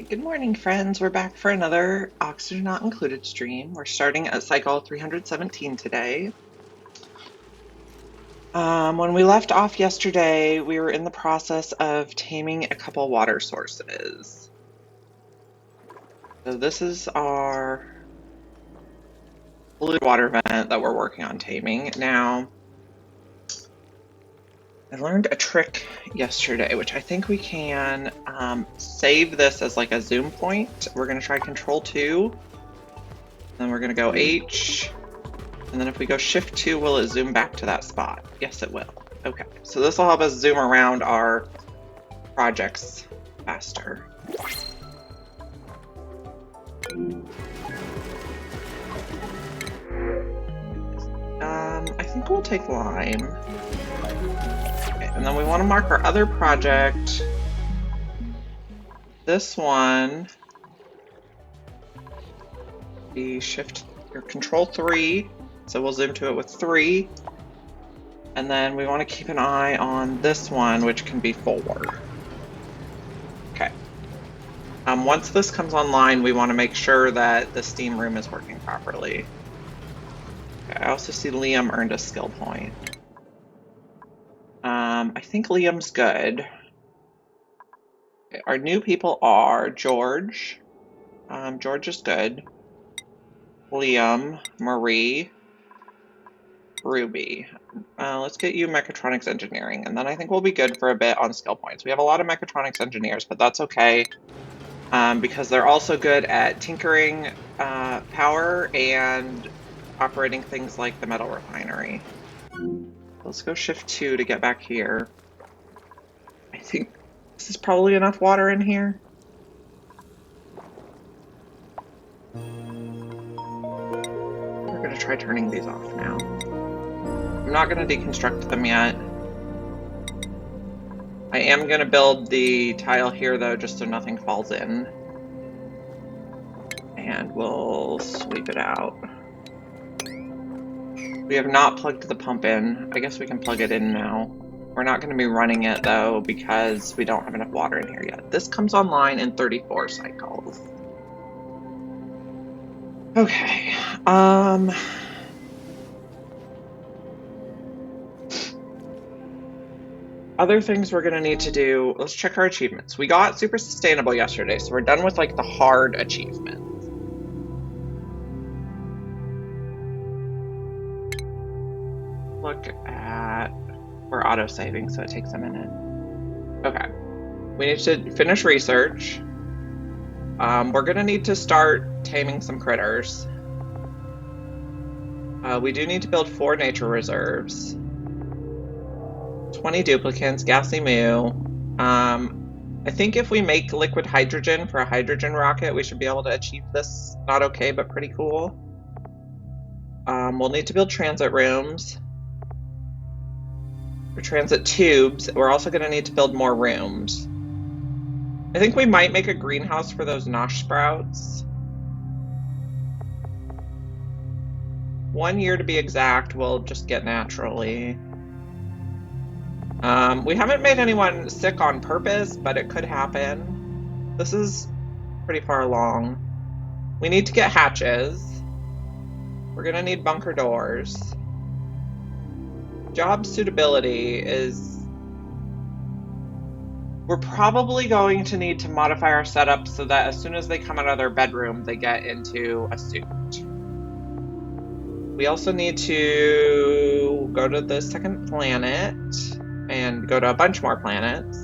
Good morning, friends. We're back for another Oxygen Not Included stream. We're starting at cycle 317 today. When we left off yesterday, we were in the process of taming a couple water sources. So this is our polluted water vent that we're working on taming. Now, I learned a trick yesterday, which I think we can save this as like a zoom point. We're going to try Control 2. Then we're going to go H. And then if we go Shift 2, will it zoom back to that spot? Yes, it will. Okay, so this will help us zoom around our projects faster. I think we'll take lime. Okay, and then we want to mark our other project. This one, the Shift or Control 3, so we'll zoom to it with 3. And then we want to keep an eye on this one, which can be 4. Okay. Once this comes online, we want to make sure that the steam room is working properly. Okay, I also see Liam earned a skill point. I think Liam's good. Okay, our new people are George. George is good. Liam, Marie, Ruby. Let's get you mechatronics engineering, and then I think we'll be good for a bit on skill points. We have a lot of mechatronics engineers, but that's okay because they're also good at tinkering power and operating things like the metal refinery. Let's go Shift 2 to get back here. I think this is probably enough water in here. We're going to try turning these off now. I'm not going to deconstruct them yet. I am going to build the tile here though, just so nothing falls in. And we'll sweep it out. We have not plugged the pump in. I guess we can plug it in now. We're not going to be running it though because we don't have enough water in here yet. This comes online in 34 cycles. Okay. Other things we're going to need to do, let's check our achievements. We got super sustainable yesterday, so we're done with like the hard achievements. Look at, we're auto-saving, so it takes a minute. Okay, we need to finish research. We're going to need to start taming some critters. We do need to build 4 nature reserves. 20 duplicants, gassy moo. I think if we make liquid hydrogen for a hydrogen rocket, we should be able to achieve this. Not okay, but pretty cool. We'll need to build transit rooms. For transit tubes, we're also going to need to build more rooms. I think we might make a greenhouse for those Nosh sprouts. 1 year to be exact, we'll just get naturally. We haven't made anyone sick on purpose, but it could happen. This is pretty far along. We need to get hatches. We're gonna need bunker doors. Job suitability is... We're probably going to need to modify our setup so that as soon as they come out of their bedroom, they get into a suit. We also need to go to the second planet and go to a bunch more planets.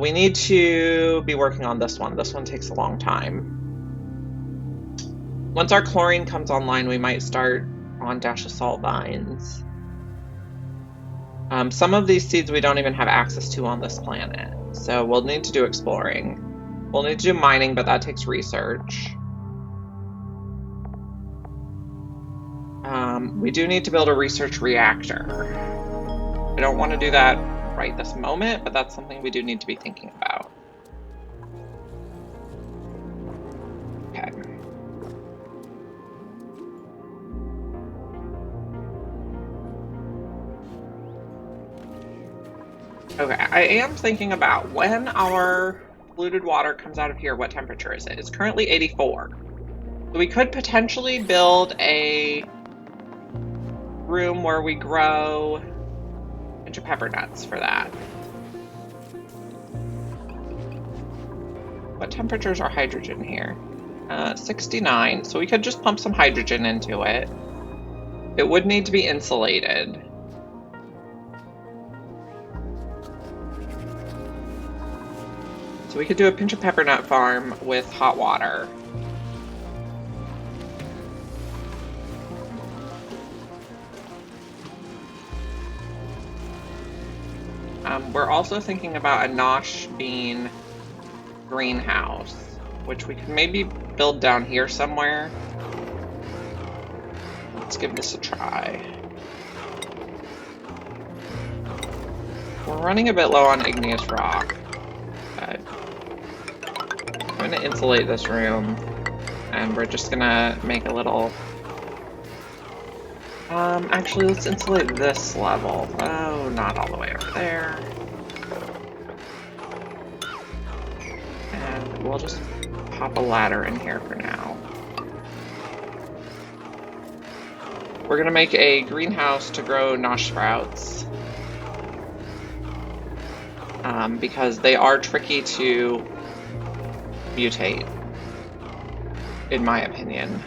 We need to be working on this one. This one takes a long time. Once our chlorine comes online, we might start on dash of salt vines. Some of these seeds we don't even have access to on this planet, so we'll need to do exploring. We'll need to do mining, but that takes research. We do need to build a research reactor. I don't want to do that right this moment, but that's something we do need to be thinking about. Okay. Okay, I am thinking about when our polluted water comes out of here, what temperature is it? It's currently 84. So we could potentially build a room where we grow ginger pepper nuts for that. What temperature is our hydrogen here? 69, so we could just pump some hydrogen into it. It would need to be insulated. So we could do a pinch of pepper nut farm with hot water. We're also thinking about a Nosh bean greenhouse, which we could maybe build down here somewhere. Let's give this a try. We're running a bit low on igneous rock, but I'm going to insulate this room, and we're just going to make a little... actually, let's insulate this level. Oh, not all the way over there. And we'll just pop a ladder in here for now. We're going to make a greenhouse to grow Nosh sprouts. Because they are tricky to mutate, in my opinion.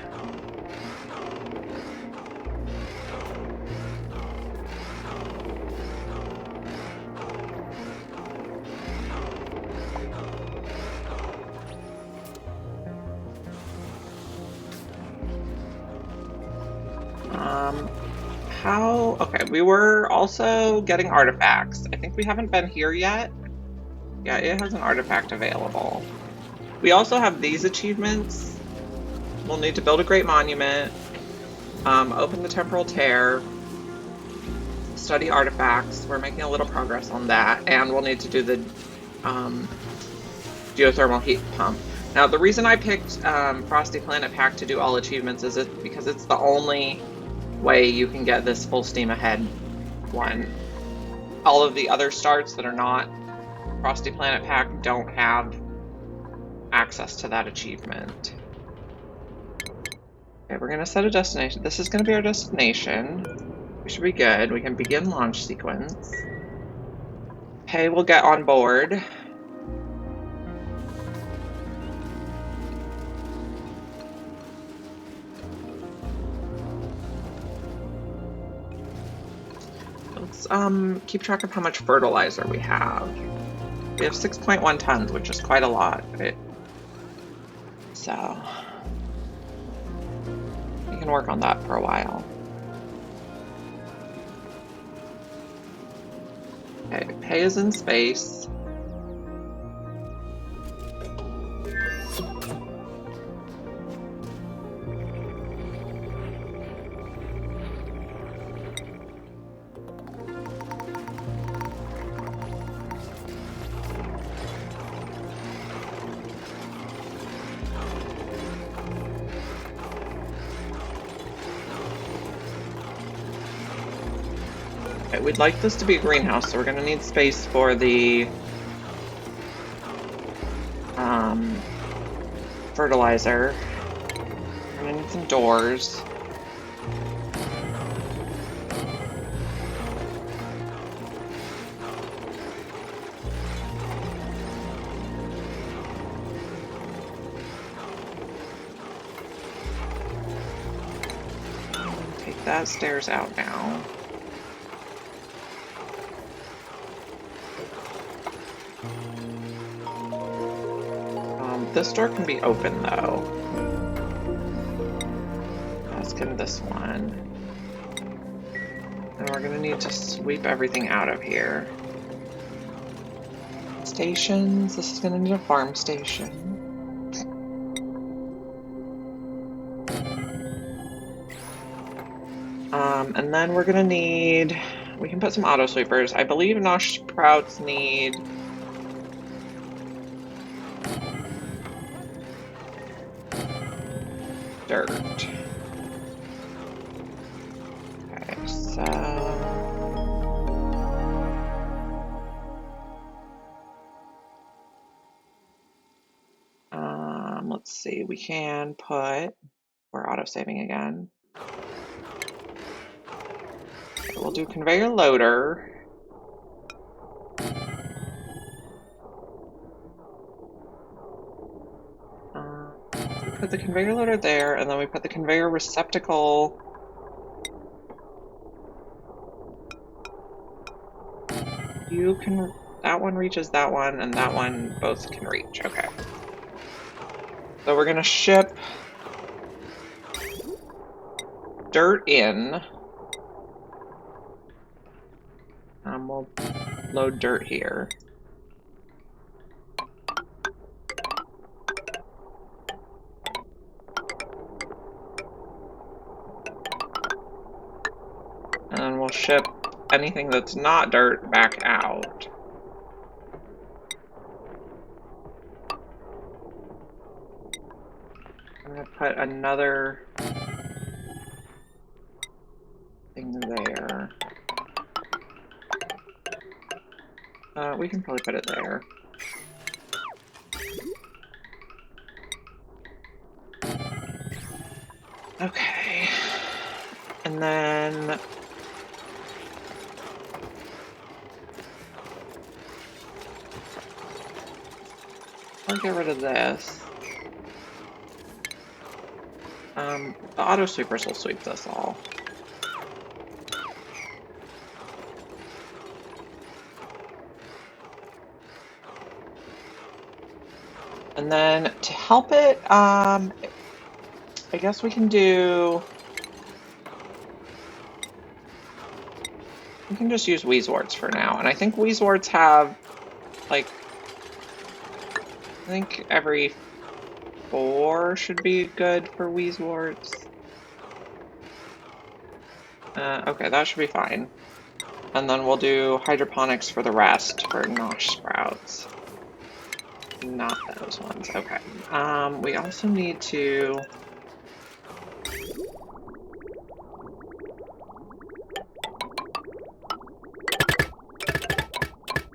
Okay, we were also getting artifacts. I think we haven't been here yet. Yeah, it has an artifact available. We also have these achievements. We'll need to build a great monument, open the temporal tear, study artifacts. We're making a little progress on that, and we'll need to do the geothermal heat pump. Now, the reason I picked Frosty Planet Pack to do all achievements is because it's the only way you can get this full steam ahead one. All of the other starts that are not Frosty Planet Pack don't have access to that achievement. Okay, we're gonna set a destination. This is gonna be our destination. We should be good. We can begin launch sequence. Okay, we'll get on board. Let's keep track of how much fertilizer we have. We have 6.1 tons, which is quite a lot, right? So we can work on that for a while. Okay, pay is in space. We'd like this to be a greenhouse, so we're going to need space for the fertilizer. We're going to need some doors. Take that stairs out now. This door can be open though. As can this one. And we're gonna need to sweep everything out of here. Stations. This is gonna need a farm station. And then we're gonna need, we can put some auto sweepers. I believe Nosh sprouts need dirt. Okay, so see, we can put, we're auto-saving again. We'll do conveyor loader. We put the conveyor loader there, and then we put the conveyor receptacle. You can, that one reaches that one, and that one both can reach. Okay. So we're gonna ship dirt in. We'll load dirt here. And then we'll ship anything that's not dirt back out. I'm gonna put another thing there. We can probably put it there. Okay. And then I'll get rid of this. The auto sweepers will sweep this all. And then to help it, I guess we can do, we can just use Weezwarts for now. And I think Weezwarts have, like, I think every 4 should be good for Weezwarts. Okay, that should be fine. And then we'll do hydroponics for the rest for Nosh sprouts. Not those ones. Okay. We also need to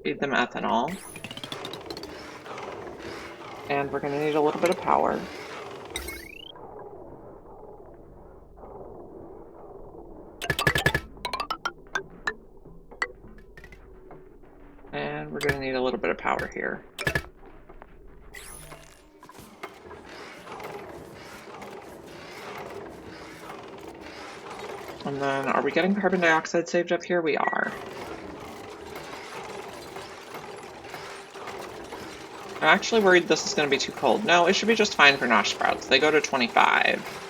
feed them ethanol. And we're going to need a little bit of power. And we're going to need a little bit of power here. And then, are we getting carbon dioxide saved up here? We are. I'm actually worried this is going to be too cold. No, it should be just fine for Nosh sprouts. They go to 25.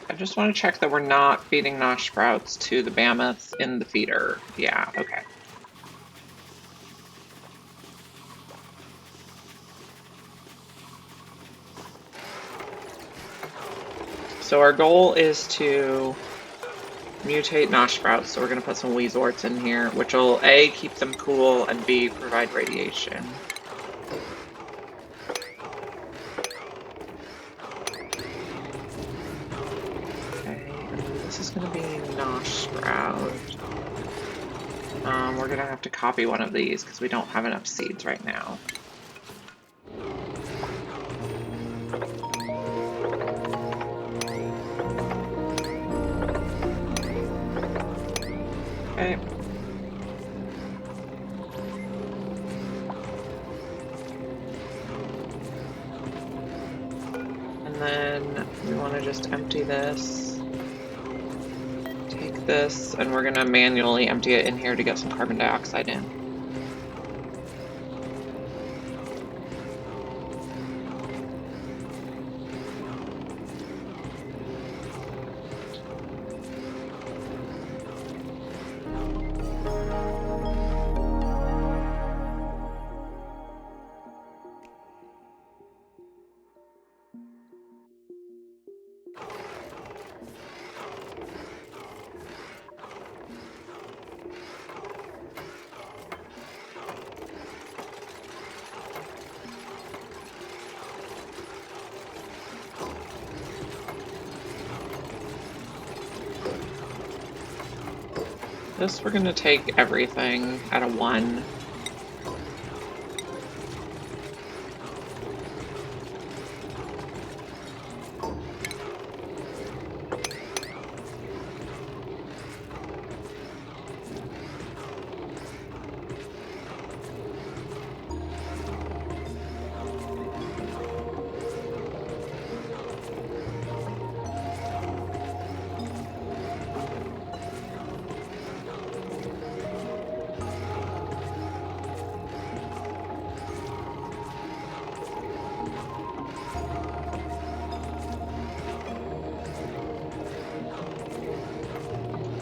I just want to check that we're not feeding Nosh sprouts to the mammoths in the feeder. Yeah, okay. So our goal is to mutate Nosh sprouts, so we're going to put some Weezwarts in here, which will A, keep them cool, and B, provide radiation. Going to be Nosh sprout. We're going to have to copy one of these because we don't have enough seeds right now. Okay. And then we want to just empty this. This, and we're gonna manually empty it in here to get some carbon dioxide in. This we're gonna take everything at a 1.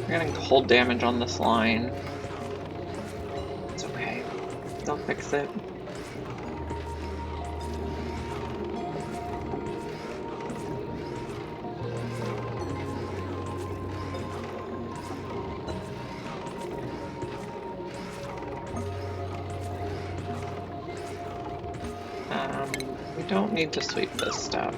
We're getting cold damage on this line. It's okay. They'll fix it. We don't need to sweep this stuff.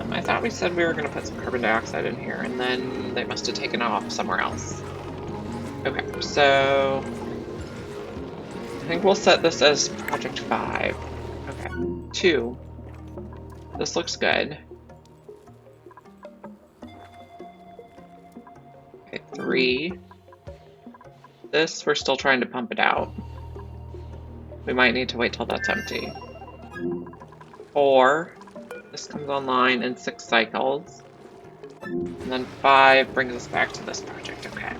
I thought we said we were going to put some carbon dioxide in here, and then they must have taken it off somewhere else. Okay, so I think we'll set this as Project 5. Okay, 2. This looks good. Okay, 3. This, we're still trying to pump it out. We might need to wait till that's empty. 4. This comes online in 6 cycles. And then 5 brings us back to this project, okay.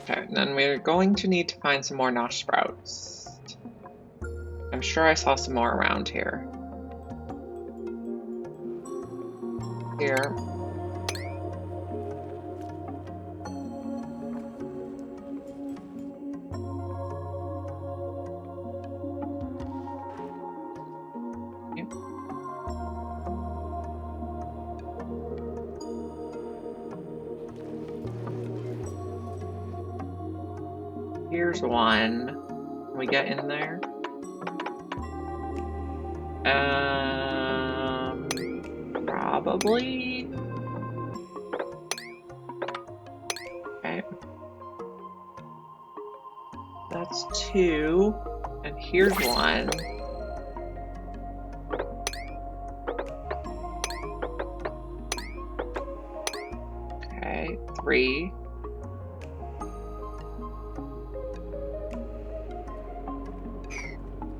Okay, and then we're going to need to find some more Nosh sprouts. I'm sure I saw some more around here. Here. Here's one. Can we get in there? Probably. Okay. That's 2. And here's 1. Okay, 3.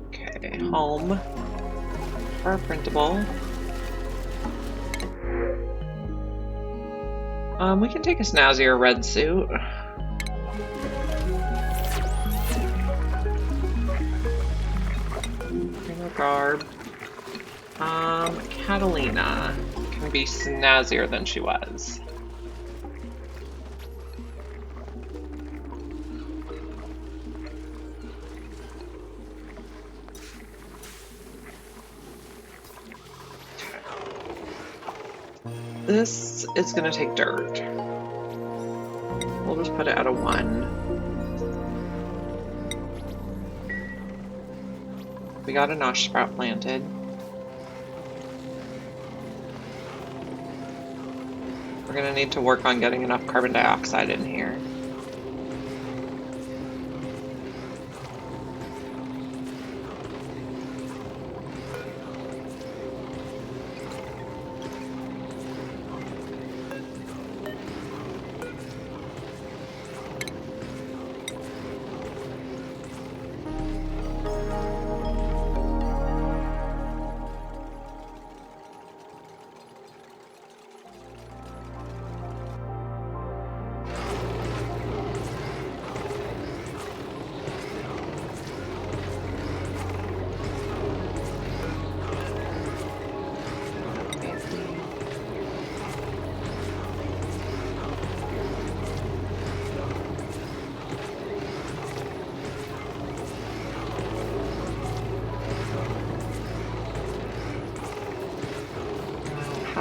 Okay, home. For a printable. We can take a snazzier red suit. Bring a garb. Catalina can be snazzier than she was. This is gonna take dirt. We'll just put it at a 1. We got a Nosh sprout planted. We're gonna need to work on getting enough carbon dioxide in here.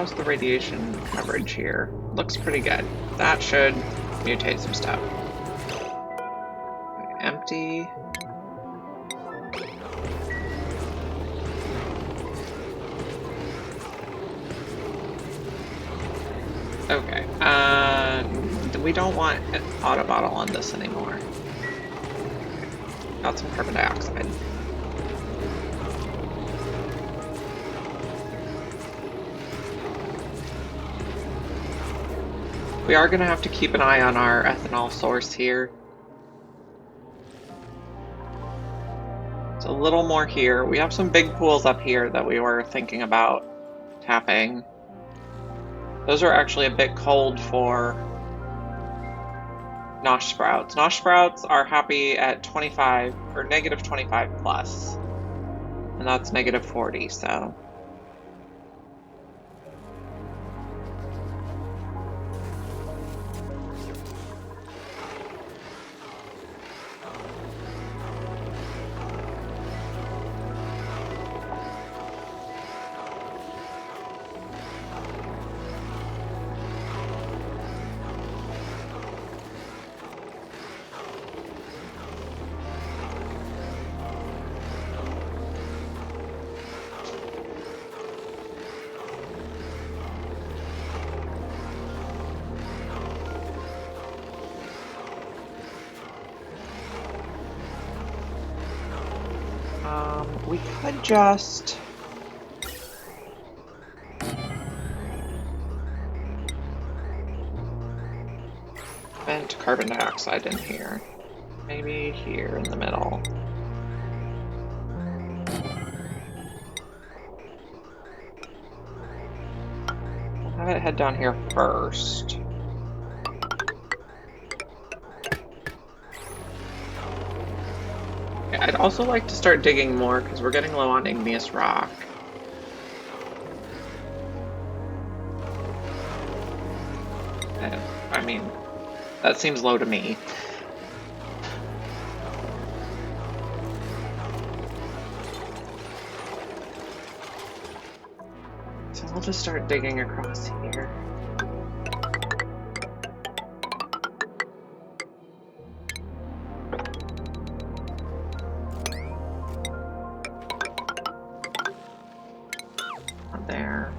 how's the radiation coverage here? Looks pretty good. That should mutate some stuff. Okay, empty. Okay, we don't want an auto bottle on this anymore. Got some carbon dioxide. We are going to have to keep an eye on our ethanol source here. It's a little more here. We have some big pools up here that we were thinking about tapping. Those are actually a bit cold for Nosh sprouts. Nosh sprouts are happy at 25 or negative 25 plus, and that's negative 40, so. We could just vent carbon dioxide in here. Maybe here in the middle. We'll have it head down here first. I'd also like to start digging more because we're getting low on igneous rock. I mean, that seems low to me. So I'll just start digging across here. There.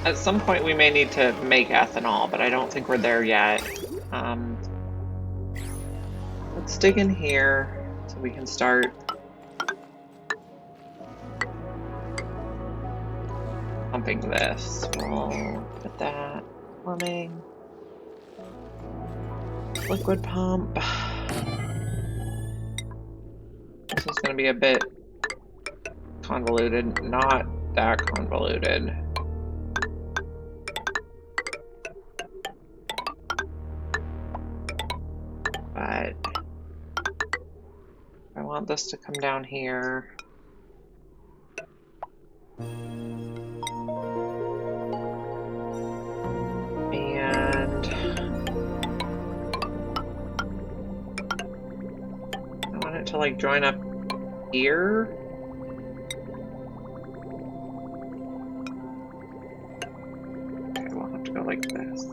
At some point we may need to make ethanol, but I don't think we're there yet. Let's dig in here so we can start pumping this. We'll put that plumbing. Liquid pump. This is going to be a bit convoluted, not that convoluted. But I want this to come down here. And I want it to like join up here. Okay, we'll have to go like this.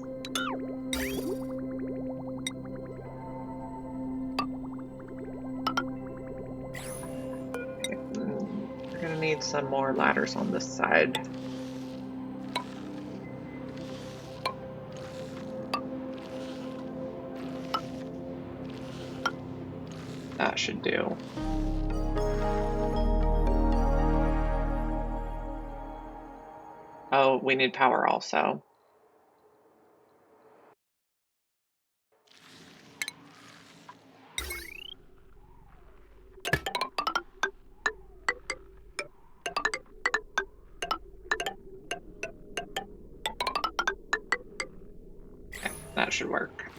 Need some more ladders on this side. That should do. Oh, we need power also. should work.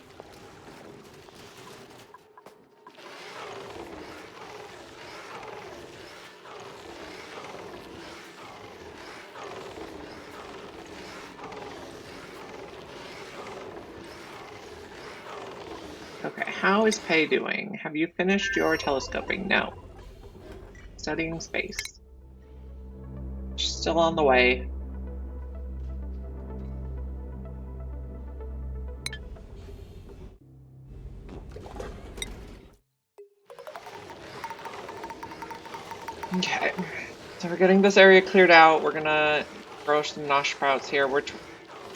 Okay, how is Pei doing? Have you finished your telescoping? No. Studying space. Still on the way. Okay, so we're getting this area cleared out. We're gonna grow some Nosh sprouts here. We're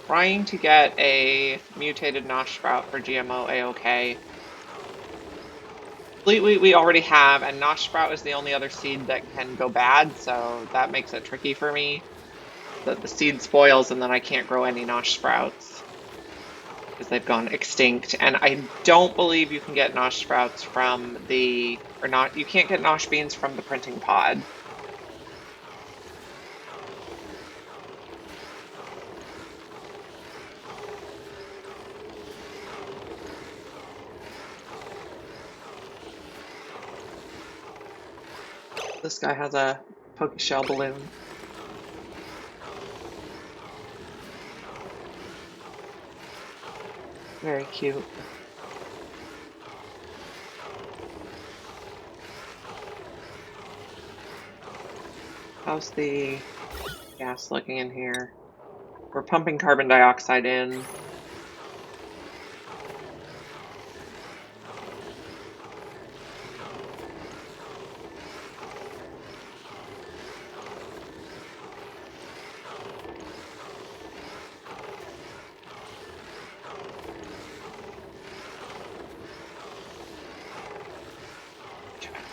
trying to get a mutated Nosh sprout for GMO A-OK. Fleet wheat we already have, and Nosh sprout is the only other seed that can go bad, so that makes it tricky for me. The seed spoils, and then I can't grow any Nosh sprouts because they've gone extinct. And I don't believe you can get Nosh sprouts from the, or not, you can't get Nosh beans from the printing pod. This guy has a Pokeshell balloon. Very cute. How's the gas looking in here? We're pumping carbon dioxide in.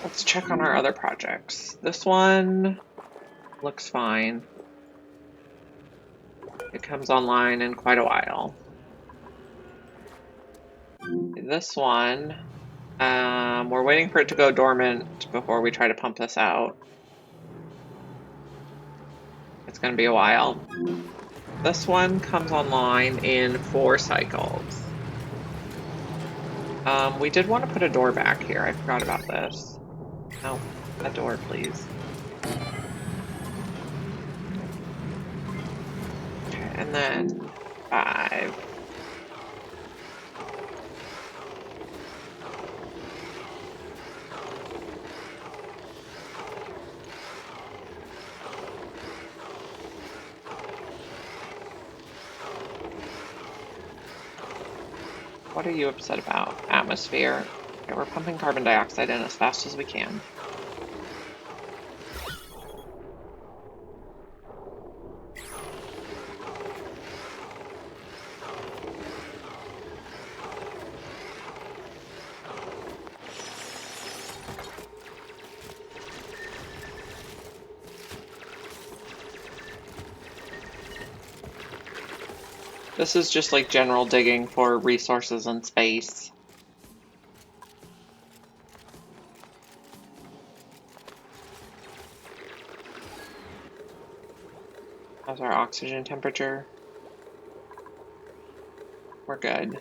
Let's check on our other projects. This one looks fine. It comes online in quite a while. This one, we're waiting for it to go dormant before we try to pump this out. It's going to be a while. This one comes online in 4 cycles. We did want to put a door back here. I forgot about this. No, a door, please. Okay, and then 5. What are you upset about? Atmosphere. Okay, we're pumping carbon dioxide in as fast as we can. This is just like general digging for resources and space. How's our oxygen temperature? We're good.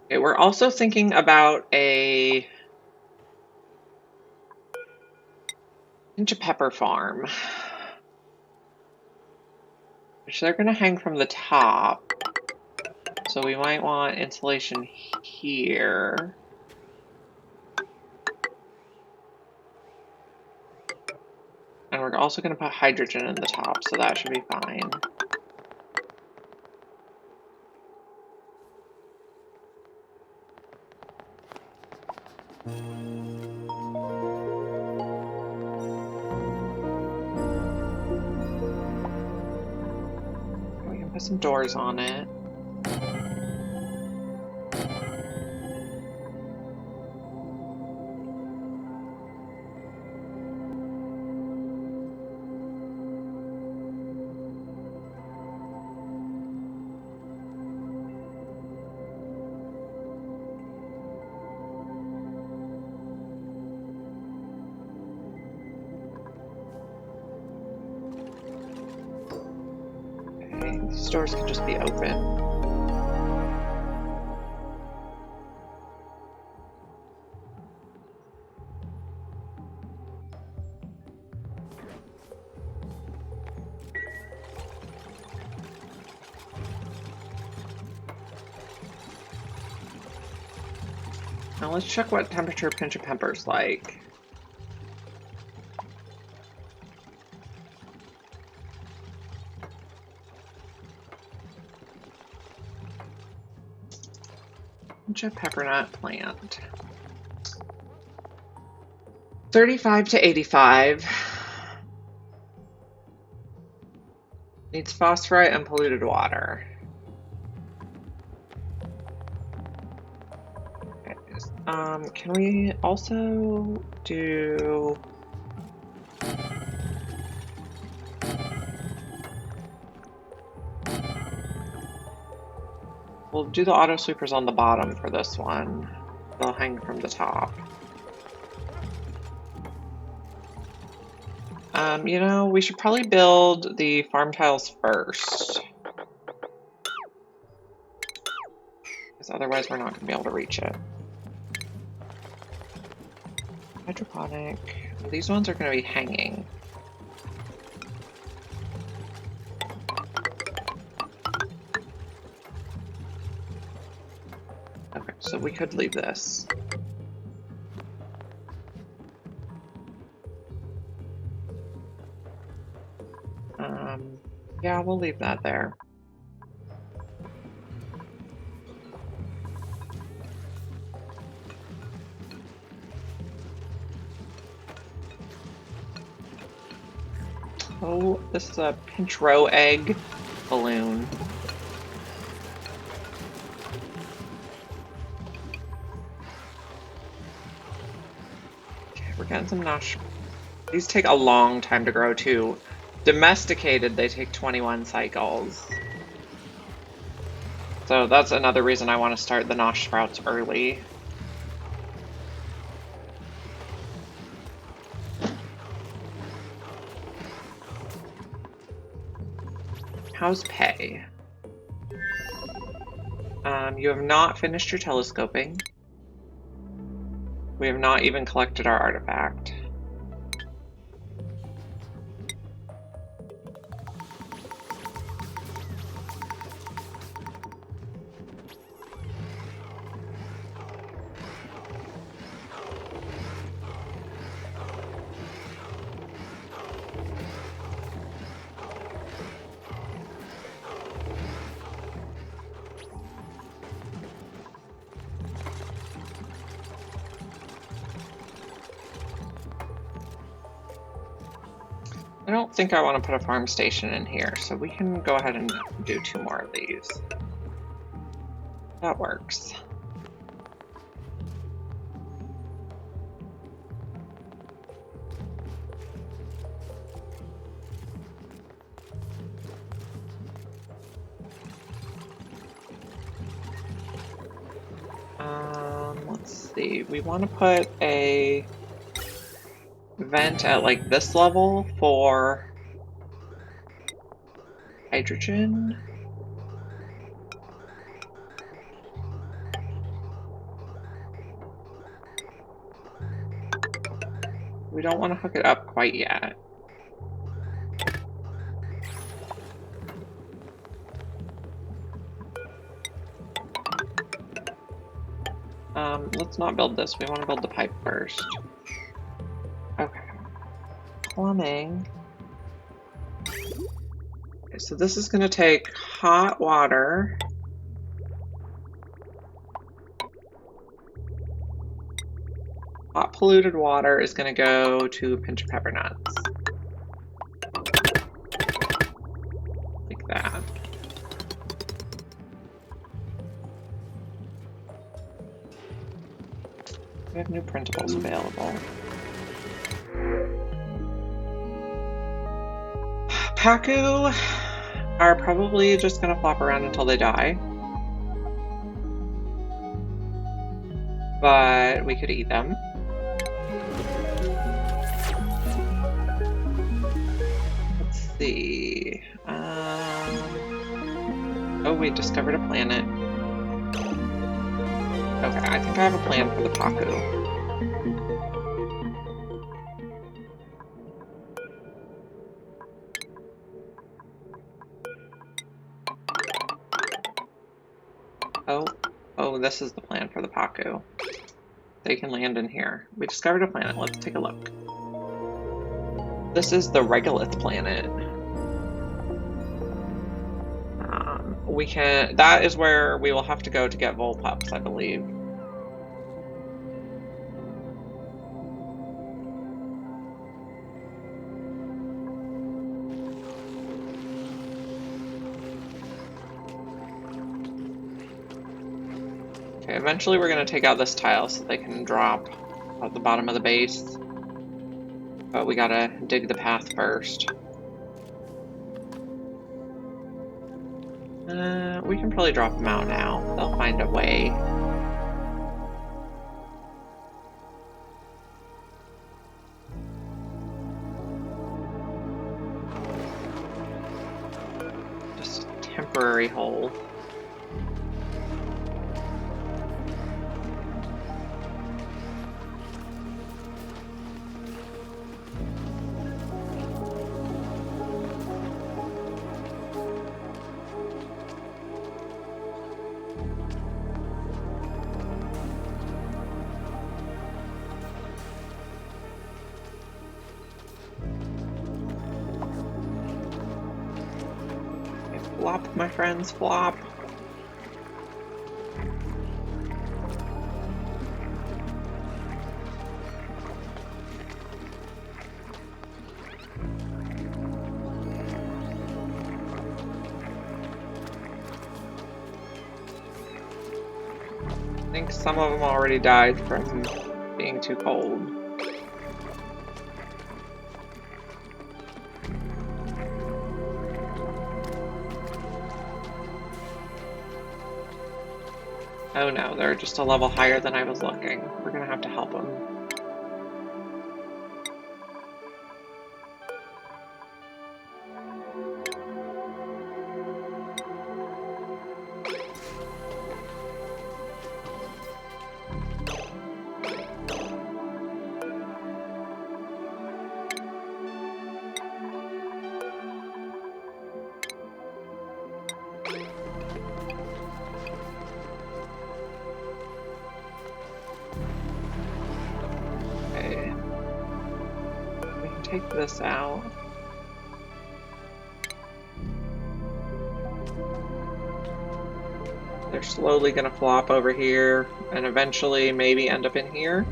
Okay, we're also thinking about a ginger pepper farm, which they're going to hang from the top. So we might want insulation here. And we're also going to put hydrogen in the top, so that should be fine. We can put some doors on it. These doors can just be open. Now let's check what temperature pinch of pepper's like. Pinch of peppernut plant. 35 to 85. Needs phosphorite and polluted water. Can we also do... We'll do the auto sweepers on the bottom for this one. They'll hang from the top. You know, we should probably build the farm tiles first. Because otherwise we're not going to be able to reach it. Hydroponic. These ones are going to be hanging. Okay, so we could leave this. Yeah, we'll leave that there. Oh, this is a pinch row egg balloon. Okay, we're getting some Nosh. These take a long time to grow too. Domesticated, they take 21 cycles. So that's another reason I want to start the Nosh sprouts early. How's pay? You have not finished your telescoping. We have not even collected our artifact. I don't think I want to put a farm station in here, so we can go ahead and do 2 more of these. That works. Let's see. We want to put a vent at like this level for hydrogen. We don't want to hook it up quite yet. Let's not build this. We want to build the pipe first. Okay. Plumbing. Okay, so this is going to take hot water. Hot polluted water is going to go to pinch of pepper nuts. Like that. We have new printables available. Paku are probably just going to flop around until they die. But we could eat them. Let's see. Oh, we discovered a planet. Okay, I think I have a plan for the Paku. Oh, this is the plan for the Paku. they can land in here. We discovered a planet. Let's take a look. This is the Regolith planet. That is where we will have to go to get Volpups, I believe. Okay, eventually we're going to take out this tile so they can drop at the bottom of the base. But we gotta dig the path first. We can probably drop them out now. They'll find a way. Just a temporary hole. Flop, my friends, flop. I think some of them already died from being too cold. Oh no, they're just a level higher than I was looking. We're gonna have to help them. Take this out. They're slowly gonna flop over here and eventually maybe end up in here.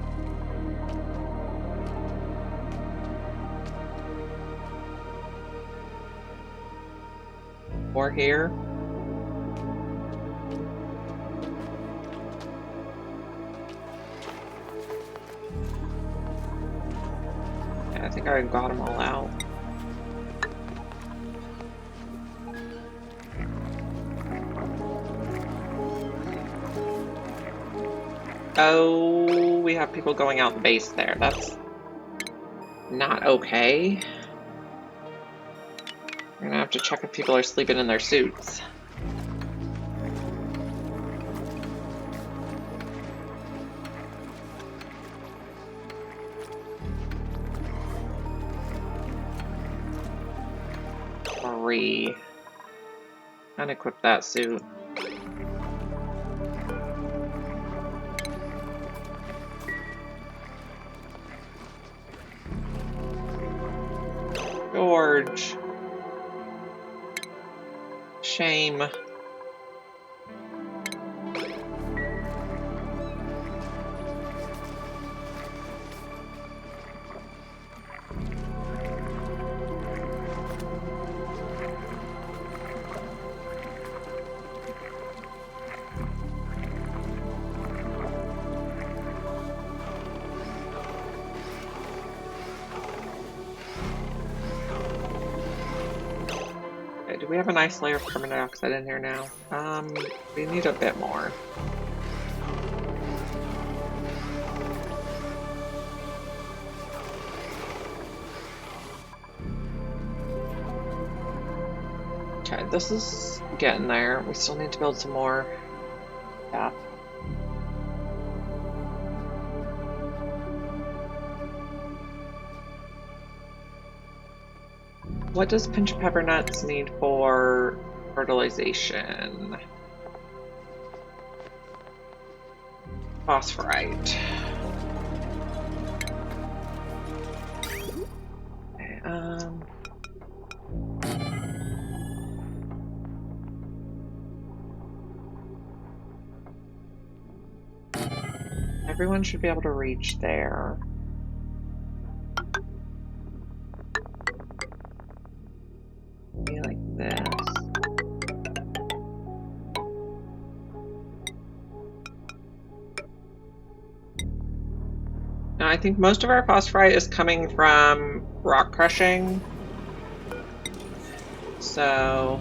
Or here. I think I got them all out. Oh, we have people going out the base there. That's not okay. We're gonna have to check if people are sleeping in their suits. Unequip that suit. George. Shame. Do we have a nice layer of carbon dioxide in here now? We need a bit more. Okay, this is getting there. We still need to build some more. Yeah. What does pinch of pepper nuts need for fertilization? Phosphorite. Everyone should be able to reach there. Maybe like this. Now I think most of our phosphorite is coming from rock crushing. So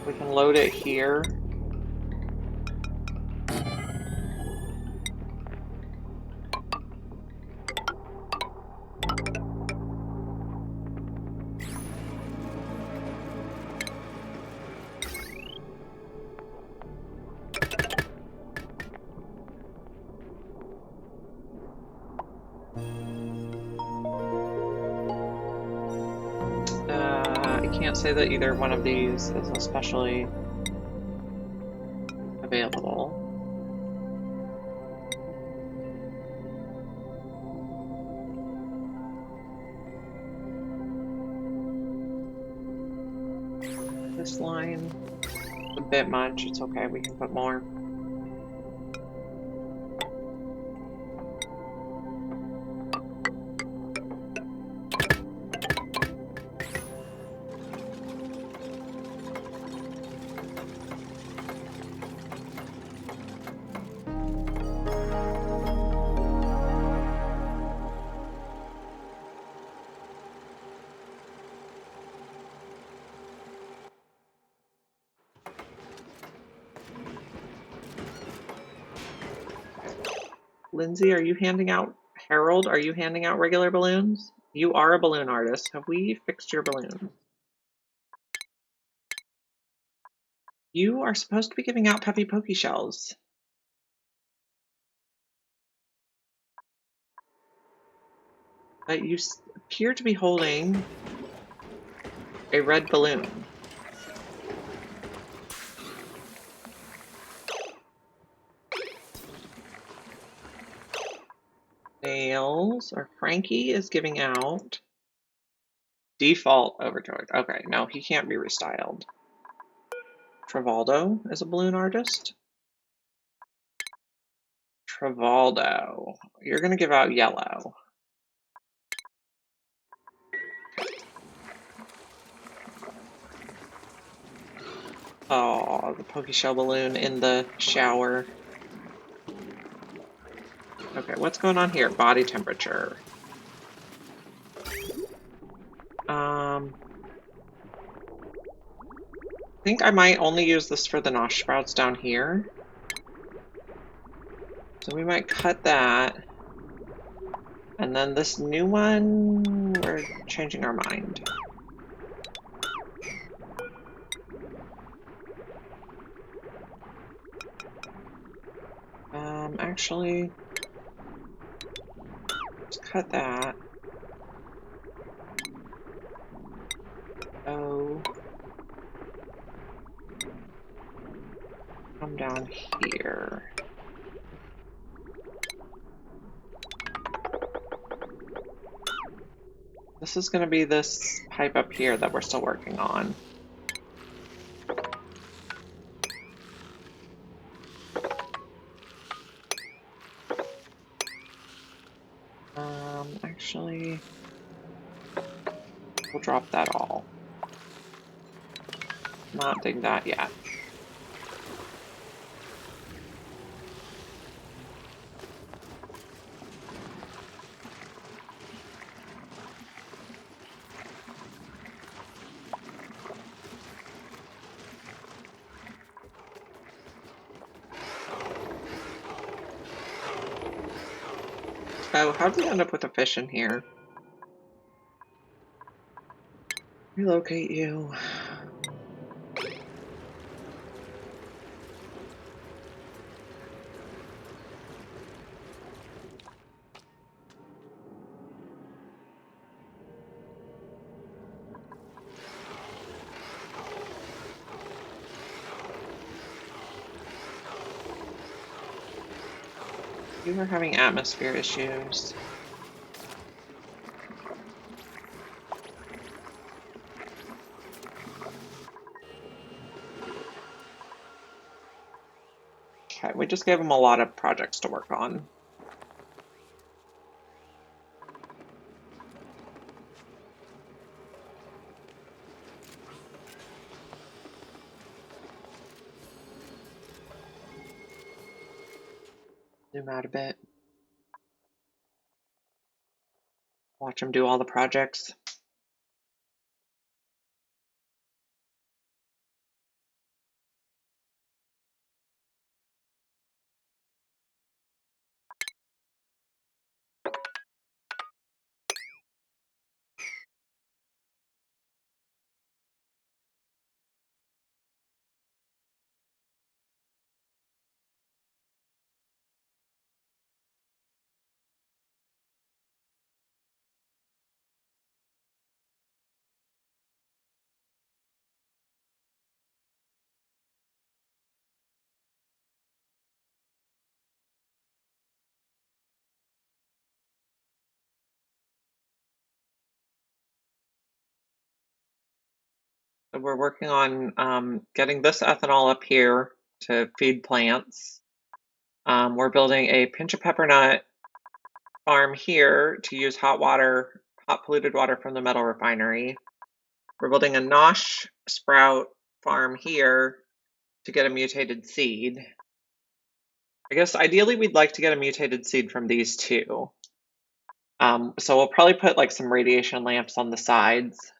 we can load it here. I can't say that either one of these is especially available. This line is a bit much. It's okay, we can put more. Lindsay, are you handing out, Harold, are you handing out regular balloons? You are a balloon artist. Have we fixed your balloon? You are supposed to be giving out Puffy Pokey shells. But you appear to be holding a red balloon. Nails, or Frankie is giving out default overjoyed. Okay, no, he can't be restyled. Travaldo is a balloon artist. Travaldo, you're gonna give out yellow. Oh, the Pokeshell balloon in the shower. Okay, what's going on here? Body temperature. I think I might only use this for the Nosh sprouts down here. So we might cut that. And then this new one, we're changing our mind. Actually, let's cut that. Oh. Come down here. This is going to be this pipe up here that we're still working on. Actually, we'll drop that all. Not dig that yet. Oh, how did we end up with a fish in here? Relocate you. You were having atmosphere issues. Okay, we just gave them a lot of projects to work on. Zoom out a bit. Watch them do all the projects. So we're working on getting this ethanol up here to feed plants. We're building a pinch of pepper nut farm here to use hot polluted water from the metal refinery. We're building a Nosh sprout farm here to get a mutated seed. I guess ideally we'd like to get a mutated seed from these two. So we'll probably put like some radiation lamps on the sides.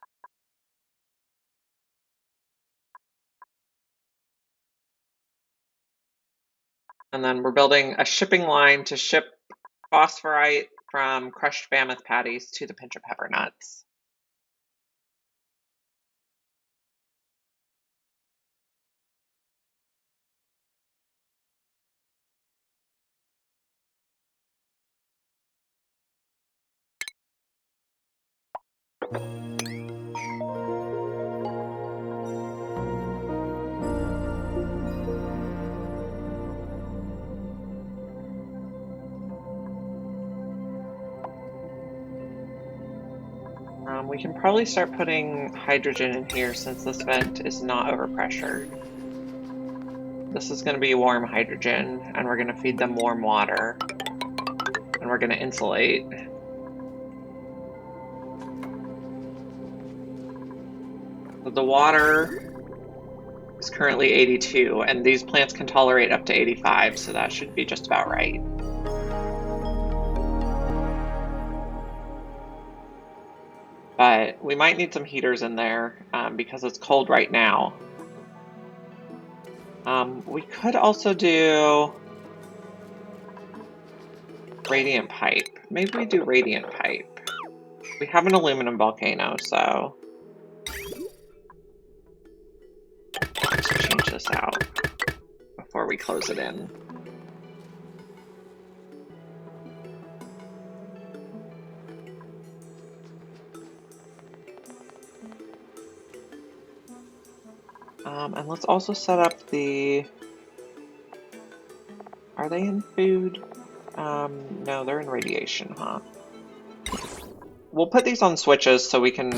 And then we're building a shipping line to ship phosphorite from crushed mammoth patties to the pinch of pepper nuts. We can probably start putting hydrogen in here since this vent is not overpressured. This is going to be warm hydrogen, and we're going to feed them warm water, and we're going to insulate. The water is currently 82, and these plants can tolerate up to 85, so that should be just about right. But we might need some heaters in there because it's cold right now. We could also do radiant pipe. Maybe we do radiant pipe. We have an aluminum volcano, so let's change this out before we close it in. And let's also set up the... Are they in food? No, they're in radiation, huh? We'll put these on switches so we can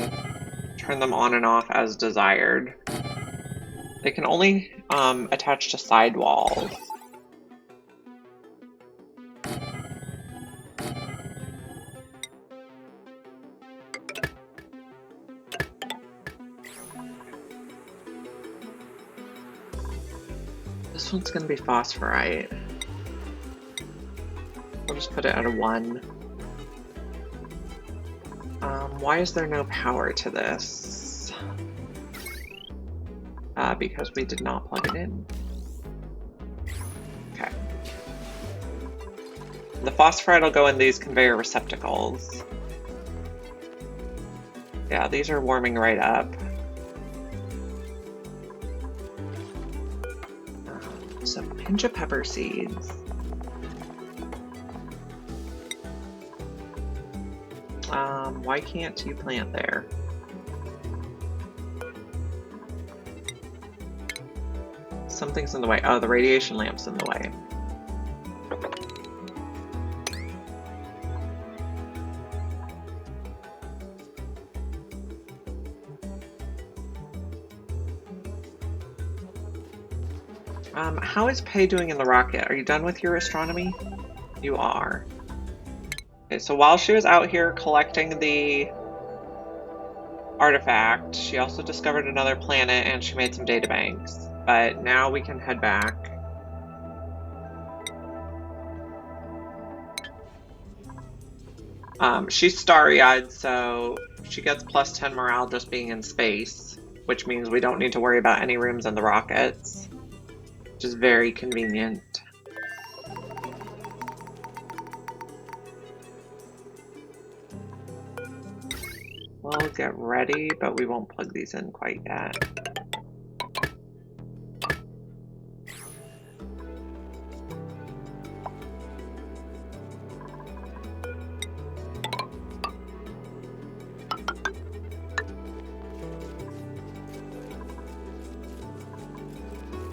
turn them on and off as desired. They can only attach to side walls. This one's going to be phosphorite. We'll just put it at a 1. Why is there no power to this? Because we did not plug it in. Okay. The phosphorite will go in these conveyor receptacles. Yeah, these are warming right up. Some pinch of pepper seeds. Why can't you plant there? Something's in the way. Oh, the radiation lamp's in the way. How is Pei doing in the rocket? Are you done with your astronomy? You are. Okay, so while she was out here collecting the artifact, she also discovered another planet and she made some databanks. But now we can head back. She's starry-eyed, so she gets plus 10 morale just being in space, which means we don't need to worry about any rooms in the rockets, which is very convenient. We'll get ready, but we won't plug these in quite yet.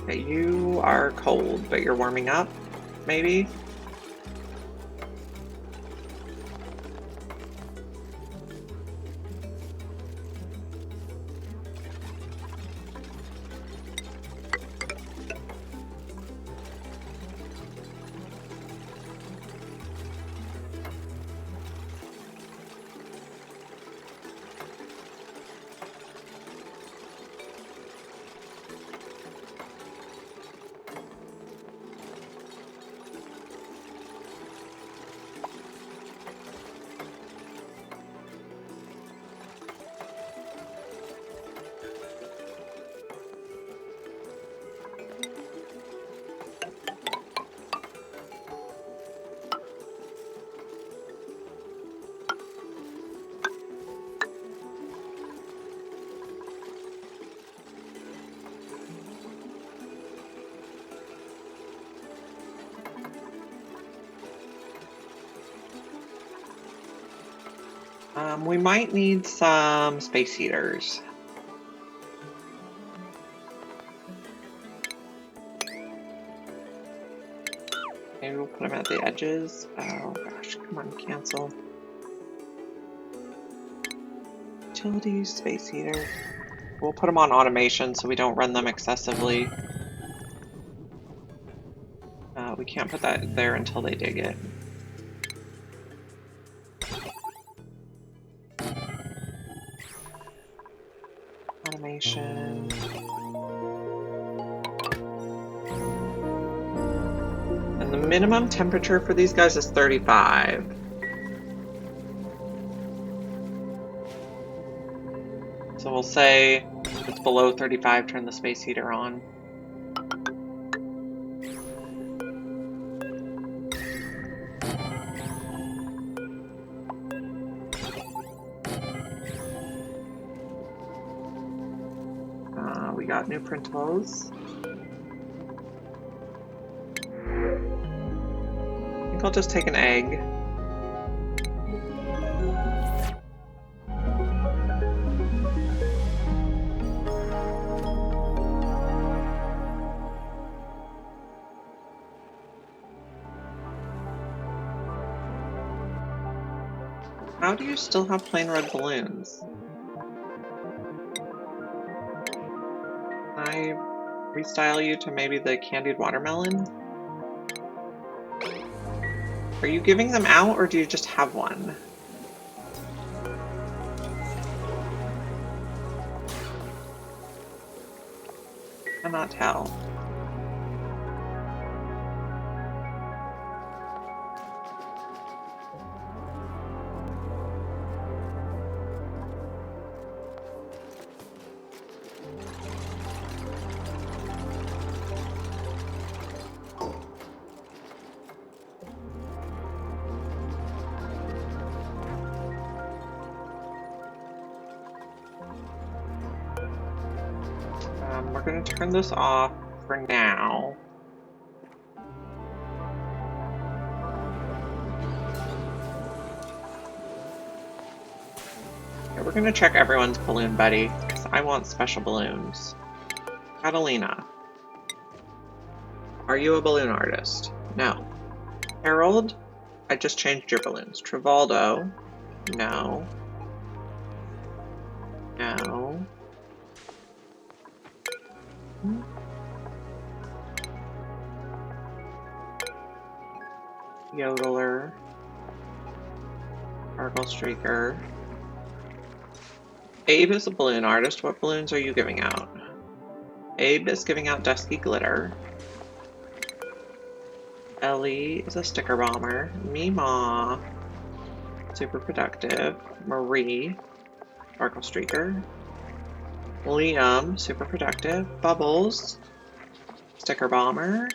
Okay, you are cold, but you're warming up, maybe? We might need some space heaters. Maybe we'll put them at the edges. Oh gosh, come on, cancel. Utilities, space heater. We'll put them on automation so we don't run them excessively. We can't put that there until they dig it. Automation. And the minimum temperature for these guys is 35. So we'll say if it's below 35, turn the space heater on. We got new printables. I think I'll just take an egg. How do you still have plain red balloons? Can I restyle you to maybe the candied watermelon? Are you giving them out or do you just have one? Cannot tell. We're going to turn this off for now. Okay, we're going to check everyone's balloon buddy, because I want special balloons. Catalina. Are you a balloon artist? No. Harold? I just changed your balloons. Trivaldo? No. No. Yodeler, Sparkle Streaker. Abe is a balloon artist. What balloons are you giving out? Abe is giving out Dusky Glitter. Ellie is a sticker bomber. Meemaw, super productive. Marie, Sparkle Streaker. Liam, super productive. Bubbles, sticker bomber.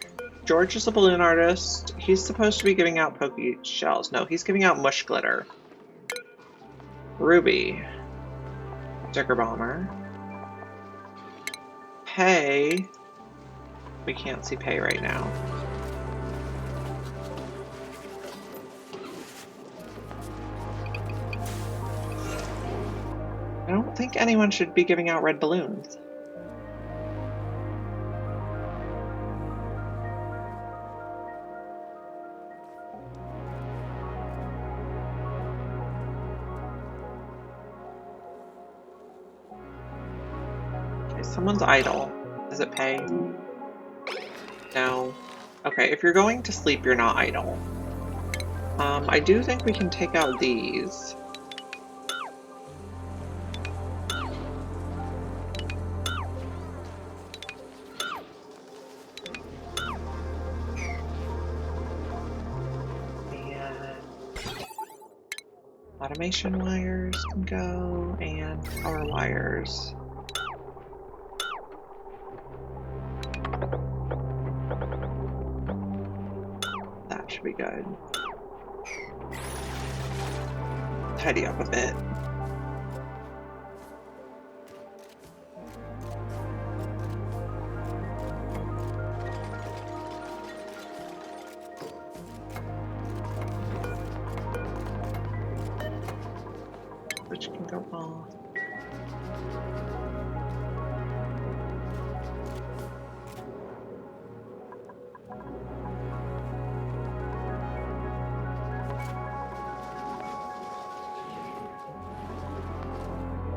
George is a balloon artist. He's supposed to be giving out pokey shells. No, he's giving out mush glitter. Ruby, sticker bomber. Pay. We can't see Pay right now. I don't think anyone should be giving out red balloons. Okay, someone's idle. Does it Pay? No. Okay, if you're going to sleep, you're not idle. I do think we can take out these. Automation wires can go, and power wires. That should be good. Tidy up a bit. Which can go off.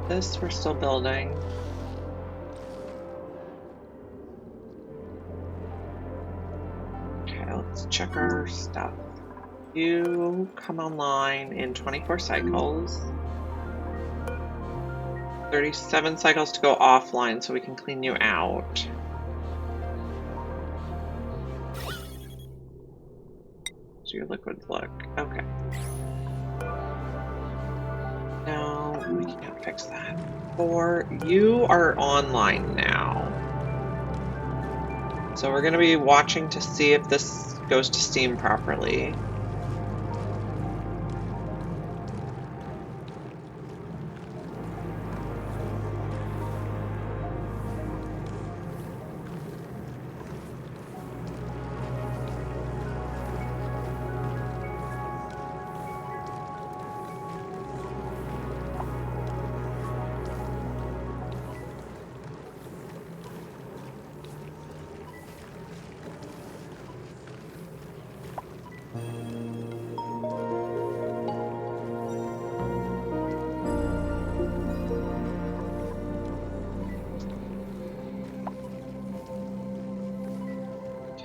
This we're still building. Okay, let's check our stuff. You come online in 24 cycles. 37 cycles to go offline so we can clean you out. So your liquids look. Okay. No, we can't fix that. 4, you are online now. So we're going to be watching to see if this goes to Steam properly.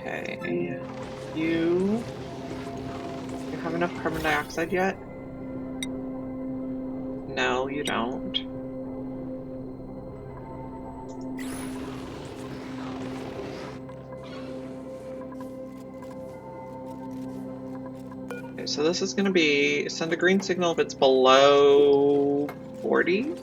Okay, and you have enough carbon dioxide yet? No, you don't. Okay, so this is going to be send a green signal if it's below 40.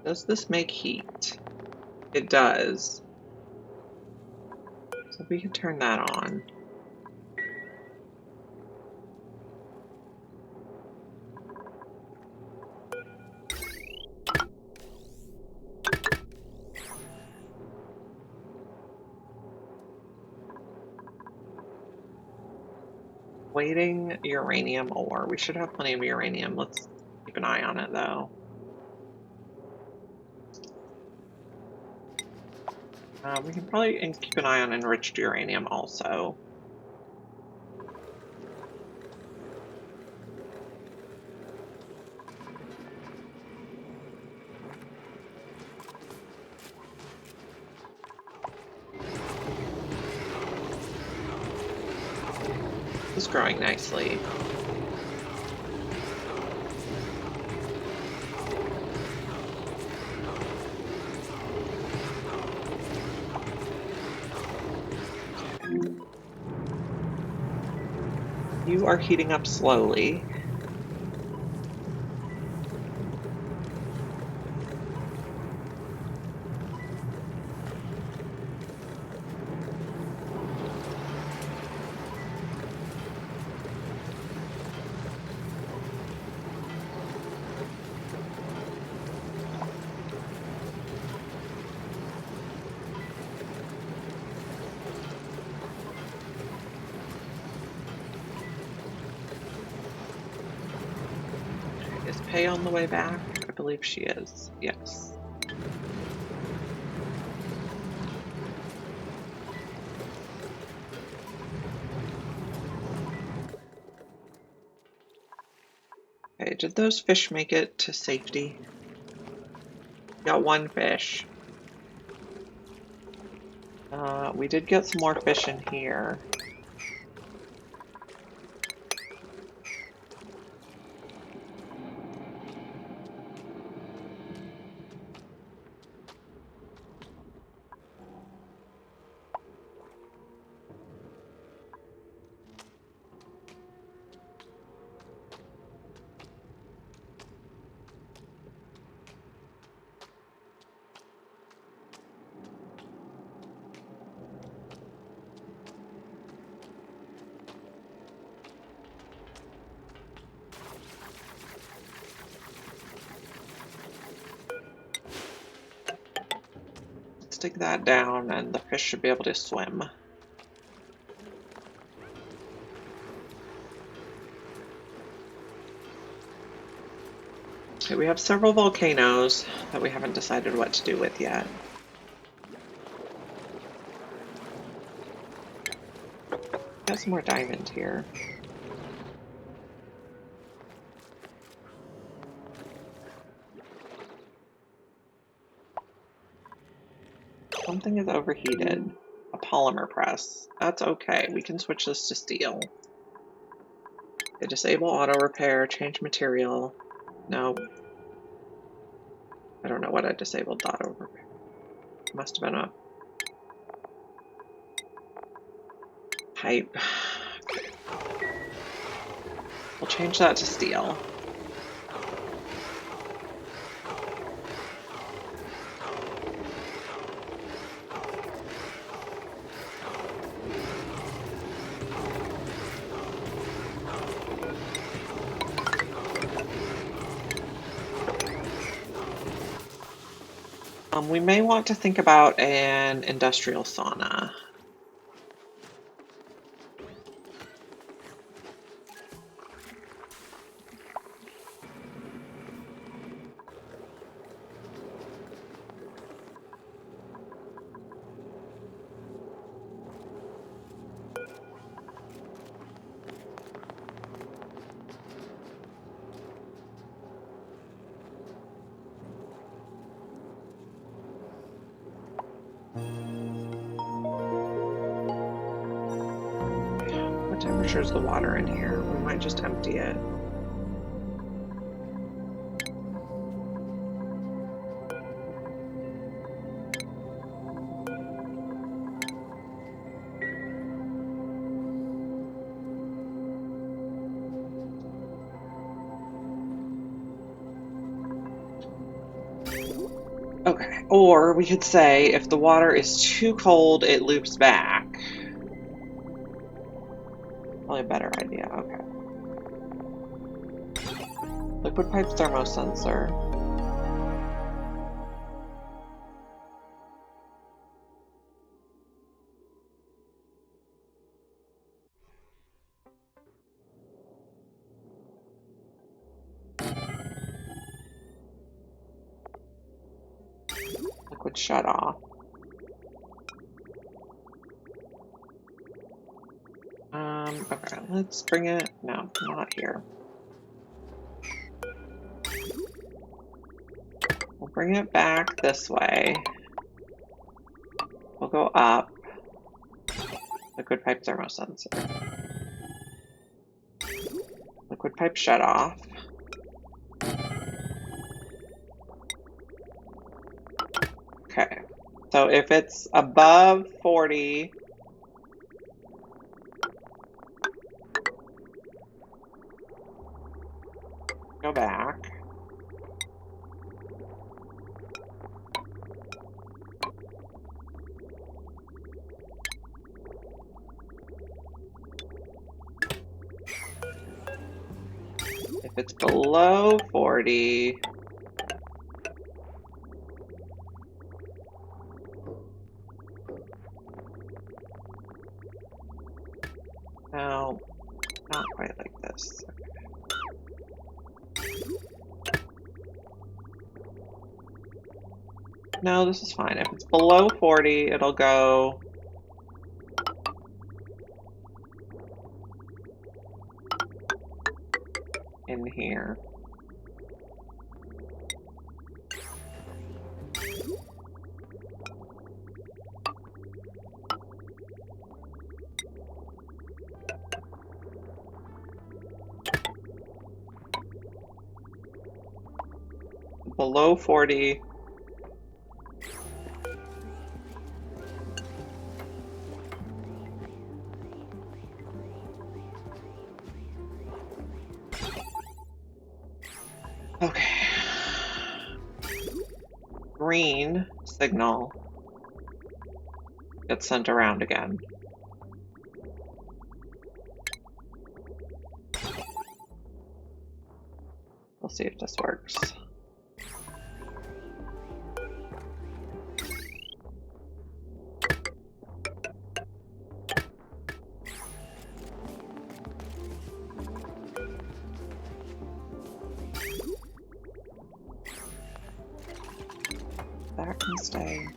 Does this make heat? It does. So we can turn that on. Waiting uranium ore. We should have plenty of uranium. Let's keep an eye on it though. We can probably keep an eye on enriched uranium also. It's growing nicely. You are heating up slowly. Is Pei on the way back? I believe she is. Yes. Okay, did those fish make it to safety? Got one fish. We did get some more fish in here. Stick that down and the fish should be able to swim. Okay, we have several volcanoes that we haven't decided what to do with yet. Got some more diamond here. Something is overheated. A polymer press. That's okay. We can switch this to steel. Okay, disable auto repair, change material. No. I don't know what I disabled auto repair. Must have been a pipe. Okay. We'll change that to steel. We may want to think about an industrial sauna. What temperature is the water in here? We might just empty it. Okay, or we could say if the water is too cold, it loops back. Probably a better idea, okay. Liquid pipe thermosensor. Liquid shut off. let's bring it, no, not here. We'll bring it back this way. We'll go up. Liquid pipe thermosensor. Liquid pipe shut off. Okay, so if it's above 40, go back. If it's below 40, no, not quite like this. No, this is fine. If it's below 40, it'll go in here. Below 40. Okay. Green signal gets sent around again. We'll see if this works. That can stay.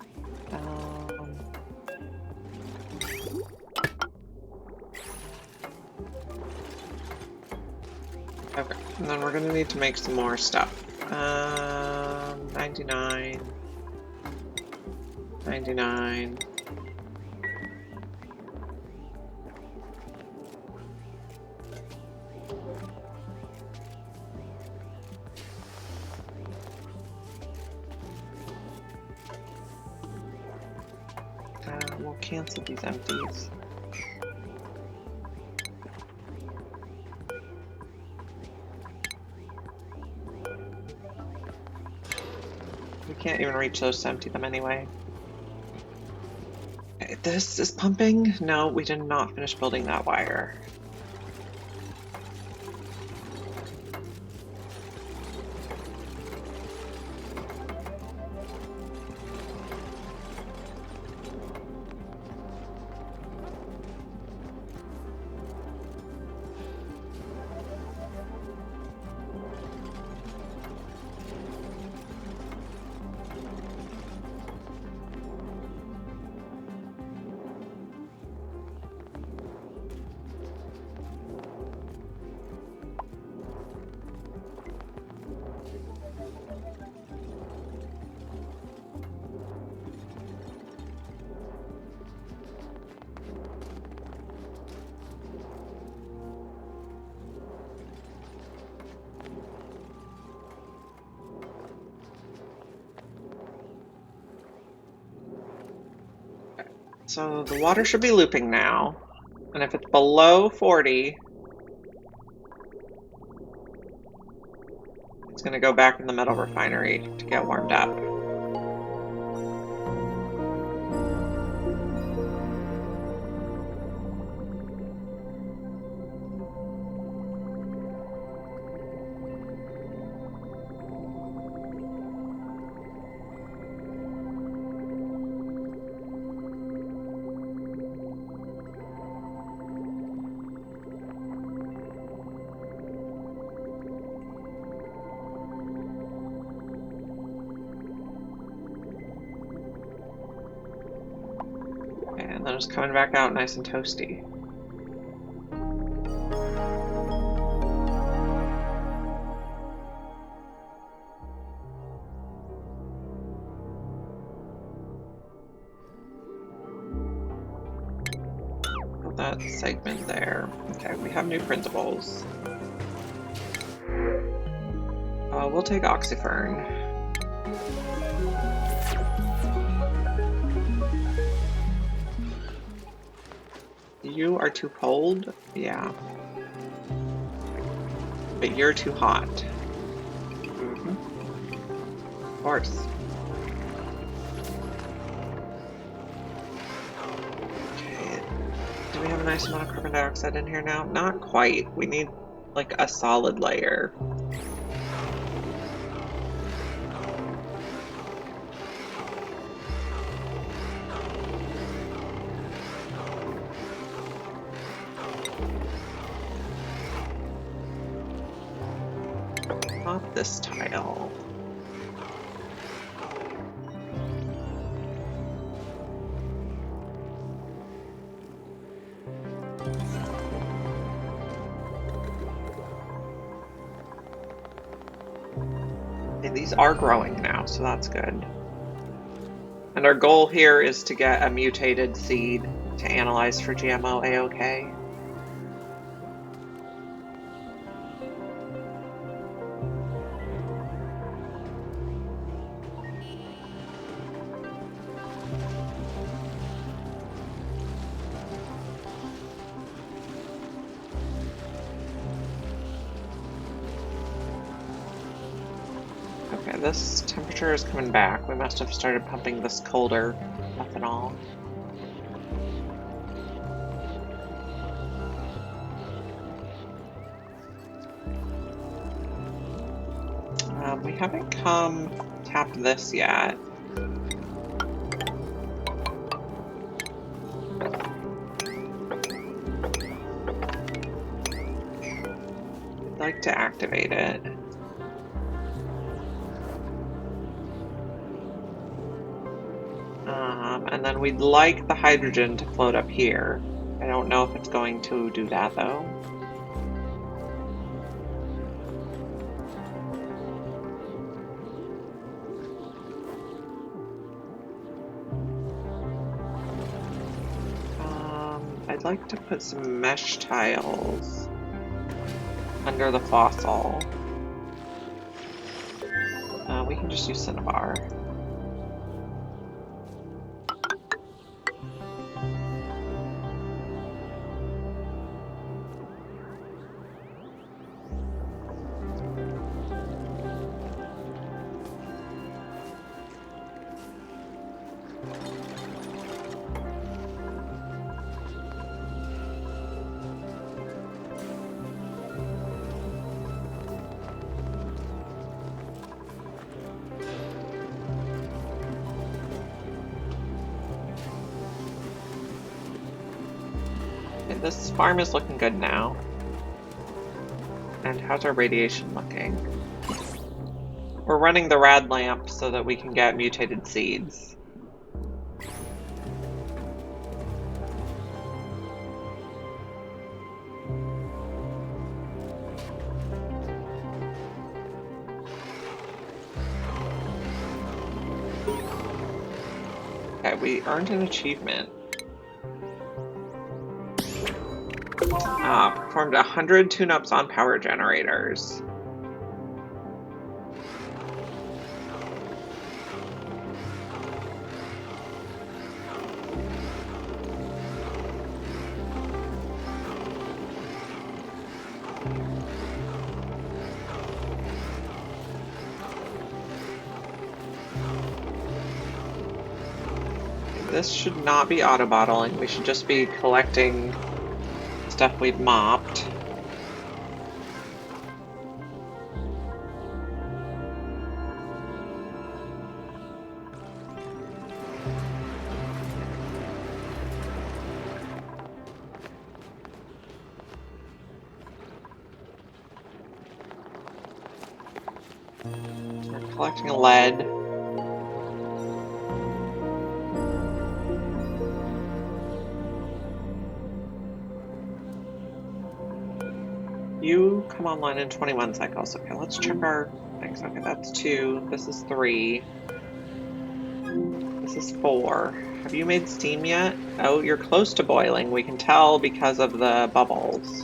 Okay, and then we're gonna need to make some more stuff. 99. 99. We'll cancel these empties. We can't even reach those to empty them anyway. Okay, this is pumping? No, we did not finish building that wire. So the water should be looping now, and if it's below 40, it's going to go back in the metal refinery to get warmed up. And then it's coming back out nice and toasty. segment there. Okay, we have new printables. We'll take Oxyfern. You are too cold? Yeah. But you're too hot. Mm-hmm. Of course. Okay. Do we have a nice amount of carbon dioxide in here now? Not quite. We need like a solid layer. Not this tile. Okay, these are growing now, so that's good. And our goal here is to get a mutated seed to analyze for GMO A-OK. Okay, this temperature is coming back. We must have started pumping this colder ethanol. We haven't come tapped this yet. I'd like to activate it. And then we'd like the hydrogen to float up here. I don't know if it's going to do that though. I'd like to put some mesh tiles under the fossil. We can just use cinnabar. This farm is looking good now. And how's our radiation looking? We're running the rad lamp so that we can get mutated seeds. Okay, we earned an achievement. Performed 100 tune-ups on power generators. This should not be auto-bottling. We should just be collecting stuff we've mopped. We're collecting lead. You come online in 21 cycles. Okay, let's check our things. Okay, that's 2. This is 3. This is 4. Have you made steam yet? Oh, you're close to boiling. We can tell because of the bubbles.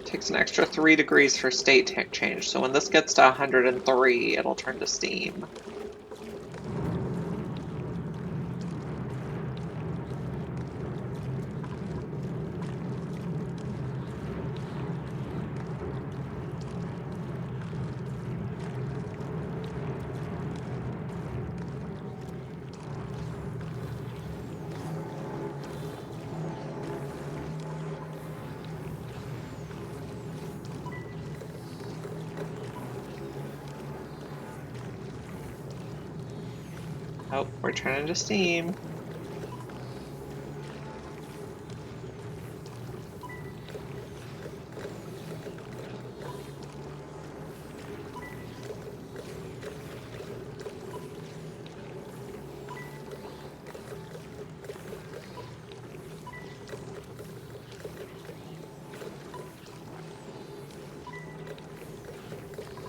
Takes an extra 3 degrees for state change, so when this gets to 103, it'll turn to steam. Oh, we're turning to steam.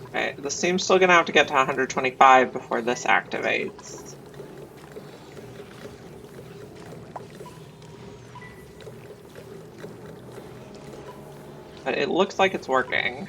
Okay, the steam's still gonna have to get to 125 before this activates. But it looks like it's working.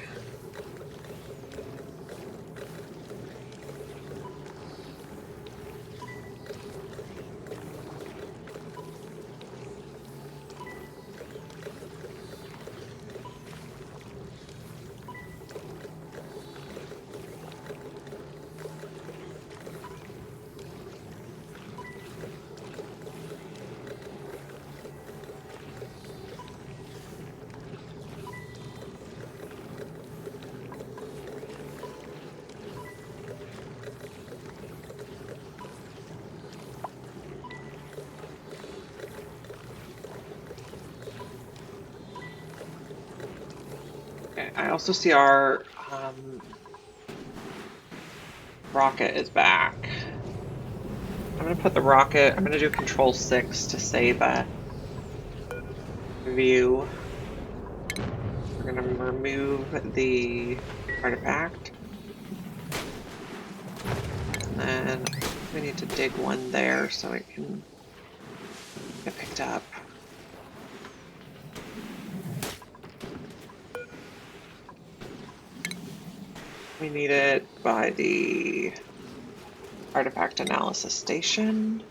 Okay, I also see our rocket is back. I'm gonna put the rocket, I'm gonna do Control-6 to save a view. We're gonna remove the artifact. And then we need to dig one there so it can get picked up. We need it by the artifact analysis station.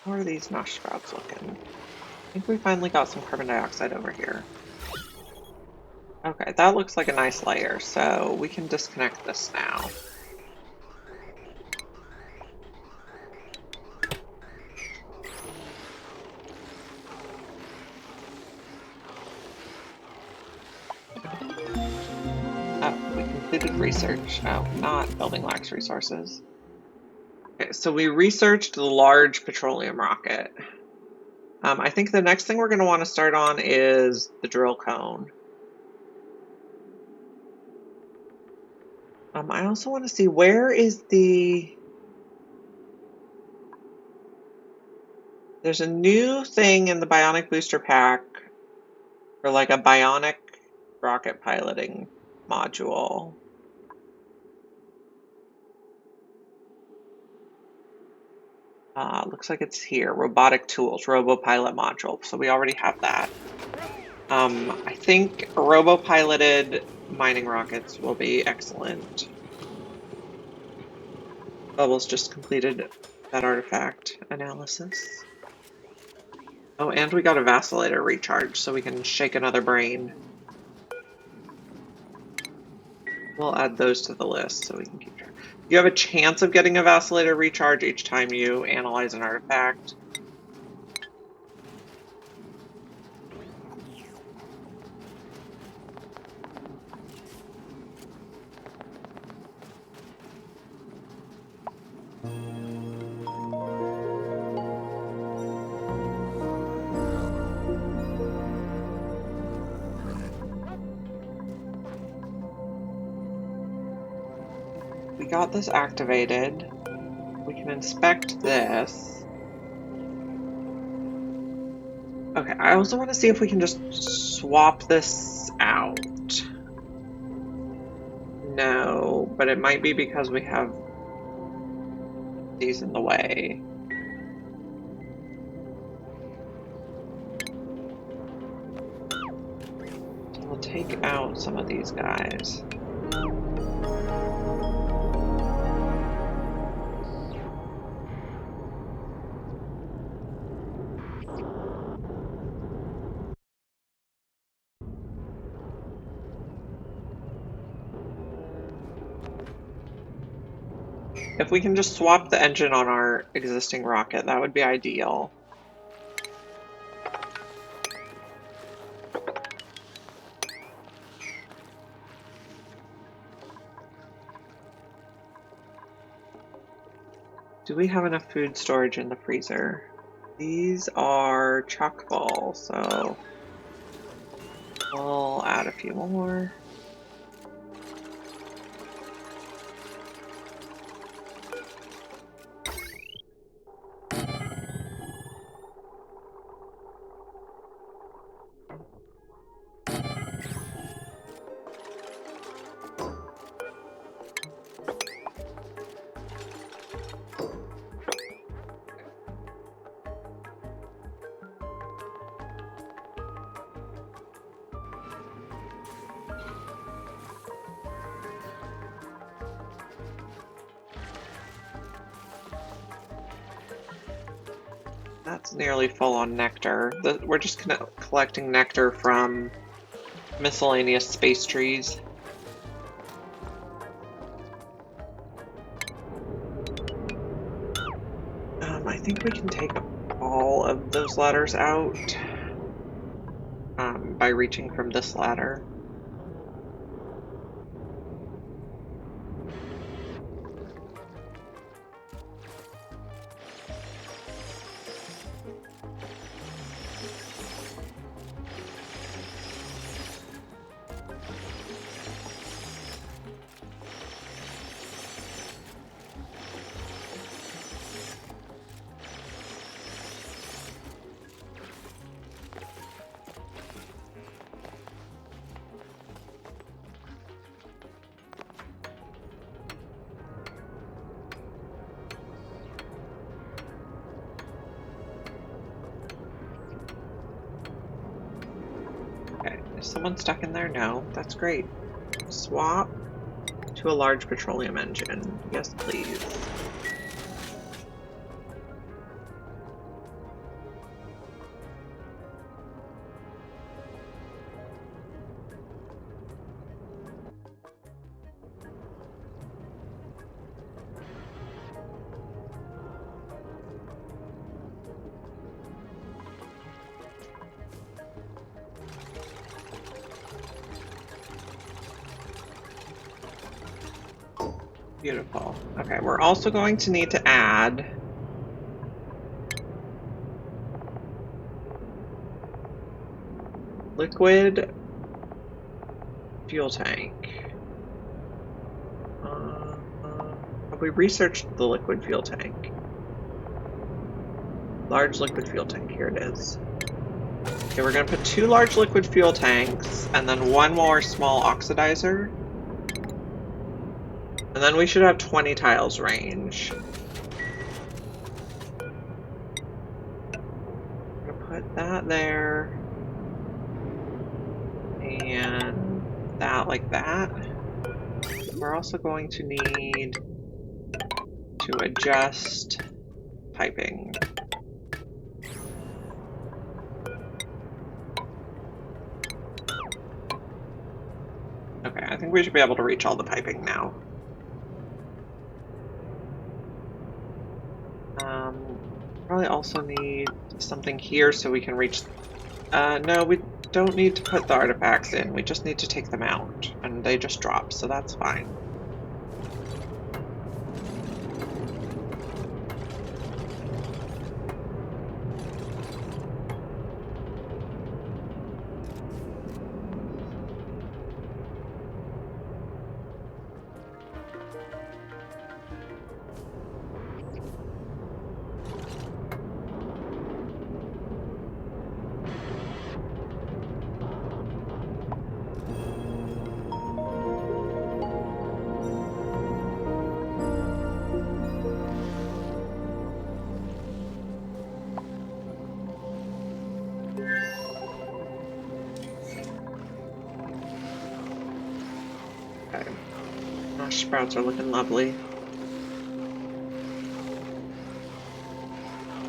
How are these Nosh sprouts looking? I think we finally got some carbon dioxide over here. Okay, that looks like a nice layer, so we can disconnect this now. Oh, we completed research. Oh, not building lacks resources. Okay, so we researched the large petroleum rocket. I think the next thing we're going to want to start on is the drill cone. I also want to see where is the... There's a new thing in the bionic booster pack for like a bionic rocket piloting module. Looks like it's here. Robotic tools, RoboPilot module. So we already have that. I think robo-piloted mining rockets will be excellent. Bubbles just completed that artifact analysis. Oh, and we got a vacillator recharge, so we can shake another brain. We'll add those to the list so we can keep track. You have a chance of getting a vacillator recharge each time you analyze an artifact. We got this activated. We can inspect this. Okay, I also want to see if we can just swap this out. No, but it might be because we have these in the way. So we'll take out some of these guys. If we can just swap the engine on our existing rocket, that would be ideal. Do we have enough food storage in the freezer? These are chock full, so we'll add a few more. That's nearly full on nectar. We're just collecting nectar from miscellaneous space trees. I think we can take all of those ladders out by reaching from this ladder. Is someone stuck in there? No. That's great. Swap to a large petroleum engine. Yes, please. Beautiful. Okay, we're also going to need to add liquid fuel tank. Have we researched the liquid fuel tank? Large liquid fuel tank, here it is. Okay, we're gonna put 2 large liquid fuel tanks and then 1 more small oxidizer. And then we should have 20 tiles range. I'm gonna put that there. that like that. We're also going to need to adjust piping. Okay, I think we should be able to reach all the piping now. Probably also need something here so we can reach... no, we don't need to put the artifacts in. We just need to take them out, and they just drop, so that's fine. Okay. Nosh sprouts are looking lovely.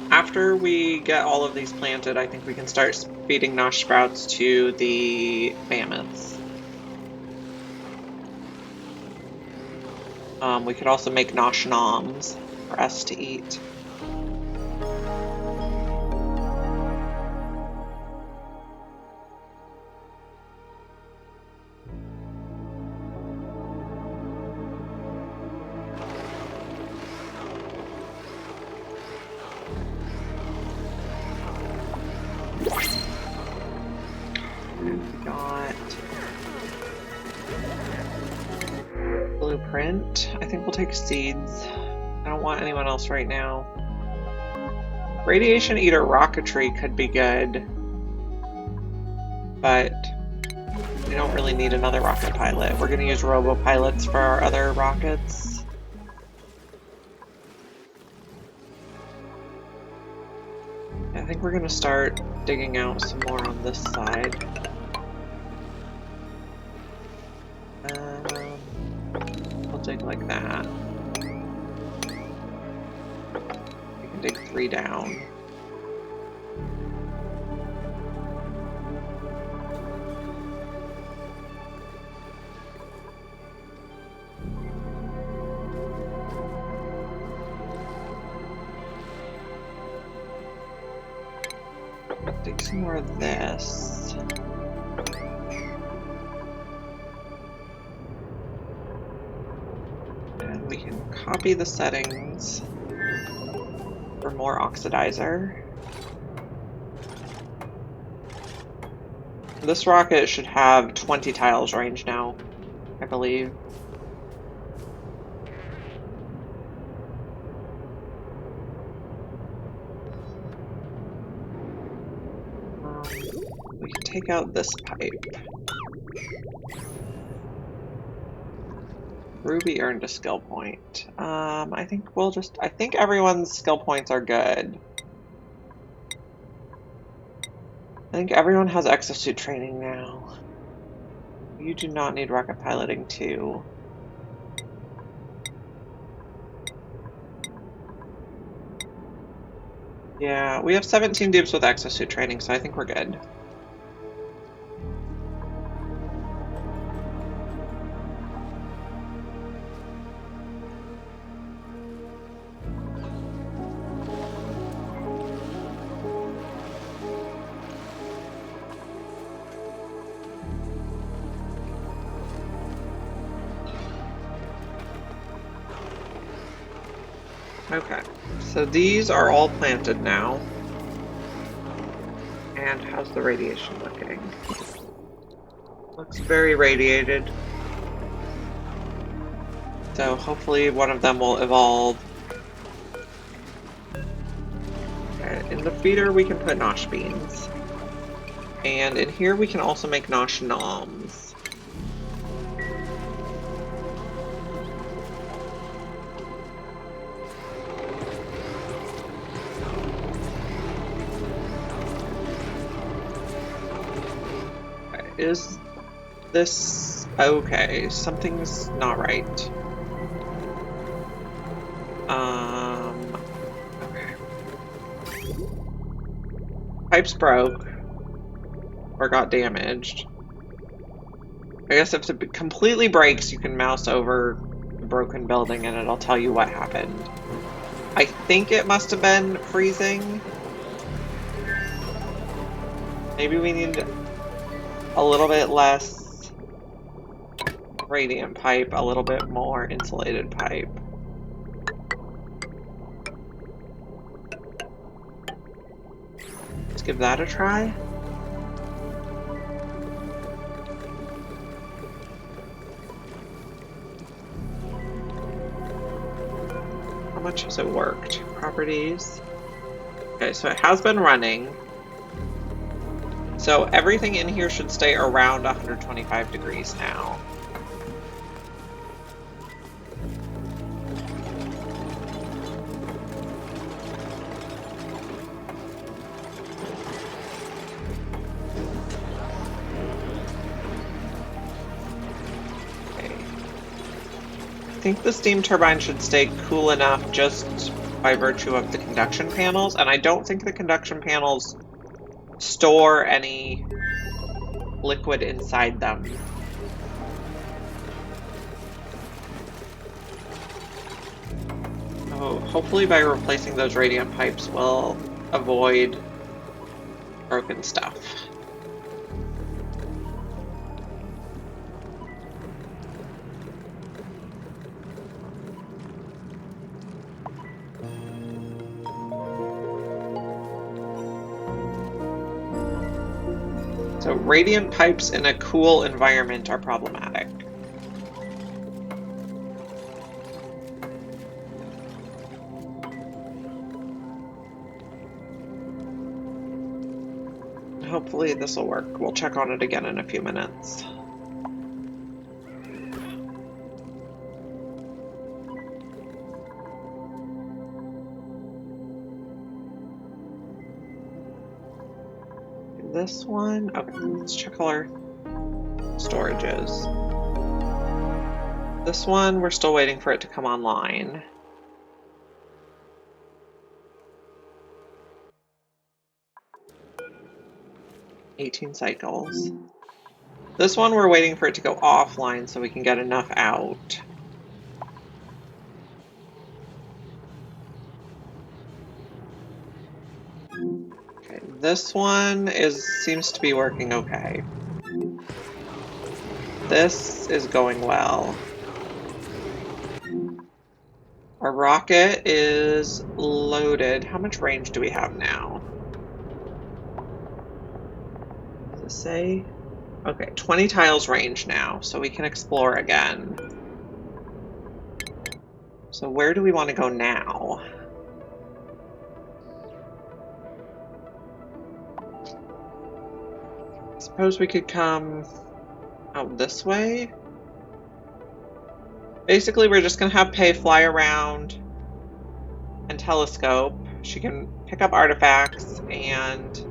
After we get all of these planted, I think we can start feeding Nosh sprouts to the mammoths. We could also make Nosh noms for us to eat. Blueprint. I think we'll take seeds. I don't want anyone else right now. Radiation Eater Rocketry could be good, but we don't really need another rocket pilot. We're going to use robo-pilots for our other rockets. I think we're going to start digging out some more on this side. Dig like that. We can dig 3 down. Dig some more of this. We can copy the settings for more oxidizer. This rocket should have 20 tiles range now, I believe. We can take out this pipe. Ruby earned a skill point. I think everyone's skill points are good. I think everyone has exosuit training now. You do not need rocket piloting too. Yeah, we have 17 dupes with exosuit training, so I think we're good. Okay, so these are all planted now. And how's the radiation looking? Looks very radiated. So hopefully one of them will evolve. Okay, in the feeder we can put Nosh beans. And in here we can also make Nosh noms. Is this Okay, something's not right. Okay. Pipes broke or got damaged. I guess if it completely breaks, you can mouse over the broken building and it'll tell you what happened. I think it must have been freezing. Maybe we need a little bit less radiant pipe, a little bit more insulated pipe. Let's give that a try. How much has it worked? Properties. Okay, so it has been running. So everything in here should stay around 125 degrees now. I think the steam turbine should stay cool enough just by virtue of the conduction panels, and I don't think the conduction panels store any liquid inside them. So hopefully by replacing those radiant pipes we'll avoid broken stuff. So radiant pipes in a cool environment are problematic. Hopefully this will work. We'll check on it again in a few minutes. This one, okay, let's check all our storages. This one, we're still waiting for it to come online. $18 cycles. This one, we're waiting for it to go offline so we can get enough out. Okay, this one seems to be working okay. This is going well. Our rocket is loaded. How much range do we have now? Does it say? Okay, 20 tiles range now, so we can explore again. So where do we want to go now? I suppose we could come out this way? Basically, we're just going to have Pei fly around and telescope. She can pick up artifacts and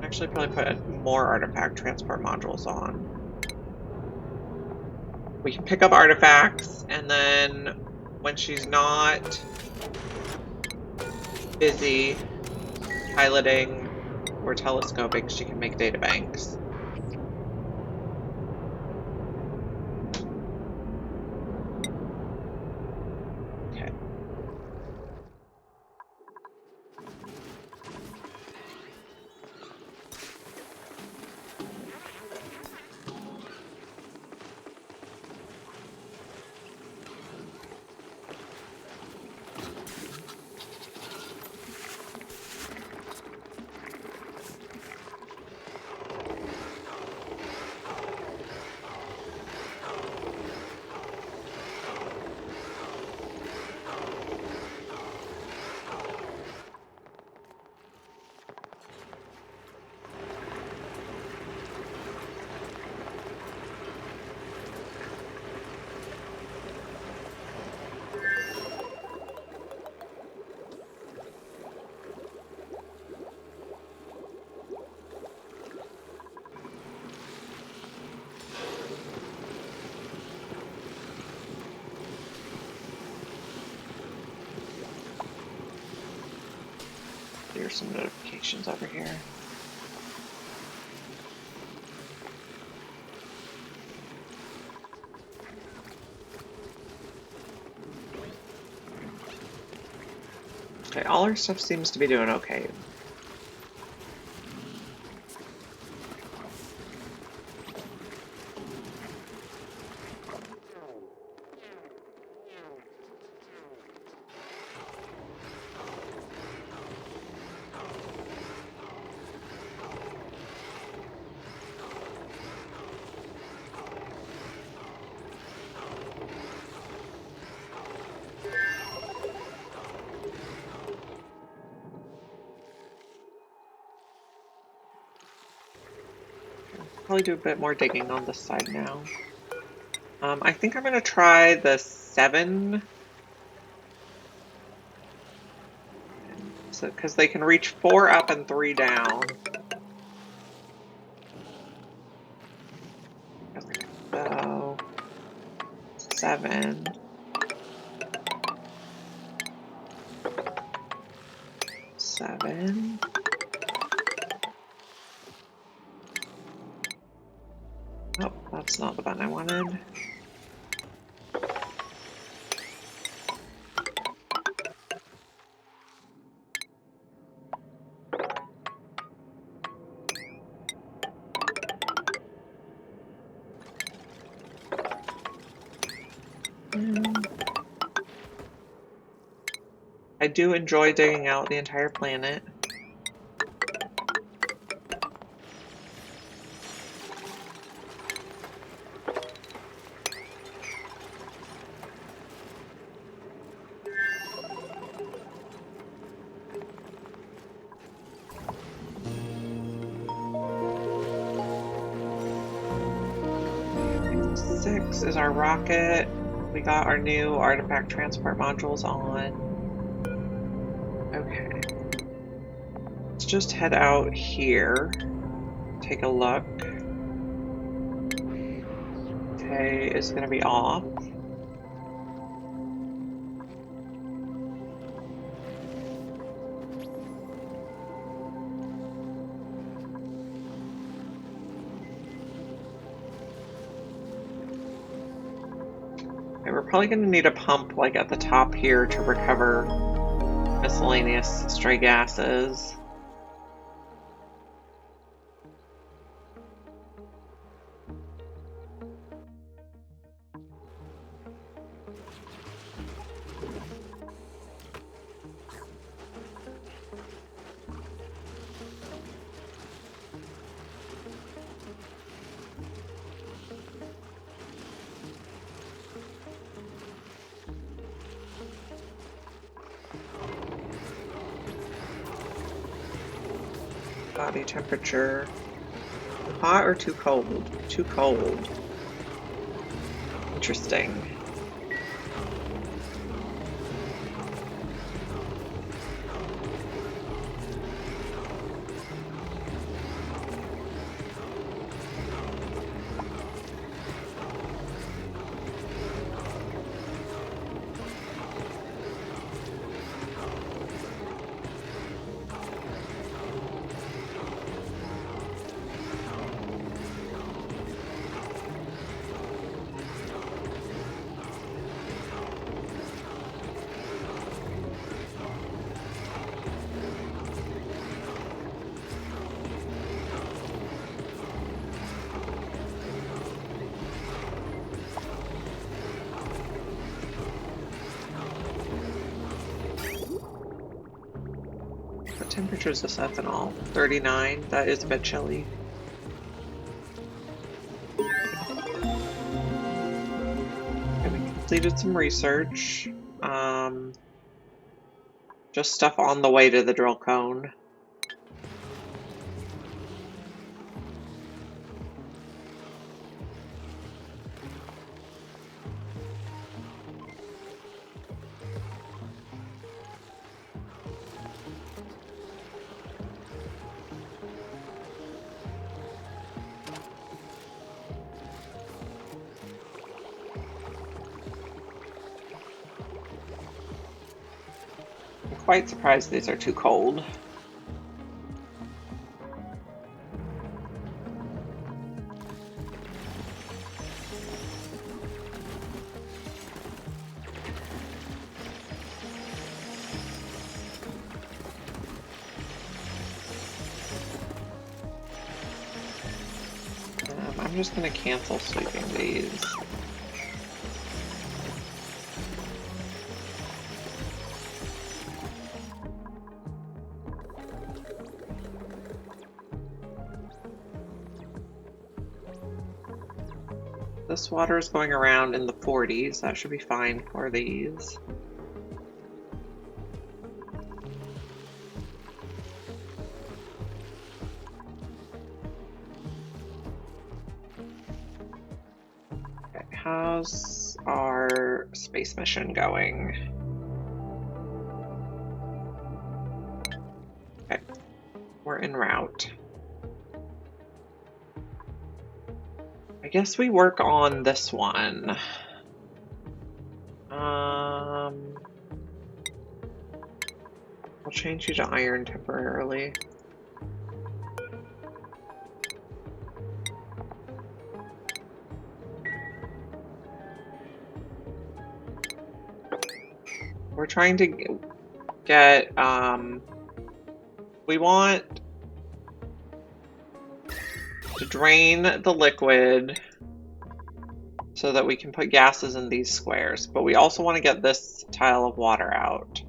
actually probably put more artifact transport modules on. We can pick up artifacts, and then when she's not busy piloting or telescoping, she can make data banks. Okay. clear some notifications over here. Okay, all our stuff seems to be doing okay. Probably do a bit more digging on this side now. I think I'm gonna try the 7. So, because they can reach 4 up and 3 down. So 7. 7. Oh, that's not the button I wanted. I do enjoy digging out the entire planet. Six is our rocket. We got our new artifact transport modules on. Okay. Let's just head out here. Take a look. Okay, is going to be off. Okay, we're probably going to need a pump like at the top here to recover miscellaneous stray gases. Body temperature. Hot or too cold? Too cold. Interesting. What temperature is this ethanol? 39. That is a bit chilly. Okay, we completed some research. Just stuff on the way to the drill cone. Quite surprised these are too cold. I'm just gonna cancel sweeping these. This water is going around in the 40s. That should be fine for these. Okay, how's our space mission going? Okay, we're en route. I guess we work on this one. I'll change you to iron temporarily. We're trying to get, we want to drain the liquid so that we can put gases in these squares, but we also want to get this tile of water out.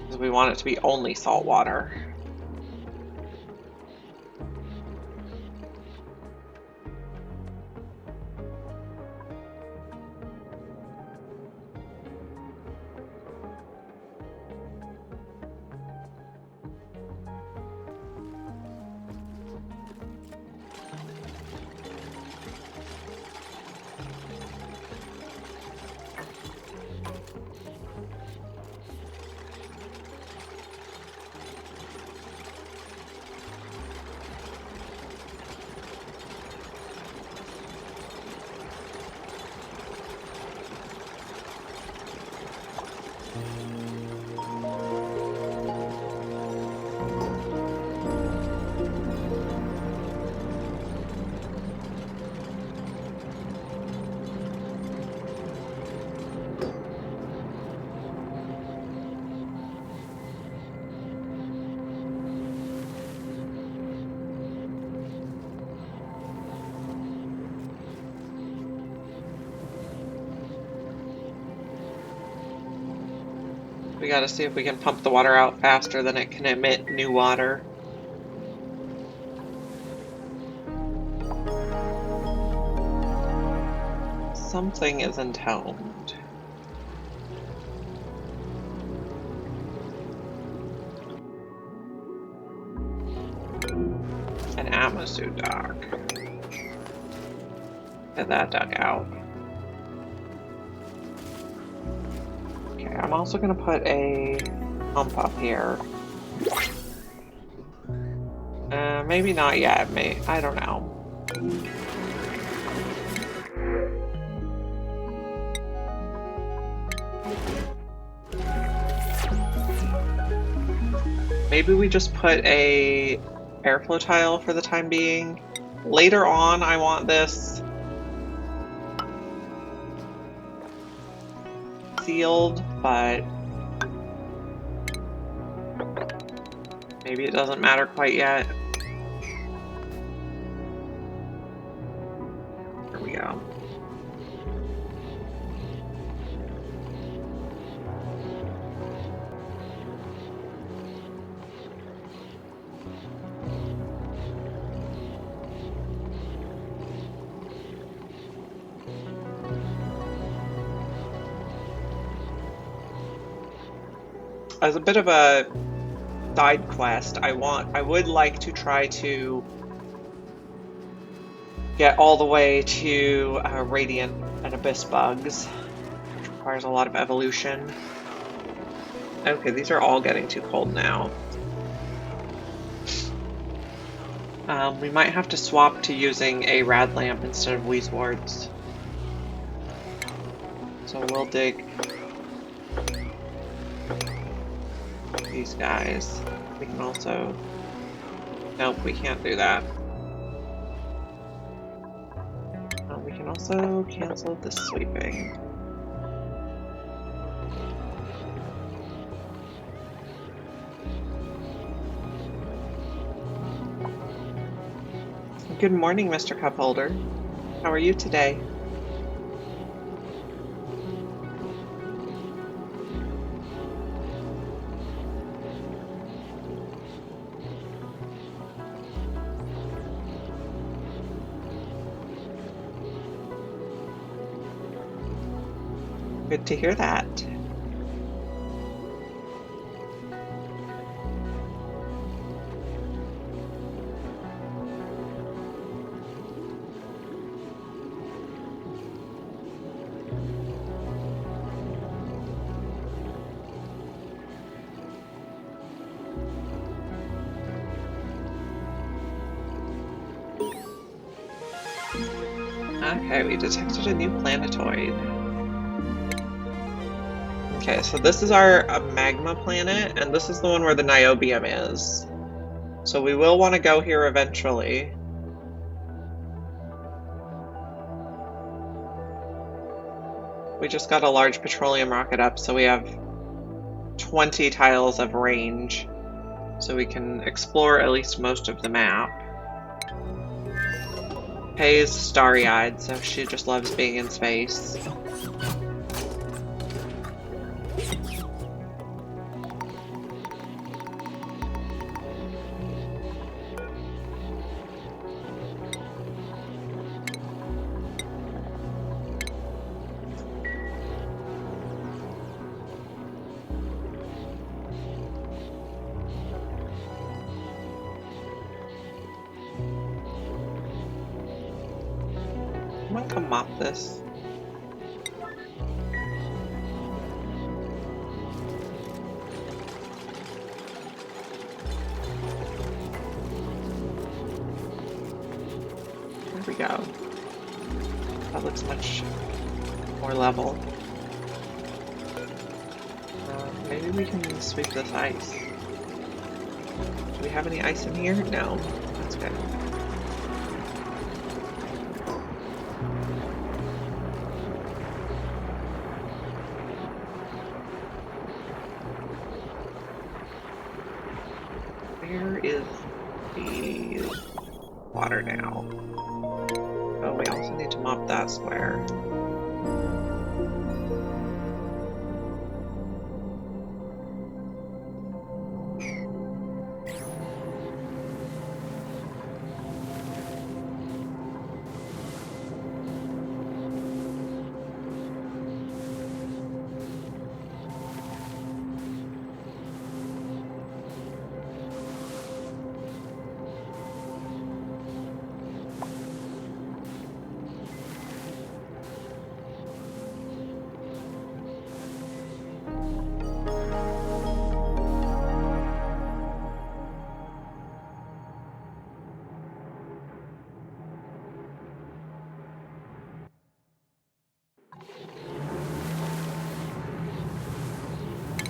Because we want it to be only salt water. We gotta see if we can pump the water out faster than it can emit new water. Something is entombed. An Amasu dock. Get that dug out. Okay, I'm also gonna put a pump up here. Maybe not yet. I don't know. Maybe we just put a airflow tile for the time being. Later on, I want this sealed, but maybe it doesn't matter quite yet. Here we go. As a bit of a side quest, I would like to try to get all the way to Radiant and Abyss bugs, which requires a lot of evolution. Okay, these are all getting too cold now. We might have to swap to using a rad lamp instead of Wheezeworts. So we'll dig these guys. We can also... Nope, we can't do that. We can also cancel the sweeping. Good morning, Mr. Cupholder. How are you today? Good to hear that. Okay, we detected a new planetoid. Okay, so this is our magma planet, and this is the one where the niobium is. So we will want to go here eventually. We just got a large petroleum rocket up, so we have 20 tiles of range. So we can explore at least most of the map. Pei's starry-eyed, so she just loves being in space. I'm gonna come mop this. There we go. That looks much more level. Maybe we can sweep this ice. Do we have any ice in here? No. That's good. Where is the water now? Oh, we also need to mop that square.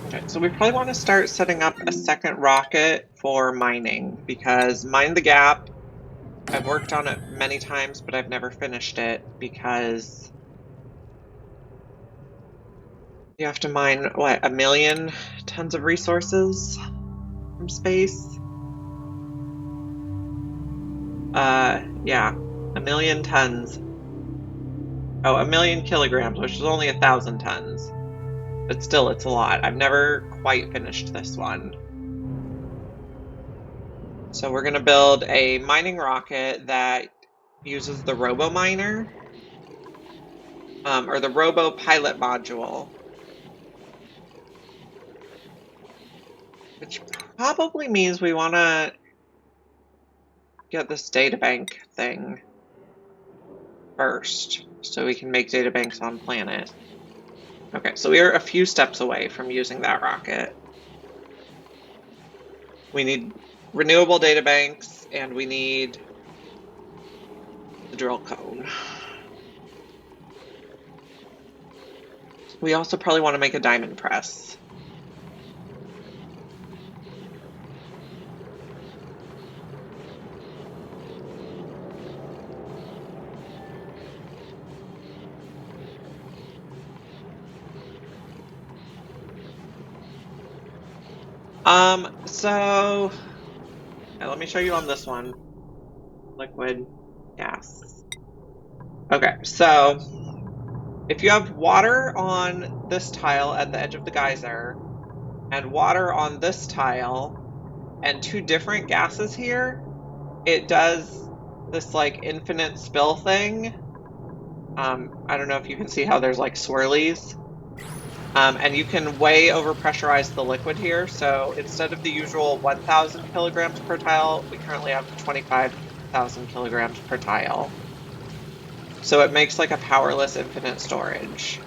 Okay, so we probably want to start setting up a second rocket for mining, because Mine the Gap, I've worked on it many times, but I've never finished it because you have to mine, what, 1 million tons of resources from space? Yeah, 1 million tons. Oh, 1 million kilograms, which is only 1,000 tons. But still, it's a lot. I've never quite finished this one. So we're gonna build a mining rocket that uses the robo miner, or the robo pilot module, which probably means we want to get this databank thing first, so we can make databanks on planet. Okay, so we are a few steps away from using that rocket. We need renewable databanks, and we need the drill cone. We also probably want to make a diamond press. So let me show you on this one. Liquid. Okay, so if you have water on this tile at the edge of the geyser and water on this tile and two different gases here, it does this like infinite spill thing. I don't know if you can see how there's like swirlies. And you can way over pressurize the liquid here. So instead of the usual 1,000 kilograms per tile, we currently have 25,000 kilograms per tile. So it makes like a powerless infinite storage.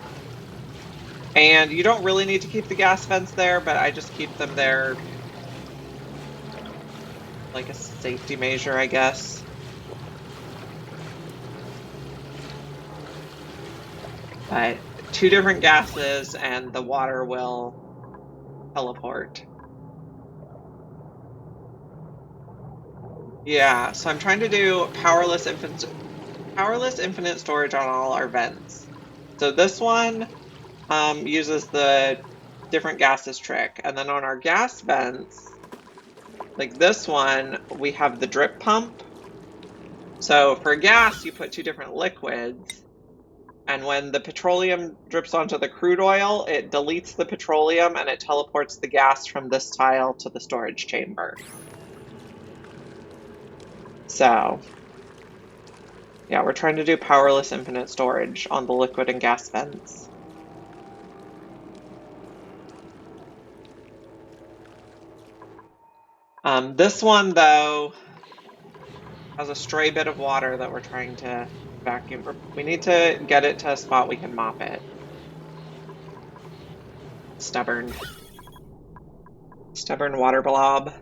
And you don't really need to keep the gas vents there, but I just keep them there like a safety measure, I guess. But two different gases and the water will teleport. Yeah, so I'm trying to do powerless infinite storage on all our vents. So this one uses the different gases trick. And then on our gas vents, like this one, we have the drip pump. So for gas, you put two different liquids. And when the petroleum drips onto the crude oil, it deletes the petroleum and it teleports the gas from this tile to the storage chamber. So, yeah, we're trying to do powerless infinite storage on the liquid and gas vents. This one, though, has a stray bit of water that we're trying to vacuum. We need to get it to a spot we can mop it. Stubborn water blob.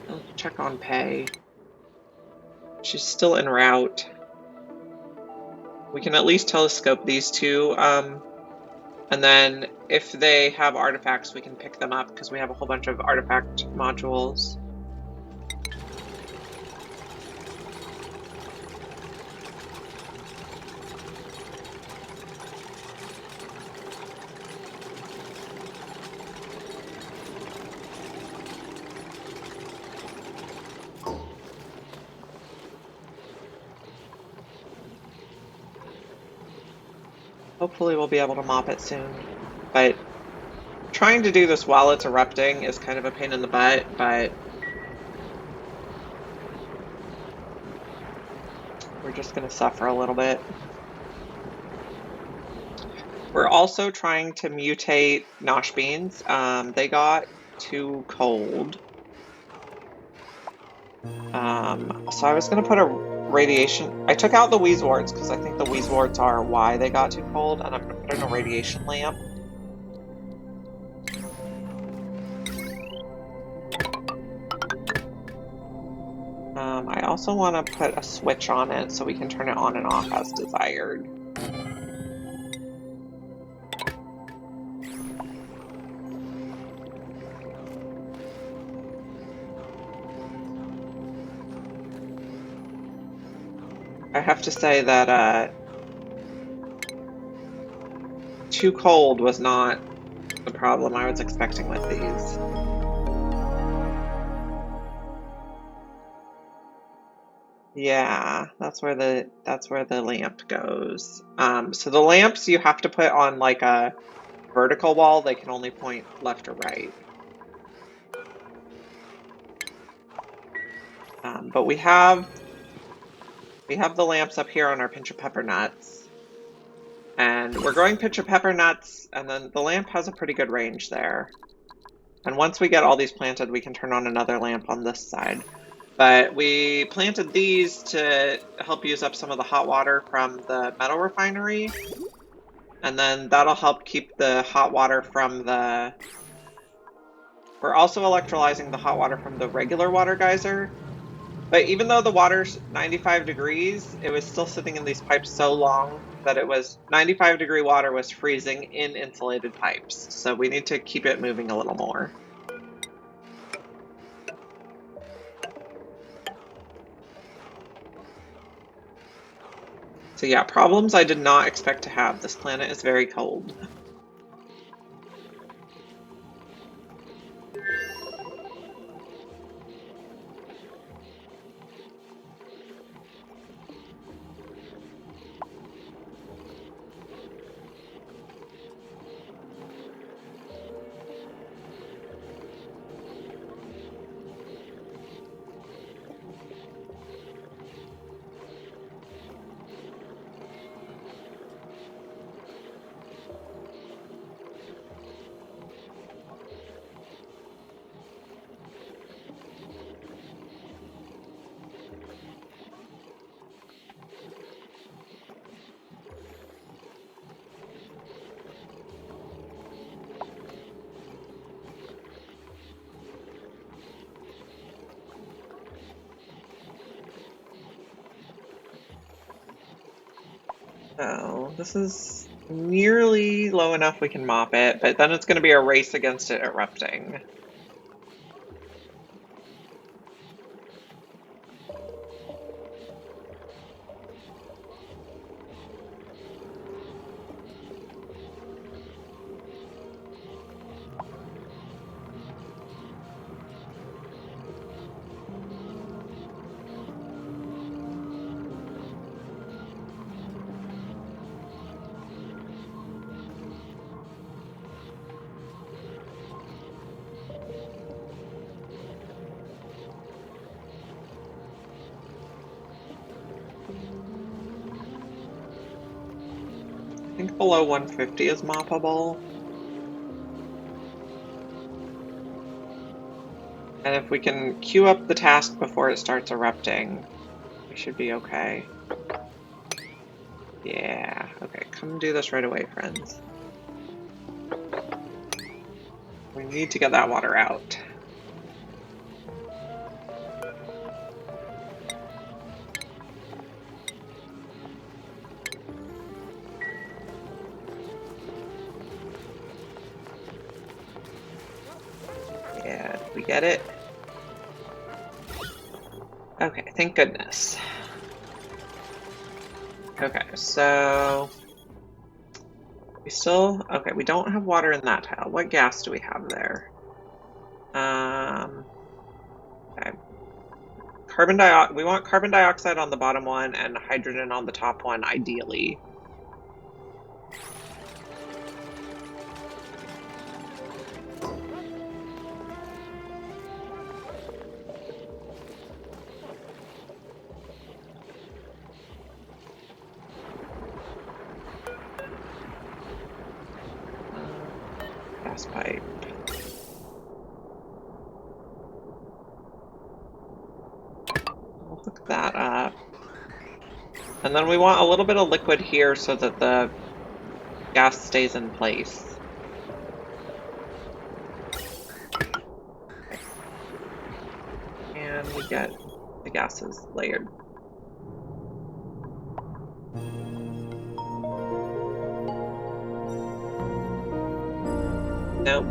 I'll check on Pay. She's still en route. We can at least telescope these two, and then if they have artifacts, we can pick them up because we have a whole bunch of artifact modules. Hopefully we'll be able to mop it soon, but trying to do this while it's erupting is kind of a pain in the butt, but we're just going to suffer a little bit. We're also trying to mutate Nosh beans. They got too cold. So I was going to put a radiation... I took out the wheezeworts because I think the wheezeworts are why they got too cold, and I'm going to put in a radiation lamp. I also want to put a switch on it so we can turn it on and off as desired. I have to say that too cold was not the problem I was expecting with these. Yeah, that's where the lamp goes. So the lamps you have to put on like a vertical wall. They can only point left or right. But we have the lamps up here on our pinch of pepper nuts. And we're growing pinch of pepper nuts, and then the lamp has a pretty good range there. And once we get all these planted, we can turn on another lamp on this side. But we planted these to help use up some of the hot water from the metal refinery. And then that'll help keep the hot water from the... We're also electrolyzing the hot water from the regular water geyser. But even though the water's 95 degrees, it was still sitting in these pipes so long that it was 95-degree water was freezing in insulated pipes. So we need to keep it moving a little more. So yeah, problems I did not expect to have. This planet is very cold. Oh, this is nearly low enough we can mop it, but then it's going to be a race against it erupting. I think below 150 is moppable. And if we can queue up the task before it starts erupting, we should be okay. Yeah, okay, come do this right away, friends. We need to get that water out. Yeah, did we get it? Okay, thank goodness. Okay, so we still, okay, we don't have water in that tile. What gas do we have there? Okay. We want carbon dioxide on the bottom one and hydrogen on the top one, ideally. Gas pipe. We'll hook that up. And then we want a little bit of liquid here so that the gas stays in place. And we get the gases layered. Nope.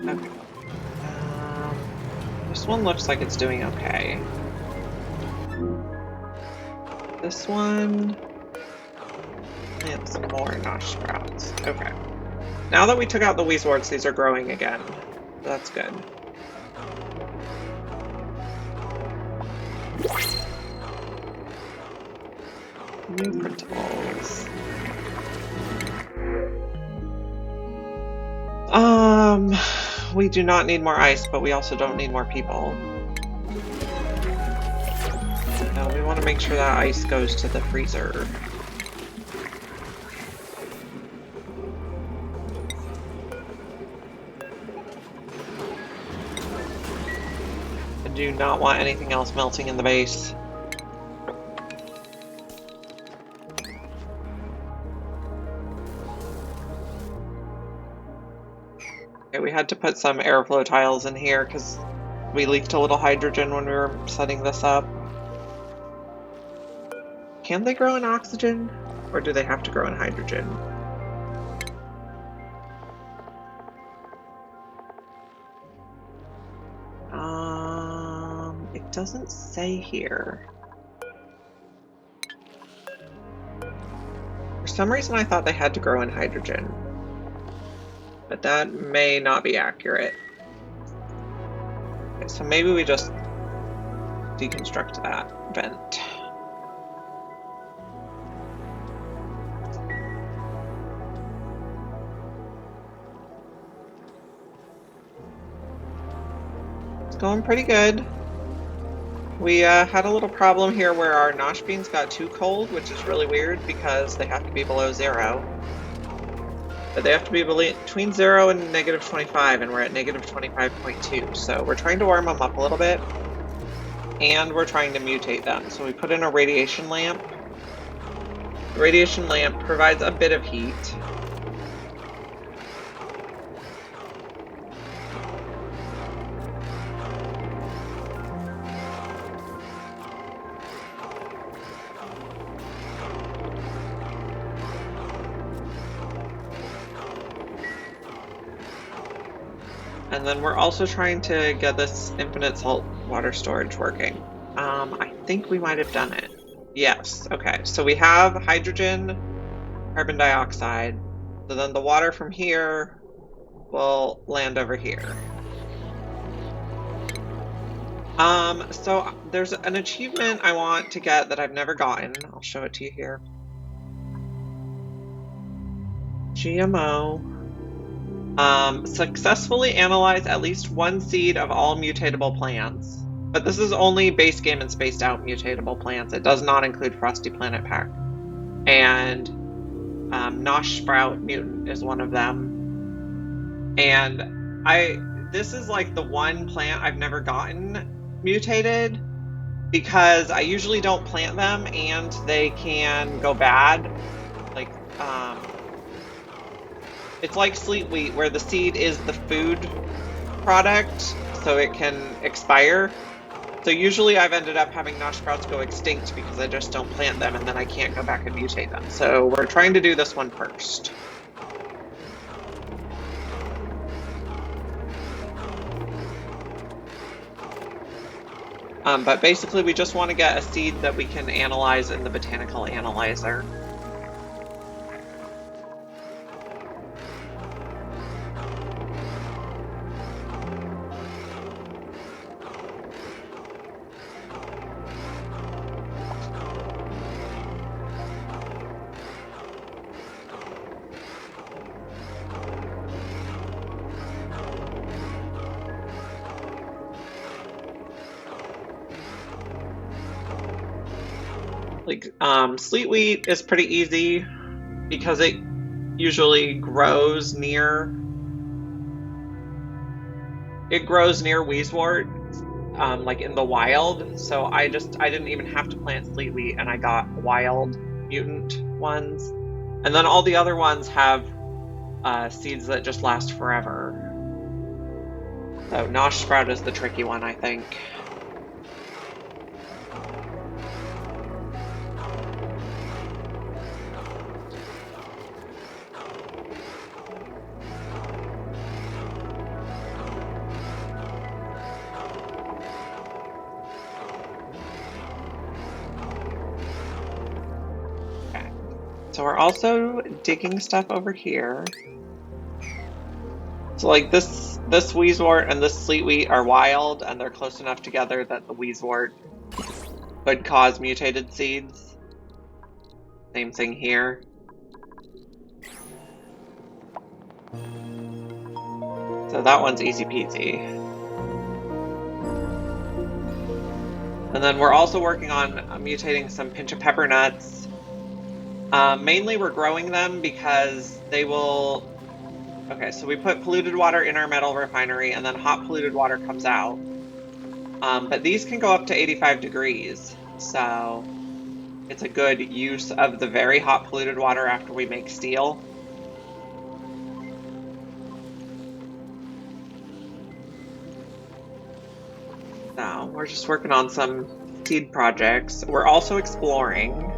Okay. This one looks like it's doing okay. This one... Plant some more Nosh sprouts. Okay. Now that we took out the weezeworts, these are growing again. That's good. New printables. We do not need more ice, but we also don't need more people. No, we want to make sure that ice goes to the freezer. do not want anything else melting in the base. Okay, we had to put some airflow tiles in here because we leaked a little hydrogen when we were setting this up. Can they grow in oxygen, or do they have to grow in hydrogen? It doesn't say here. For some reason I thought they had to grow in hydrogen, but that may not be accurate. Okay, so maybe we just deconstruct that vent. It's going pretty good. We had a little problem here where our Nosh beans got too cold, which is really weird because they have to be below 0. But they have to be between 0 and -25, and we're at -25.2. So we're trying to warm them up a little bit, and we're trying to mutate them. So we put in a radiation lamp. The radiation lamp provides a bit of heat. And then we're also trying to get this infinite salt water storage working. I think we might have done it. Yes, okay. So we have hydrogen, carbon dioxide. So then the water from here will land over here. So there's an achievement I want to get that I've never gotten. I'll show it to you here. GMO. Successfully analyze at least one seed of all mutatable plants. But this is only base game and spaced out mutatable plants. It does not include Frosty Planet Pack. And Nosh Sprout Mutant is one of them. And this is like the one plant I've never gotten mutated because I usually don't plant them and they can go bad. Like, it's like sleet wheat, where the seed is the food product, so it can expire. So usually I've ended up having Nosh Sprouts go extinct because I just don't plant them and then I can't go back and mutate them. So we're trying to do this one first. But basically we just want to get a seed that we can analyze in the botanical analyzer. Like, sleet wheat is pretty easy because it usually grows near Wheezewort, like in the wild. So I didn't even have to plant sleet wheat and I got wild mutant ones. And then all the other ones have seeds that just last forever. So Nosh Sprout is the tricky one, I think. So we're also digging stuff over here. So like this Wheezewort and this sleet wheat are wild, and they're close enough together that the Wheezewort would cause mutated seeds. Same thing here. So that one's easy peasy. And then we're also working on mutating some pinch of pepper nuts. Mainly we're growing them because they will... Okay, so we put polluted water in our metal refinery and then hot polluted water comes out. But these can go up to 85 degrees, so it's a good use of the very hot polluted water after we make steel. So we're just working on some seed projects. We're also exploring.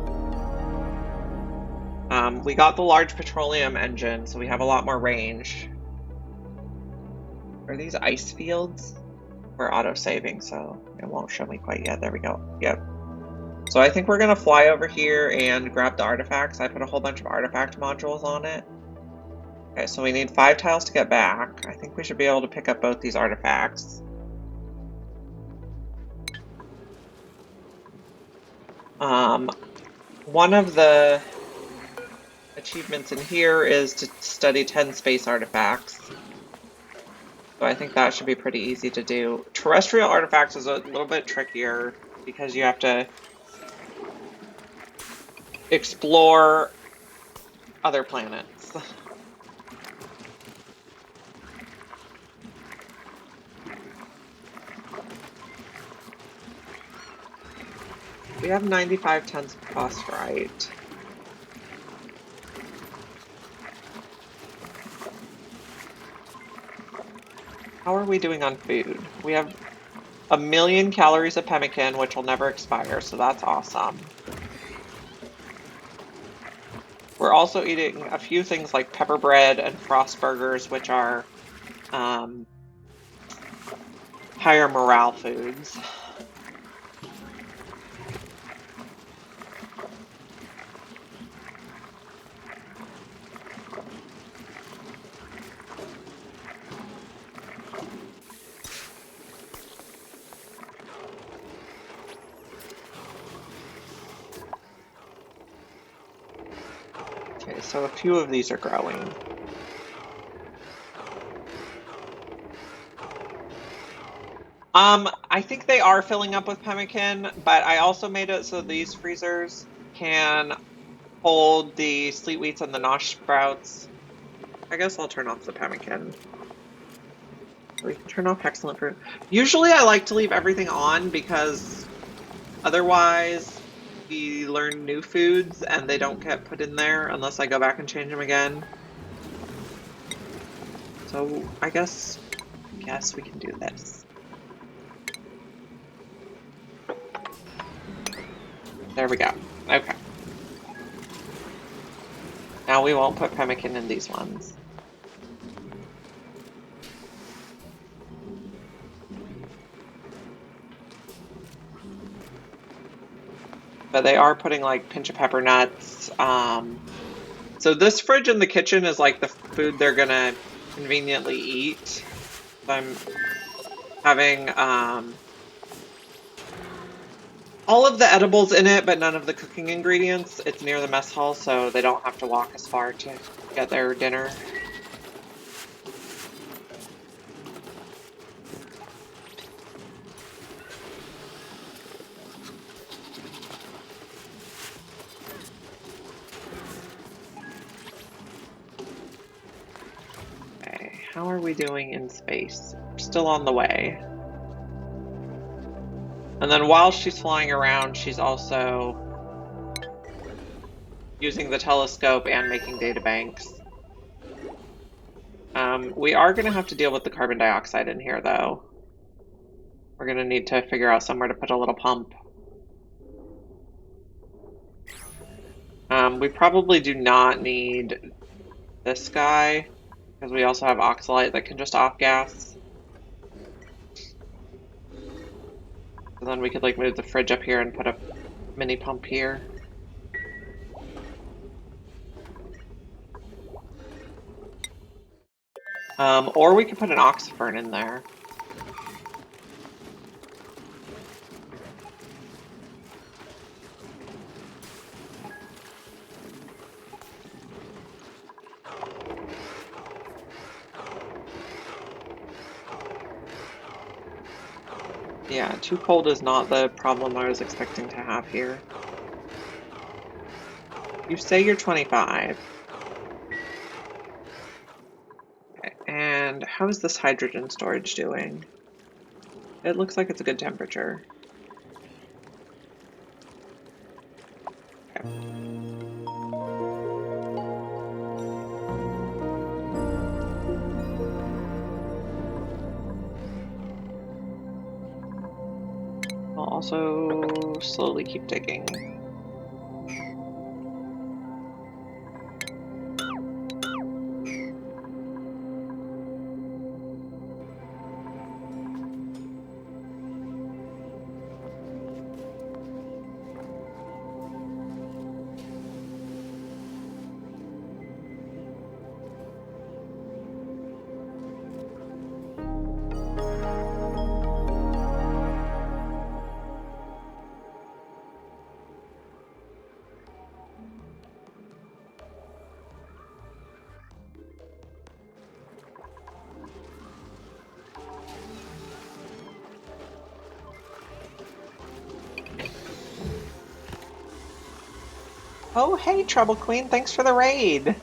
We got the large petroleum engine, so we have a lot more range. Are these ice fields? We're auto-saving, so it won't show me quite yet. There we go. Yep. So I think we're gonna fly over here and grab the artifacts. I put a whole bunch of artifact modules on it. Okay, so we need 5 tiles to get back. I think we should be able to pick up both these artifacts. One of the achievements in here is to study 10 space artifacts. So I think that should be pretty easy to do. Terrestrial artifacts is a little bit trickier because you have to explore other planets. We have 95 tons of phosphorite. How are we doing on food? We have 1,000,000 calories of pemmican, which will never expire, so that's awesome. We're also eating a few things like pepper bread and frost burgers, which are higher morale foods. Okay, so a few of these are growing. I think they are filling up with pemmican, but I also made it so these freezers can hold the sleet wheats and the nosh sprouts. I guess I'll turn off the pemmican. We can turn off excellent fruit. Usually I like to leave everything on because otherwise we learn new foods and they don't get put in there unless I go back and change them again. So I guess we can do this. There we go. Okay. Now we won't put pemmican in these ones. But they are putting like pinch of pepper nuts. So this fridge in the kitchen is like the food they're gonna conveniently eat. So I'm having all of the edibles in it, but none of the cooking ingredients. It's near the mess hall, so they don't have to walk as far to get their dinner. Okay, how are we doing in space? We're still on the way. And then while she's flying around, she's also using the telescope and making data banks. We are going to have to deal with the carbon dioxide in here, though. We're going to need to figure out somewhere to put a little pump. We probably do not need this guy, because we also have oxalite that can just off-gas. And then we could like move the fridge up here and put a mini pump here. Or we could put an oxyfern in there. Yeah, too cold is not the problem I was expecting to have here. You say you're 25. Okay, and how is this hydrogen storage doing? It looks like it's a good temperature. Okay. I'll also slowly keep digging. Oh, hey, Trouble Queen, thanks for the raid.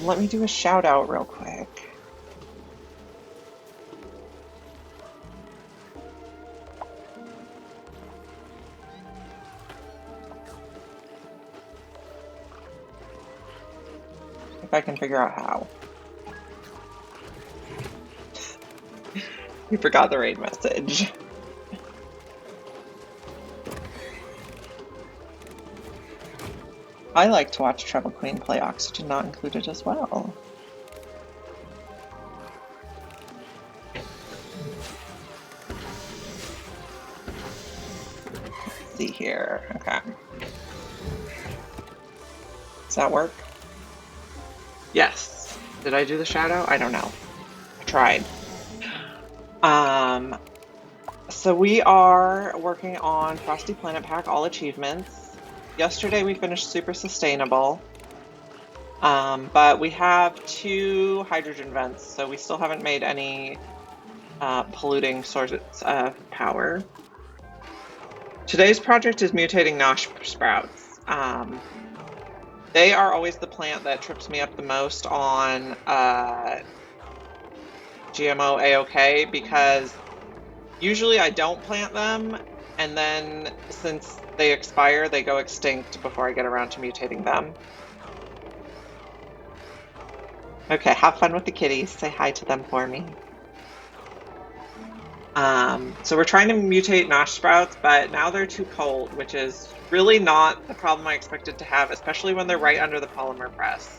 Let me do a shout out real quick. If I can figure out how. You forgot the raid message. I like to watch Trouble Queen play Oxygen Not Included as well. Let's see here. Okay. Does that work? Yes. Did I do the shout out? I don't know. I tried. So we are working on Frosty Planet Pack all achievements. Yesterday we finished Super Sustainable. But we have 2 hydrogen vents, so we still haven't made any polluting sources of power. Today's project is mutating Nosh sprouts. They are always the plant that trips me up the most on GMO A-OK because usually I don't plant them, and then since they expire, they go extinct before I get around to mutating them. Okay, have fun with the kitties. Say hi to them for me. So we're trying to mutate Nosh sprouts, but now they're too cold, which is really not the problem I expected to have, especially when they're right under the polymer press.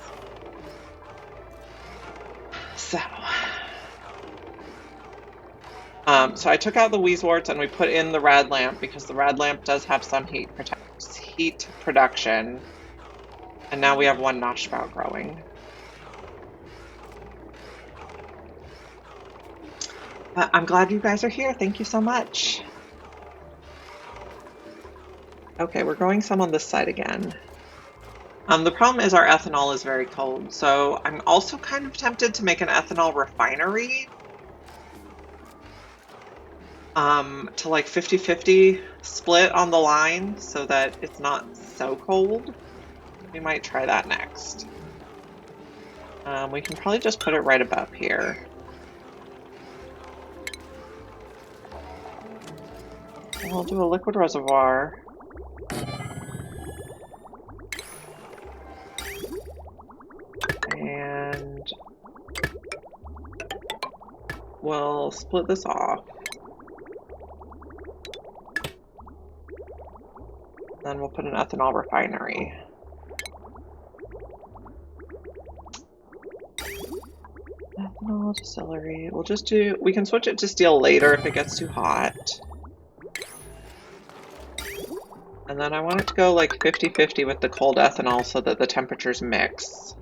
So I took out the Weezeworts and we put in the Rad Lamp because the Rad Lamp does have some heat production. And now we have 1 Nosh sprout growing. But I'm glad you guys are here. Thank you so much. Okay, we're growing some on this side again. The problem is our ethanol is very cold, so I'm also kind of tempted to make an ethanol refinery. To like 50-50 split on the line so that it's not so cold. We might try that next. We can probably just put it right above here. And we'll do a liquid reservoir. And we'll split this off. Then we'll put an ethanol refinery. Ethanol distillery. We'll just do, we can switch it to steel later if it gets too hot. And then I want it to go like 50-50 with the cold ethanol so that the temperatures mix.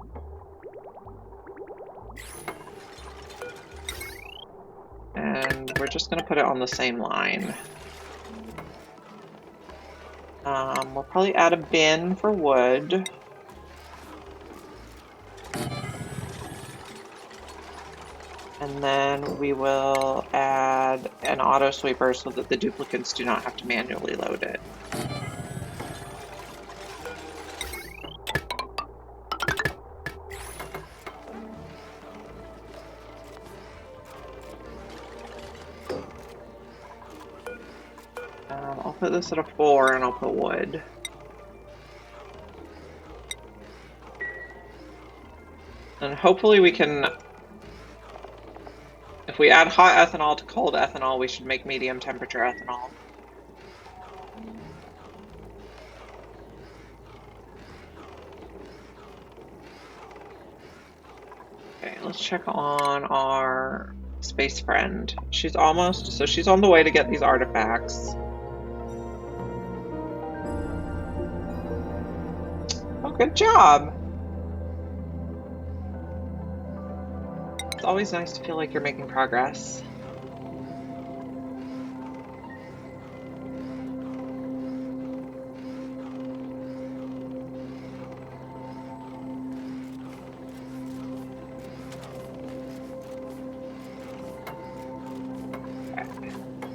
And we're just going to put it on the same line. We'll probably add a bin for wood. And then we will add an auto sweeper so that the duplicates do not have to manually load it. put this at a 4 and I'll put wood. And hopefully we can, if we add hot ethanol to cold ethanol, we should make medium temperature ethanol. Okay, let's check on our space friend. She's almost, so she's on the way to get these artifacts. Oh, good job! It's always nice to feel like you're making progress.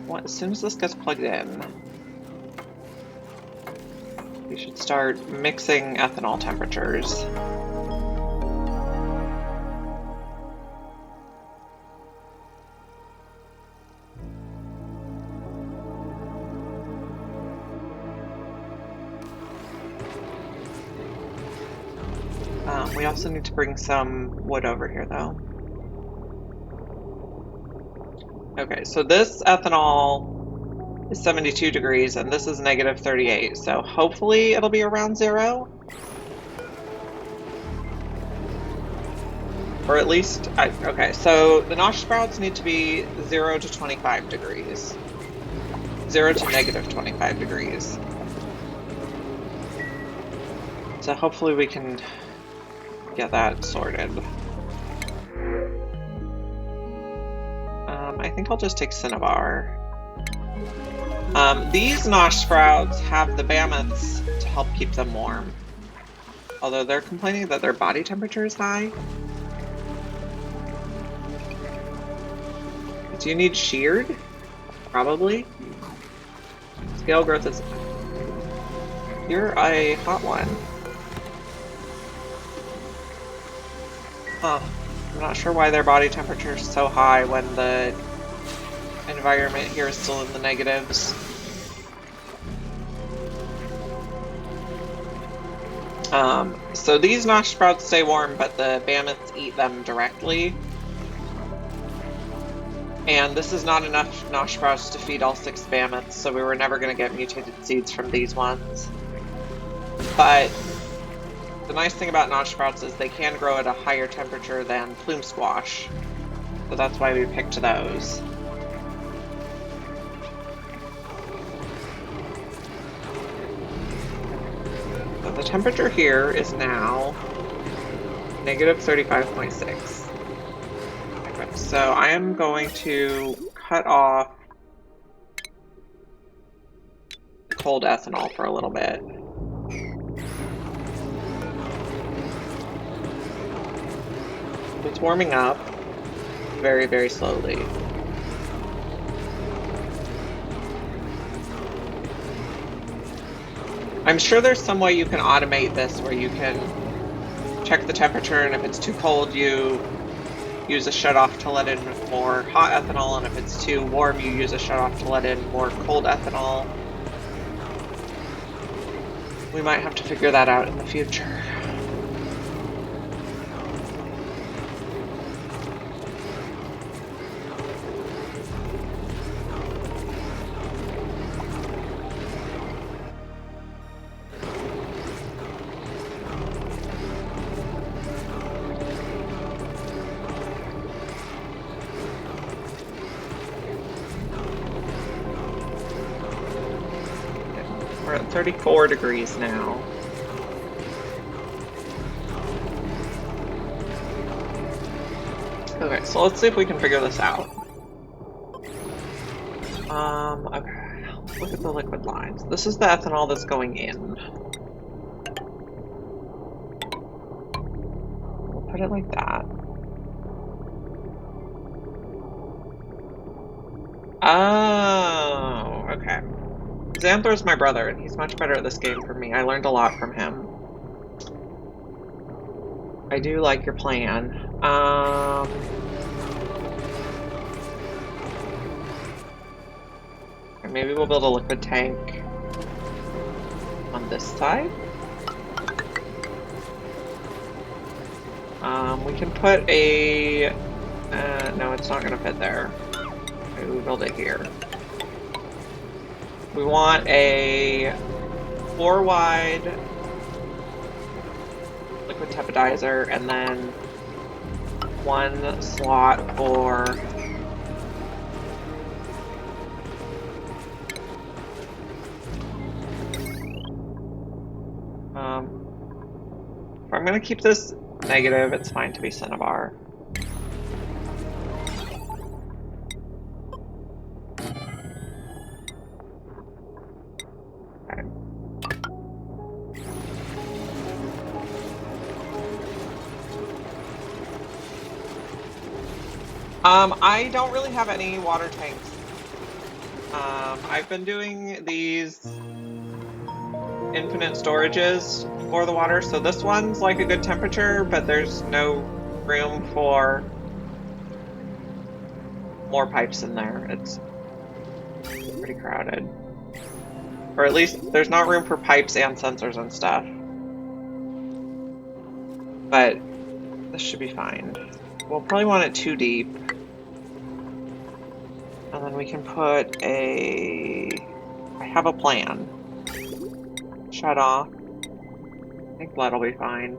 Well, as soon as this gets plugged in, we should start mixing ethanol temperatures. We also need to bring some wood over here, though. Okay, so this ethanol is 72 degrees, and this is negative 38, so hopefully it'll be around 0. Or at least, okay, so the Nosh sprouts need to be 0 to 25 degrees. 0 to negative 25 degrees. So hopefully we can get that sorted. I think I'll just take Cinnabar. These Nosh sprouts have the Mammoths to help keep them warm. Although they're complaining that their body temperature is high. Do you need sheared? Probably. Scale growth is... You're a hot one. Huh. I'm not sure why their body temperature is so high when the environment here is still in the negatives. So these Nosh sprouts stay warm, but the Mammoths eat them directly. And this is not enough Nosh sprouts to feed all 6 Mammoths, so we were never going to get mutated seeds from these ones. But the nice thing about Nosh sprouts is they can grow at a higher temperature than plume squash. So that's why we picked those. So the temperature here is now negative 35.6. Okay, so I am going to cut off cold ethanol for a little bit. It's warming up very, very slowly. I'm sure there's some way you can automate this where you can check the temperature, and if it's too cold, you use a shutoff to let in more hot ethanol, and if it's too warm, you use a shutoff to let in more cold ethanol. We might have to figure that out in the future. We're at 34 degrees now. Okay, so let's see if we can figure this out. Okay, look at the liquid lines. This is the ethanol that's going in. We'll put it like that. Oh, okay. Xanthor's my brother, and he's much better at this game for me. I learned a lot from him. I do like your plan. And maybe we'll build a liquid tank on this side. We can put a... no, it's not going to fit there. Maybe we build it here. We want a 4-wide liquid teppidizer and then 1 slot for if I'm going to keep this negative, it's fine to be cinnabar. Okay. I don't really have any water tanks. I've been doing these infinite storages for the water, so this one's like a good temperature, but there's no room for more pipes in there. It's pretty crowded. Or at least there's not room for pipes and sensors and stuff. But this should be fine. We'll probably want it 2 deep. And then we can put a... I have a plan. Shut off. I think blood'll be fine.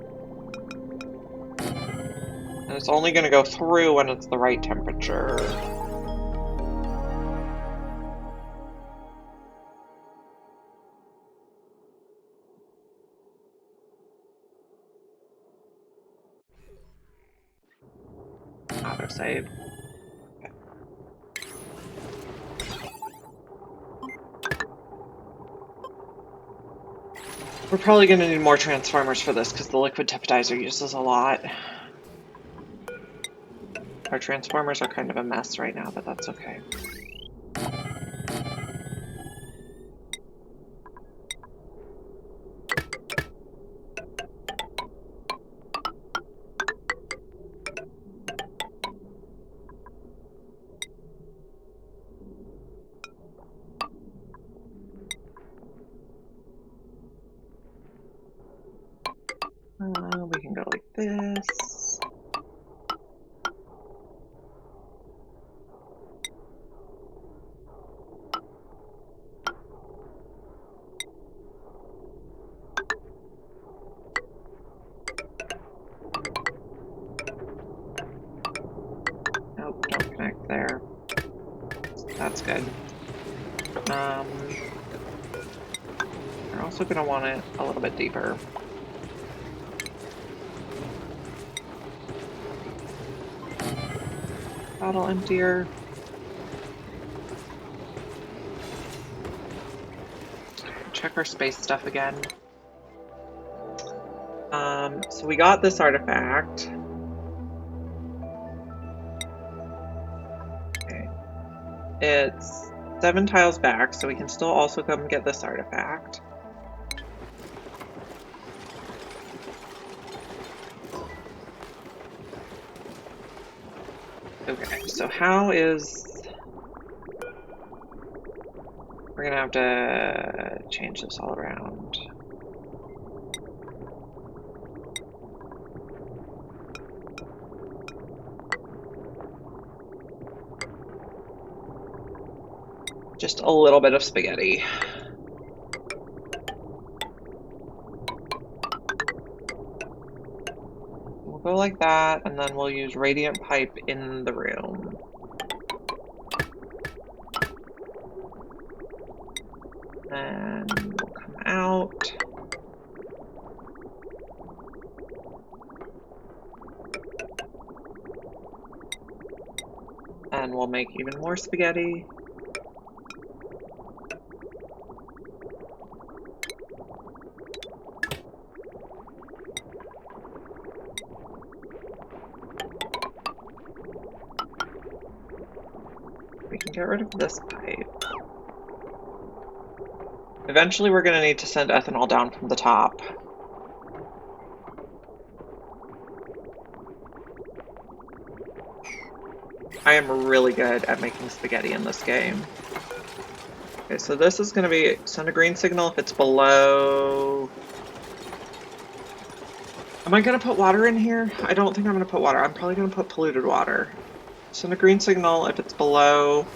And it's only going to go through when it's the right temperature. Autosave. Okay. We're probably going to need more transformers for this because the liquid teppidizer uses a lot. Our transformers are kind of a mess right now, but that's okay. We can go like this. Nope, don't connect there. That's good. We're also going to want it a little bit deeper. Bottle emptier. Check our space stuff again. So we got this artifact. Okay. It's 7 tiles back, so we can still also come get this artifact. Okay, so how is... We're gonna have to change this all around. Just a little bit of spaghetti. We'll go like that, and then we'll use radiant pipe in the room. Then we'll come out. And we'll make even more spaghetti. We can get rid of this pipe. Eventually we're going to need to send ethanol down from the top. I am really good at making spaghetti in this game. Okay, so this is going to be send a green signal if it's below... Am I going to put water in here? I don't think I'm going to put water. I'm probably going to put polluted water. Send a green signal if it's below...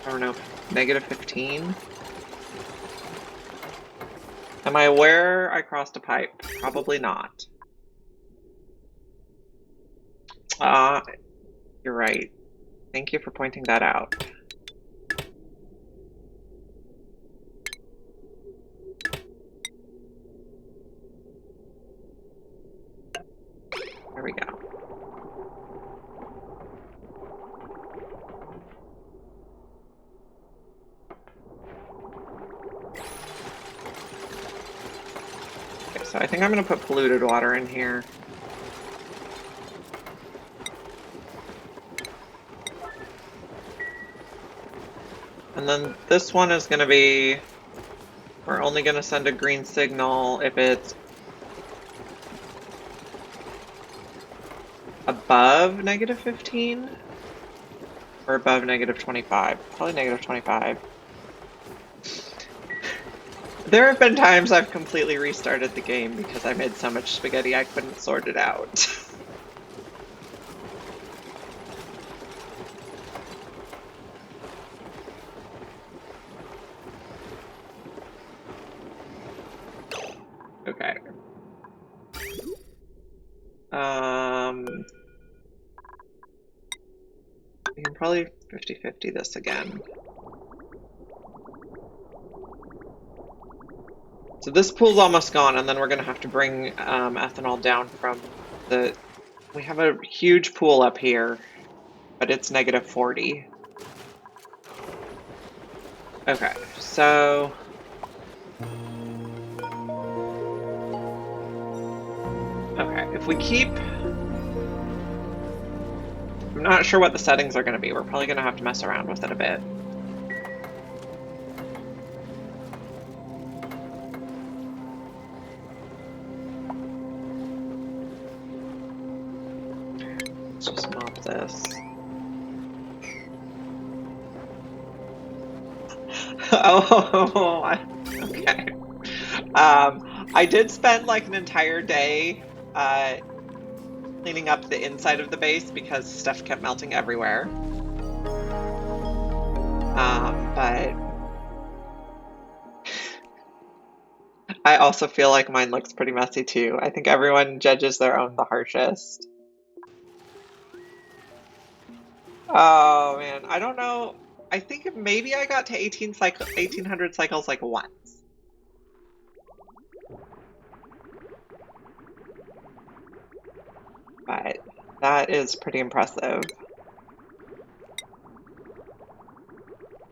I don't know, -15? Am I aware I crossed a pipe? Probably not. You're right. Thank you for pointing that out. There we go. Okay, so I think I'm going to put polluted water in here. And then this one is going to be, we're only going to send a green signal if it's above -15 or above -25. Probably -25. There have been times I've completely restarted the game because I made so much spaghetti I couldn't sort it out. Okay. We can probably 50-50 this again. So this pool's almost gone, and then we're gonna have to bring ethanol down from the... We have a huge pool up here, but it's -40. Okay, so... Okay, if we keep... I'm not sure what the settings are going to be. We're probably going to have to mess around with it a bit. Let's just mop this. Oh, okay. I did spend like an entire day cleaning up the inside of the base because stuff kept melting everywhere. But I also feel like mine looks pretty messy too. I think everyone judges their own the harshest. Oh man, I don't know. I think maybe I got to 1800 cycles like once. But that is pretty impressive.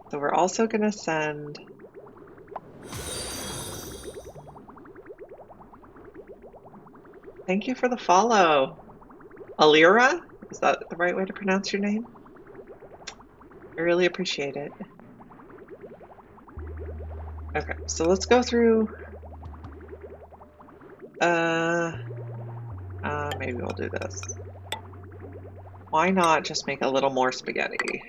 So we're also gonna send... Thank you for the follow. Alira? Is that the right way to pronounce your name? I really appreciate it. Okay, so let's go through... maybe we'll do this. Why not just make a little more spaghetti?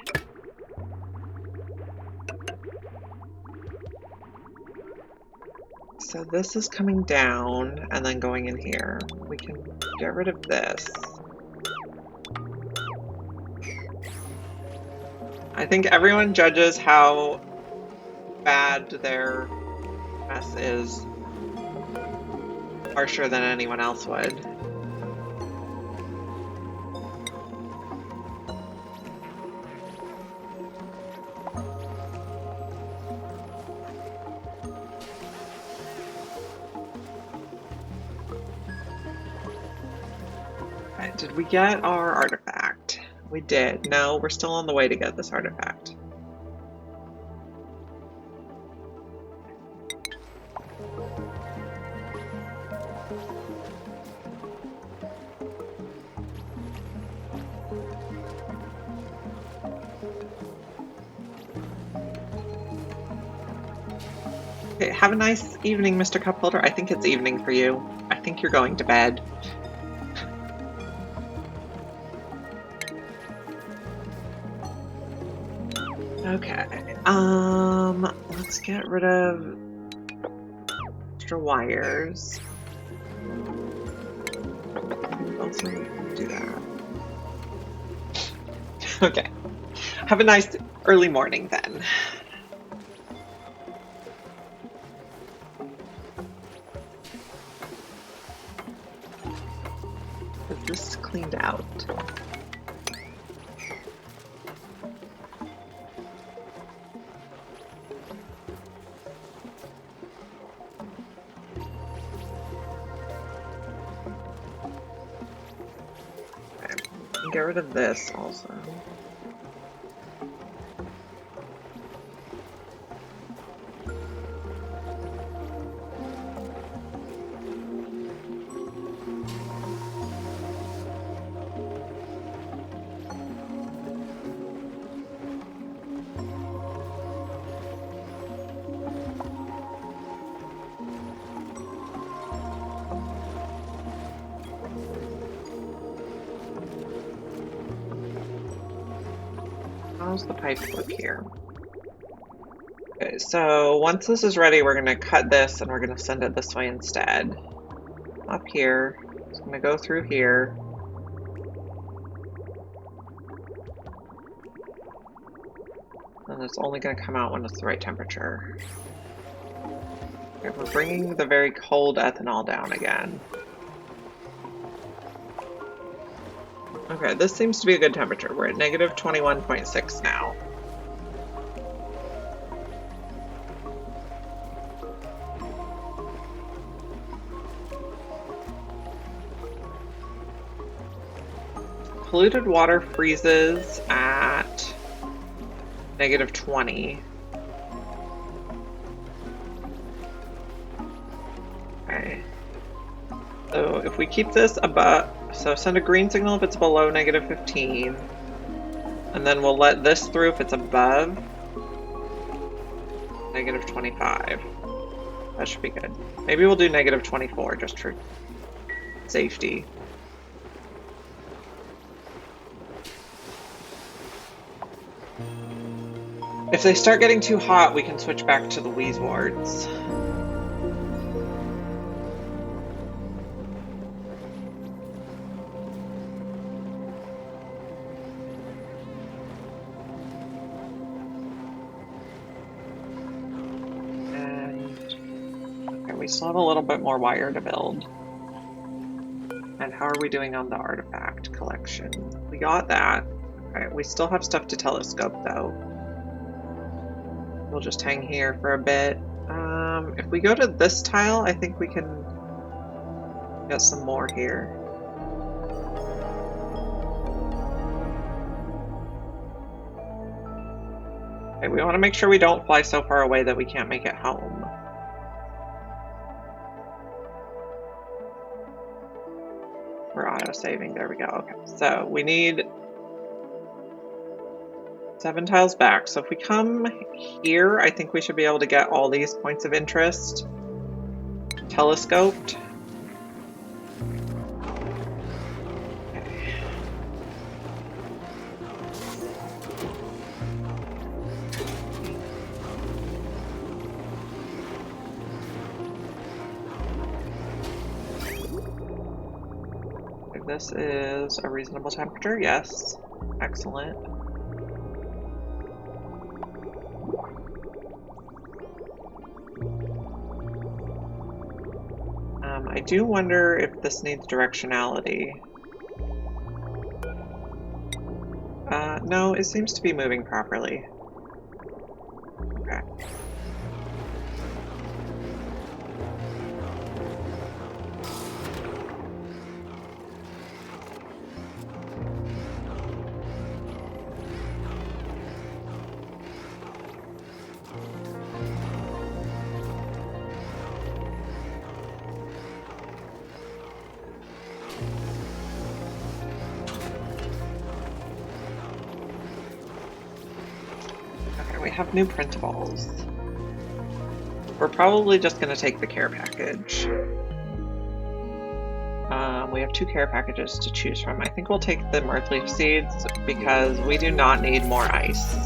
So this is coming down and then going in here. We can get rid of this. I think everyone judges how bad their mess is harsher than anyone else would. Okay, did we get our artifact? We did. No, we're still on the way to get this artifact. Okay, have a nice evening, Mr. Cup Holder. I think it's evening for you. I think you're going to bed. Okay. Let's get rid of extra wires. Also do that. Okay. Have a nice early morning then. Is this cleaned out? Get rid of this also. How's the pipe look here? Okay, so once this is ready, we're going to cut this and we're going to send it this way instead. Up here. It's going to go through here. And it's only going to come out when it's the right temperature. Okay, we're bringing the very cold ethanol down again. Okay, this seems to be a good temperature. We're at negative 21.6 now. Polluted water freezes at negative 20. Okay. So if we keep this above, so send a green signal if it's below negative 15. And then we'll let this through if it's above negative 25. That should be good. Maybe we'll do negative 24 just for safety. If they start getting too hot, we can switch back to the wheeze wards. We still have a little bit more wire to build. And how are we doing on the artifact collection? We got that. Okay, we still have stuff to telescope though. We'll just hang here for a bit. If we go to this tile, I think we can get some more here. Okay, we want to make sure we don't fly so far away that we can't make it home. We're auto-saving, there we go. Okay, so we need 7 tiles back. So if we come here, I think we should be able to get all these points of interest telescoped. Okay. This is a reasonable temperature, yes. Excellent. I do wonder if this needs directionality. No, it seems to be moving properly. Okay. We have new printables. We're probably just going to take the care package. We have 2 care packages to choose from. I think we'll take the Mirthleaf seeds because we do not need more ice.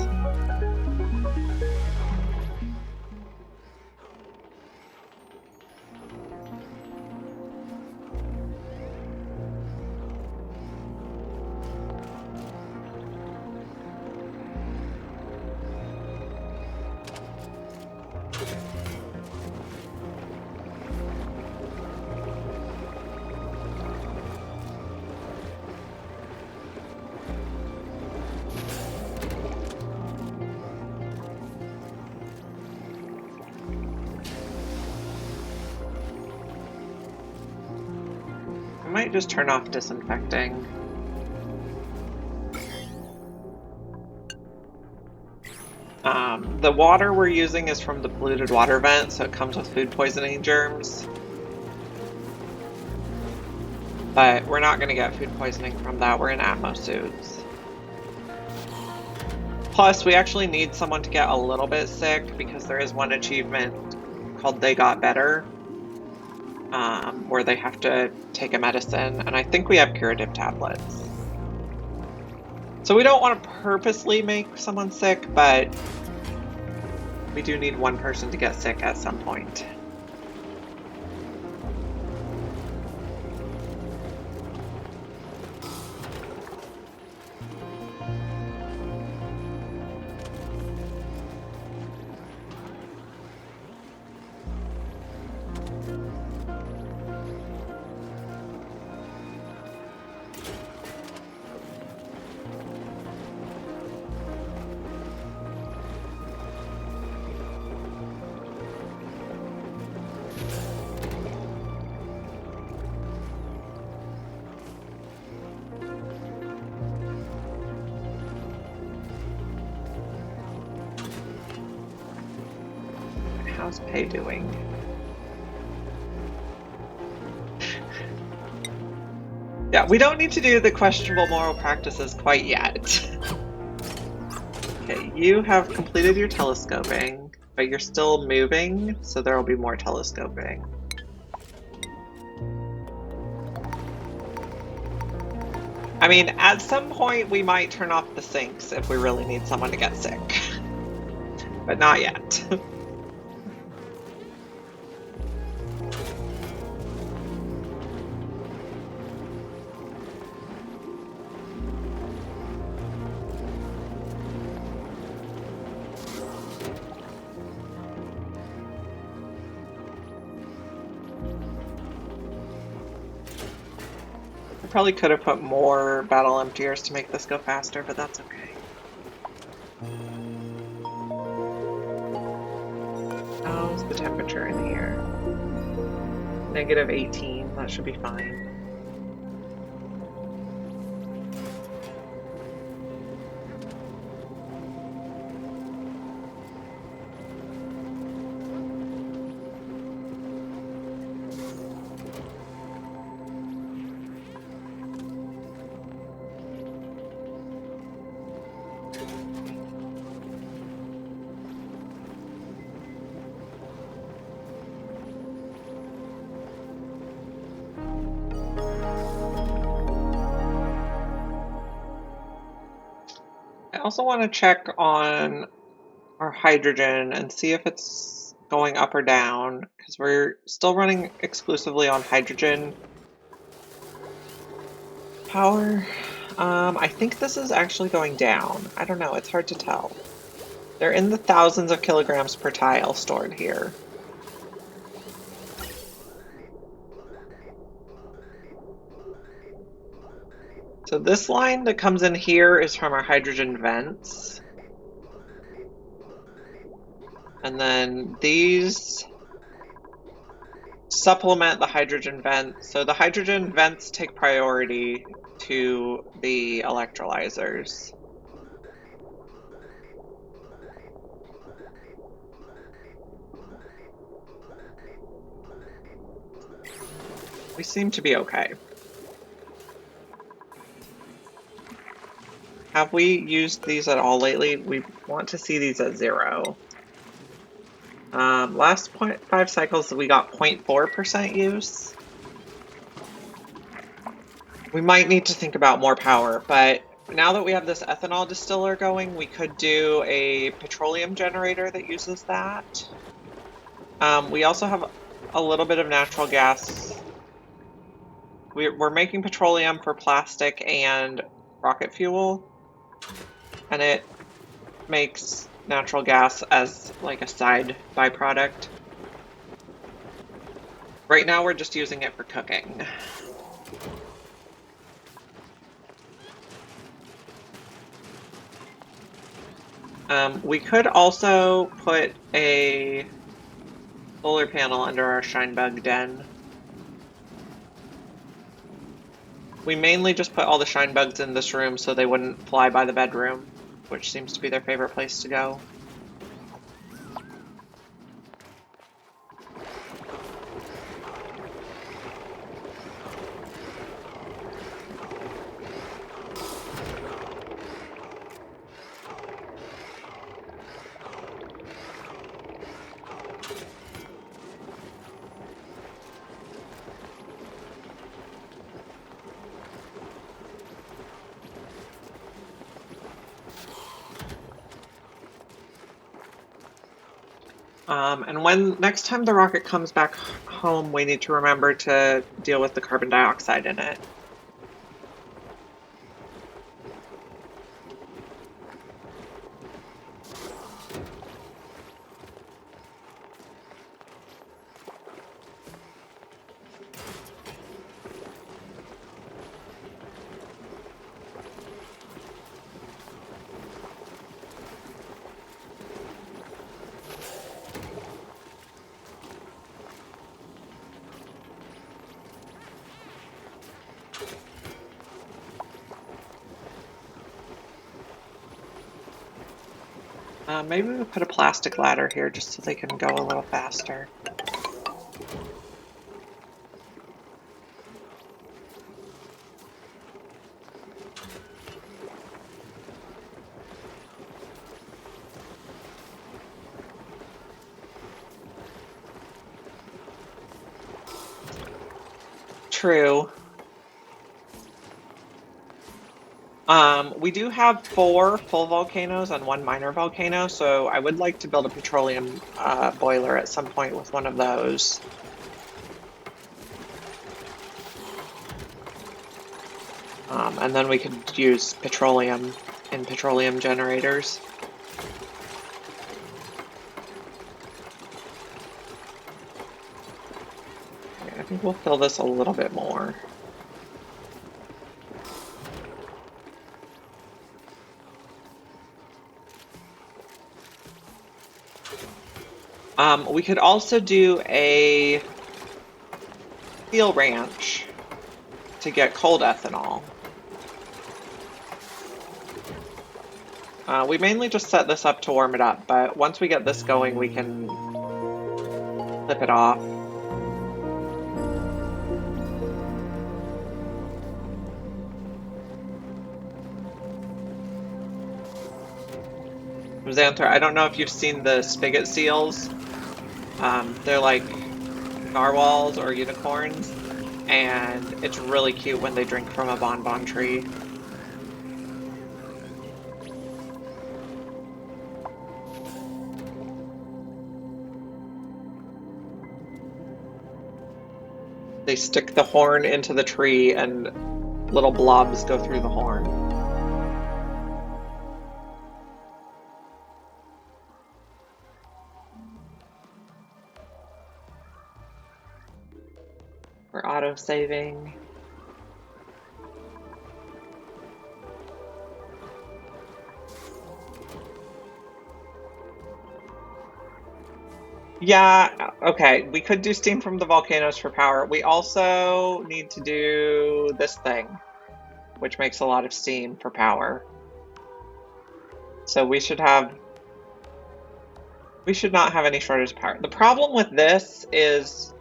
might just turn off disinfecting. The water we're using is from the polluted water vent, so it comes with food poisoning germs. But we're not going to get food poisoning from that. We're in Atmos suits. Plus, we actually need someone to get a little bit sick because there is one achievement called They Got Better, where they have to take a medicine, and I think we have curative tablets. So we don't want to purposely make someone sick, but we do need one person to get sick at some point. How's Pay doing? Yeah, we don't need to do the questionable moral practices quite yet. Okay, you have completed your telescoping, but you're still moving, so there will be more telescoping. I mean, at some point we might turn off the sinks if we really need someone to get sick. But not yet. Probably could have put more battle emptiers to make this go faster, but that's okay. How's the temperature in here? -18, that should be fine. I also want to check on our hydrogen and see if it's going up or down, because we're still running exclusively on hydrogen power. I think this is actually going down. I don't know, it's hard to tell. They're in the thousands of kilograms per tile stored here. So this line that comes in here is from our hydrogen vents. And then these supplement the hydrogen vents. So the hydrogen vents take priority to the electrolyzers. We seem to be okay. Have we used these at all lately? We want to see these at 0. Last 5 cycles we got 0.4% use. We might need to think about more power, but now that we have this ethanol distiller going, we could do a petroleum generator that uses that. We also have a little bit of natural gas. We're making petroleum for plastic and rocket fuel, and it makes natural gas as like a side byproduct. Right now we're just using it for cooking. We could also put a solar panel under our Shinebug den. We mainly just put all the shine bugs in this room so they wouldn't fly by the bedroom, which seems to be their favorite place to go. And when next time the rocket comes back home, we need to remember to deal with the carbon dioxide in it. Maybe we'll put a plastic ladder here just so they can go a little faster. True. We do have 4 full volcanoes and 1 minor volcano, so I would like to build a petroleum boiler at some point with one of those. And then we could use petroleum in petroleum generators. Okay, I think we'll fill this a little bit more. We could also do a steel ranch to get cold ethanol. We mainly just set this up to warm it up, but once we get this going, we can flip it off. Xanther, I don't know if you've seen the spigot seals. They're like narwhals or unicorns, and it's really cute when they drink from a bonbon tree. They stick the horn into the tree and little blobs go through the horn. We're auto-saving. Yeah, okay, we could do steam from the volcanoes for power. We also need to do this thing, which makes a lot of steam for power. So we should not have any shortage of power. The problem with this is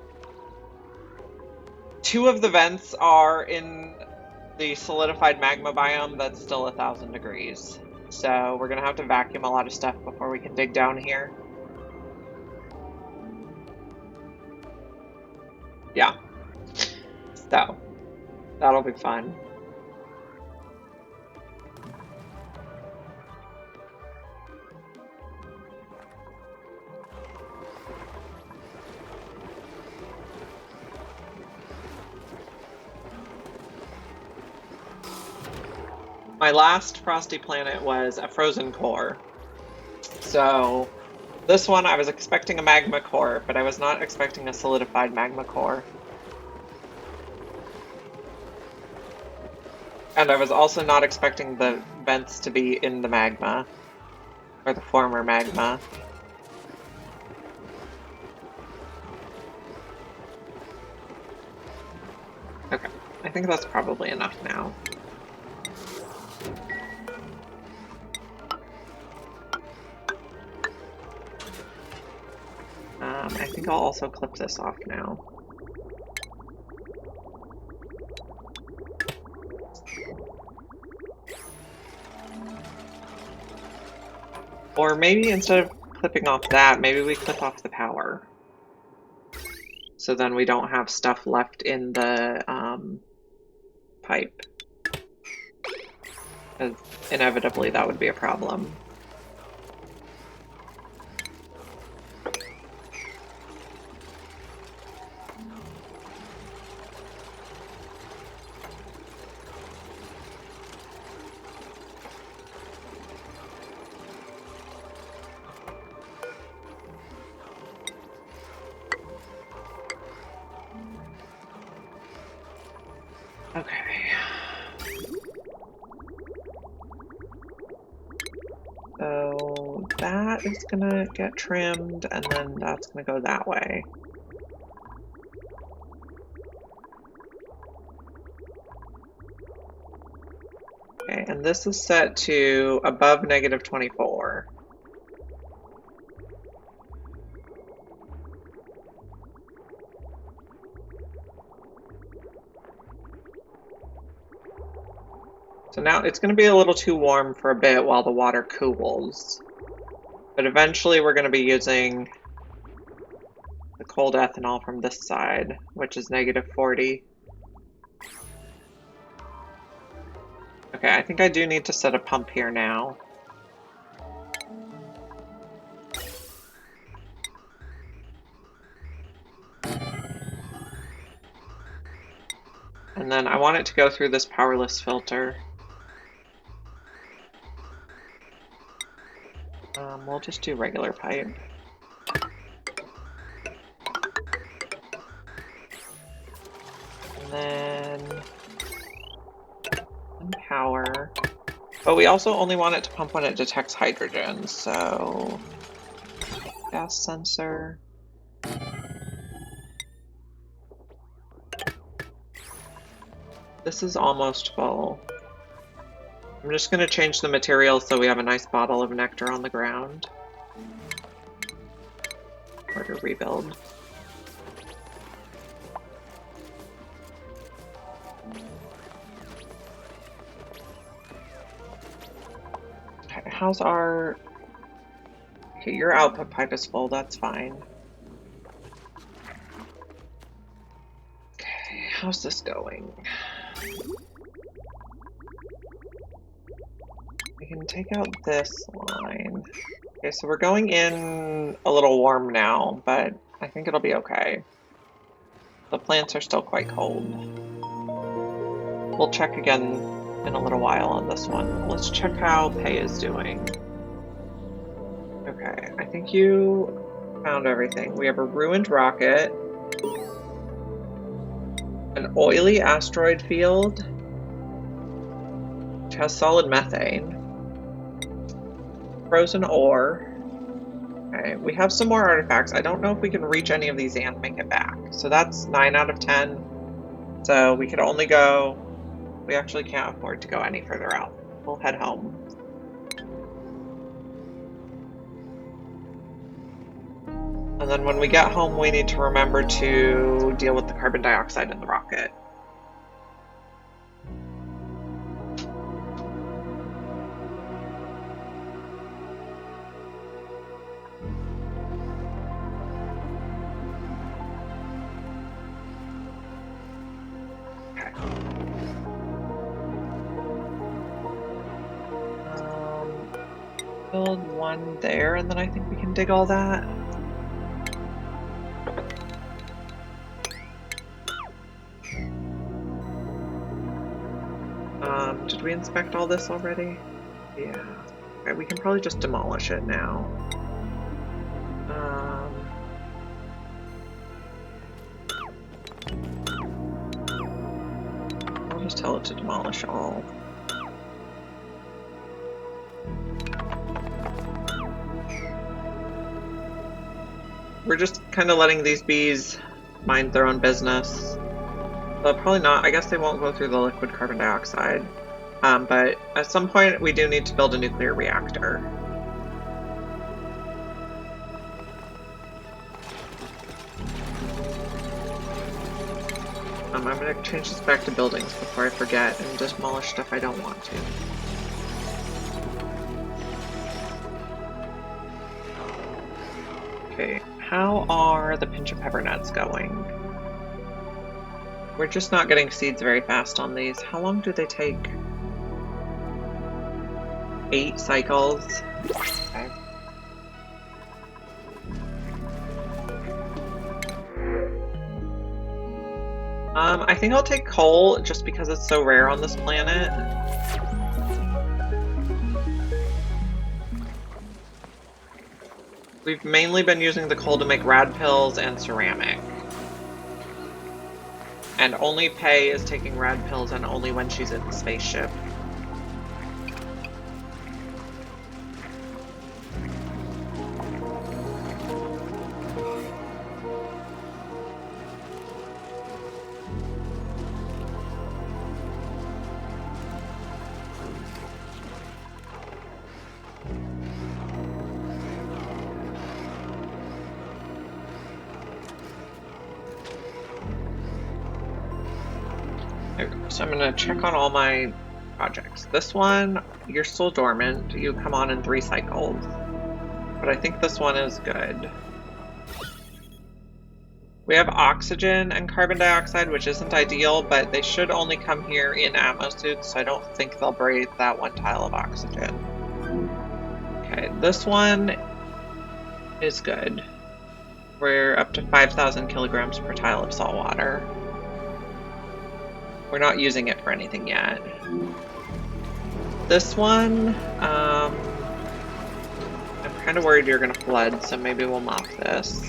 2 of the vents are in the solidified magma biome that's still 1,000 degrees. So we're gonna have to vacuum a lot of stuff before we can dig down here. Yeah. So that'll be fun. My last Frosty planet was a frozen core. So this one I was expecting a magma core, but I was not expecting a solidified magma core. And I was also not expecting the vents to be in the magma, or the former magma. Okay, I think that's probably enough now. I think I'll also clip this off now. Or maybe instead of clipping off that, maybe we clip off the power. So then we don't have stuff left in the pipe. Inevitably, that would be a problem. Okay. So that is gonna get trimmed, and then that's gonna go that way. Okay, and this is set to above -24. So now it's going to be a little too warm for a bit while the water cools. But eventually we're going to be using the cold ethanol from this side, which is -40. Okay, I think I do need to set a pump here now. And then I want it to go through this powerless filter. We'll just do regular pipe. And then power. But we also only want it to pump when it detects hydrogen, so gas sensor. This is almost full. I'm just going to change the material so we have a nice bottle of nectar on the ground. Or to rebuild. Okay, how's our... Okay, your output pipe is full, that's fine. Okay, how's this going? We can take out this line. Okay, so we're going in a little warm now, but I think it'll be okay. The plants are still quite cold. We'll check again in a little while on this one. Let's check how Pei is doing. Okay, I think you found everything. We have a ruined rocket, an oily asteroid field, which has solid methane. Frozen ore. Okay, we have some more artifacts. I don't know if we can reach any of these and make it back. So that's 9 out of 10. So we could only go... We actually can't afford to go any further out. We'll head home. And then when we get home, we need to remember to deal with the carbon dioxide in the rocket. Build one there, and then I think we can dig all that. Did we inspect all this already? Yeah. Okay, we can probably just demolish it now. I'll just tell it to demolish all. We're just kind of letting these bees mind their own business. Well, probably not. I guess they won't go through the liquid carbon dioxide. But at some point, we do need to build a nuclear reactor. I'm going to change this back to buildings before I forget and demolish stuff I don't want to. Okay, how are the pinch of pepper nuts going? We're just not getting seeds very fast on these. How long do they take? 8 cycles. Okay. I think I'll take coal just because it's so rare on this planet. We've mainly been using the coal to make rad pills and ceramic. And only Pei is taking rad pills and only when she's in the spaceship. So I'm going to check on all my projects. This one, you're still dormant. You come on in 3 cycles. But I think this one is good. We have oxygen and carbon dioxide, which isn't ideal, but they should only come here in atmosuits, so I don't think they'll breathe that 1 tile of oxygen. Okay, this one is good. We're up to 5,000 kilograms per tile of salt water. We're not using it for anything yet. This one, I'm kind of worried you're going to flood, so maybe we'll mop this.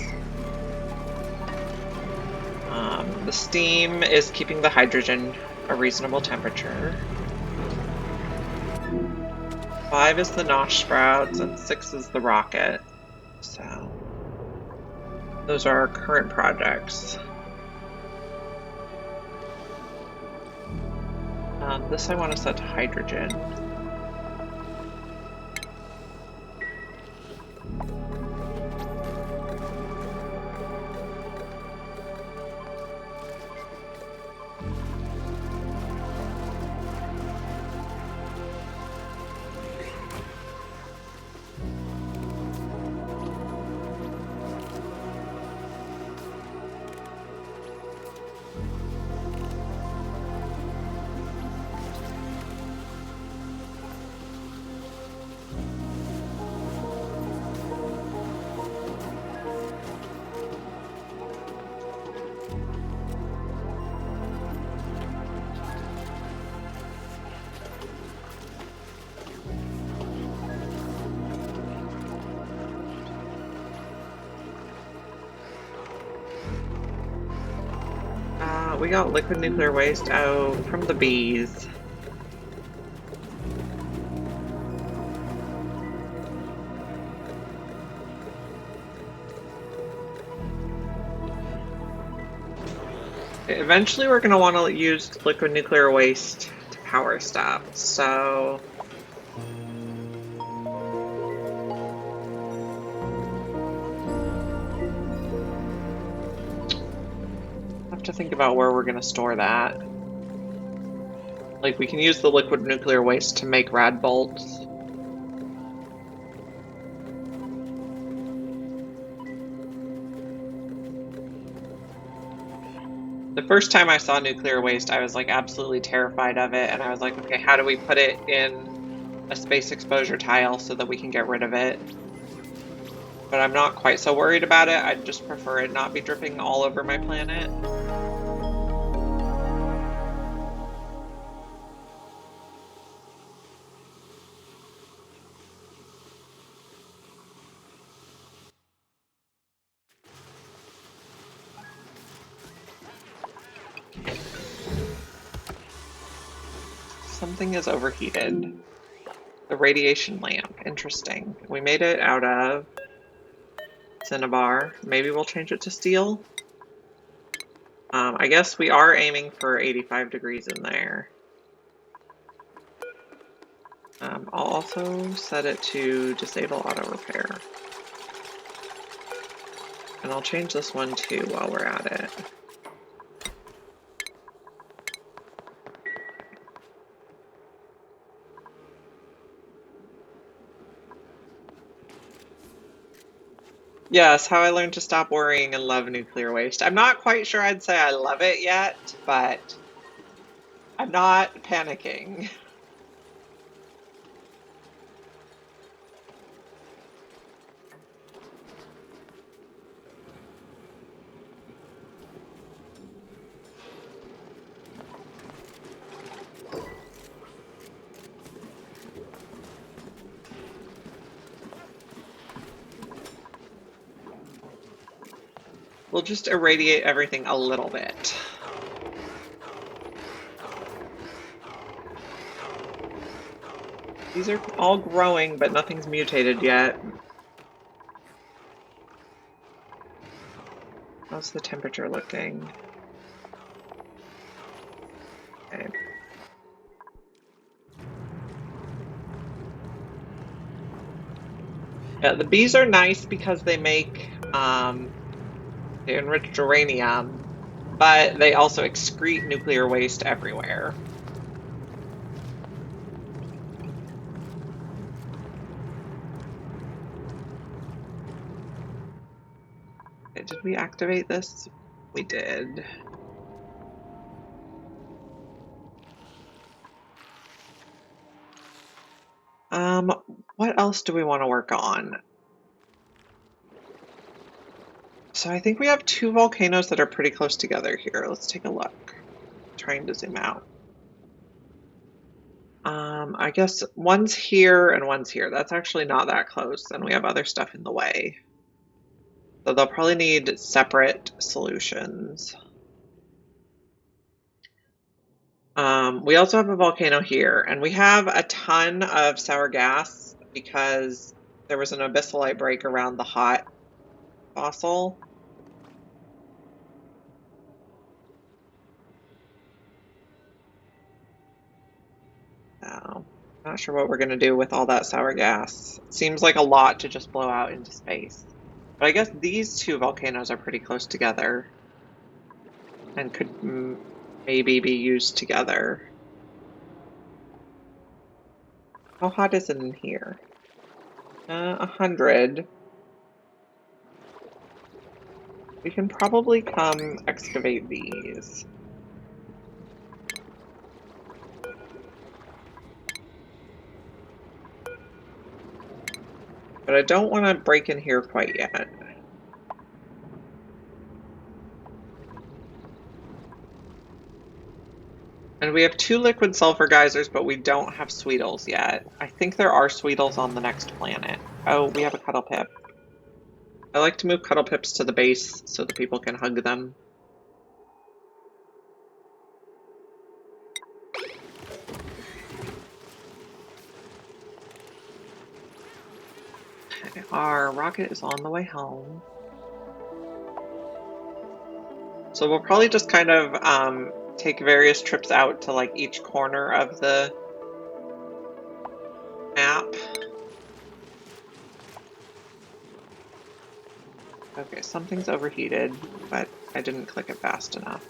The steam is keeping the hydrogen a reasonable temperature. 5 is the Nosh sprouts, and 6 is the rocket. So, those are our current projects. This I want to set to hydrogen. We got liquid nuclear waste out from the bees. Eventually we're going to want to use liquid nuclear waste to power stuff, so... to think about where we're going to store that. Like, we can use the liquid nuclear waste to make rad bolts. The first time I saw nuclear waste, I was like absolutely terrified of it, and I was like, okay, how do we put it in a space exposure tile so that we can get rid of it? But I'm not quite so worried about it. I'd just prefer it not be dripping all over my planet. Something is overheated. The radiation lamp. Interesting. We made it out of cinnabar. Maybe we'll change it to steel? I guess we are aiming for 85 degrees in there. I'll also set it to disable auto repair. And I'll change this one too while we're at it. Yes, how I learned to stop worrying and love nuclear waste. I'm not quite sure I'd say I love it yet, but I'm not panicking. We'll just irradiate everything a little bit. These are all growing, but nothing's mutated yet. How's the temperature looking? Okay. Yeah, the bees are nice because they make enriched uranium, but they also excrete nuclear waste everywhere. Okay, did we activate this? We did. What else do we want to work on? So I think we have two volcanoes that are pretty close together here. Let's take a look. Trying to zoom out. I guess one's here and one's here. That's actually not that close, and we have other stuff in the way. So they'll probably need separate solutions. We also have a volcano here, and we have a ton of sour gas because there was an abyssalite break around the hot fossil. So, not sure what we're going to do with all that sour gas. It seems like a lot to just blow out into space. But I guess these two volcanoes are pretty close together and could maybe be used together. How hot is it in here? 100. We can probably come excavate these. But I don't want to break in here quite yet. And we have 2 liquid sulfur geysers, but we don't have Sweetles yet. I think there are Sweetles on the next planet. Oh, we have a Cuddle Pip. I like to move Cuddle Pips to the base so the people can hug them. Okay, our rocket is on the way home. So we'll probably just kind of take various trips out to like each corner of the map. Okay, something's overheated, but I didn't click it fast enough.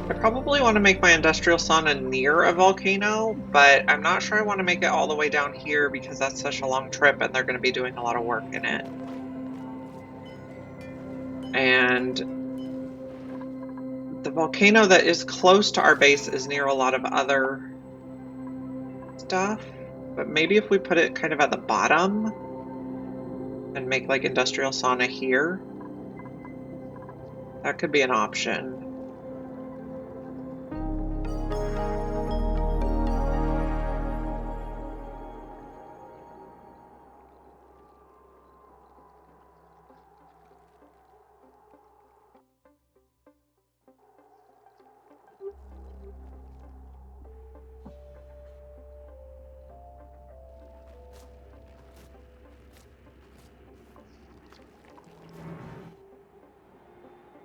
I probably want to make my industrial sauna near a volcano, but I'm not sure I want to make it all the way down here because that's such a long trip and they're going to be doing a lot of work in it. And the volcano that is close to our base is near a lot of other stuff, but maybe if we put it kind of at the bottom and make like industrial sauna here, that could be an option.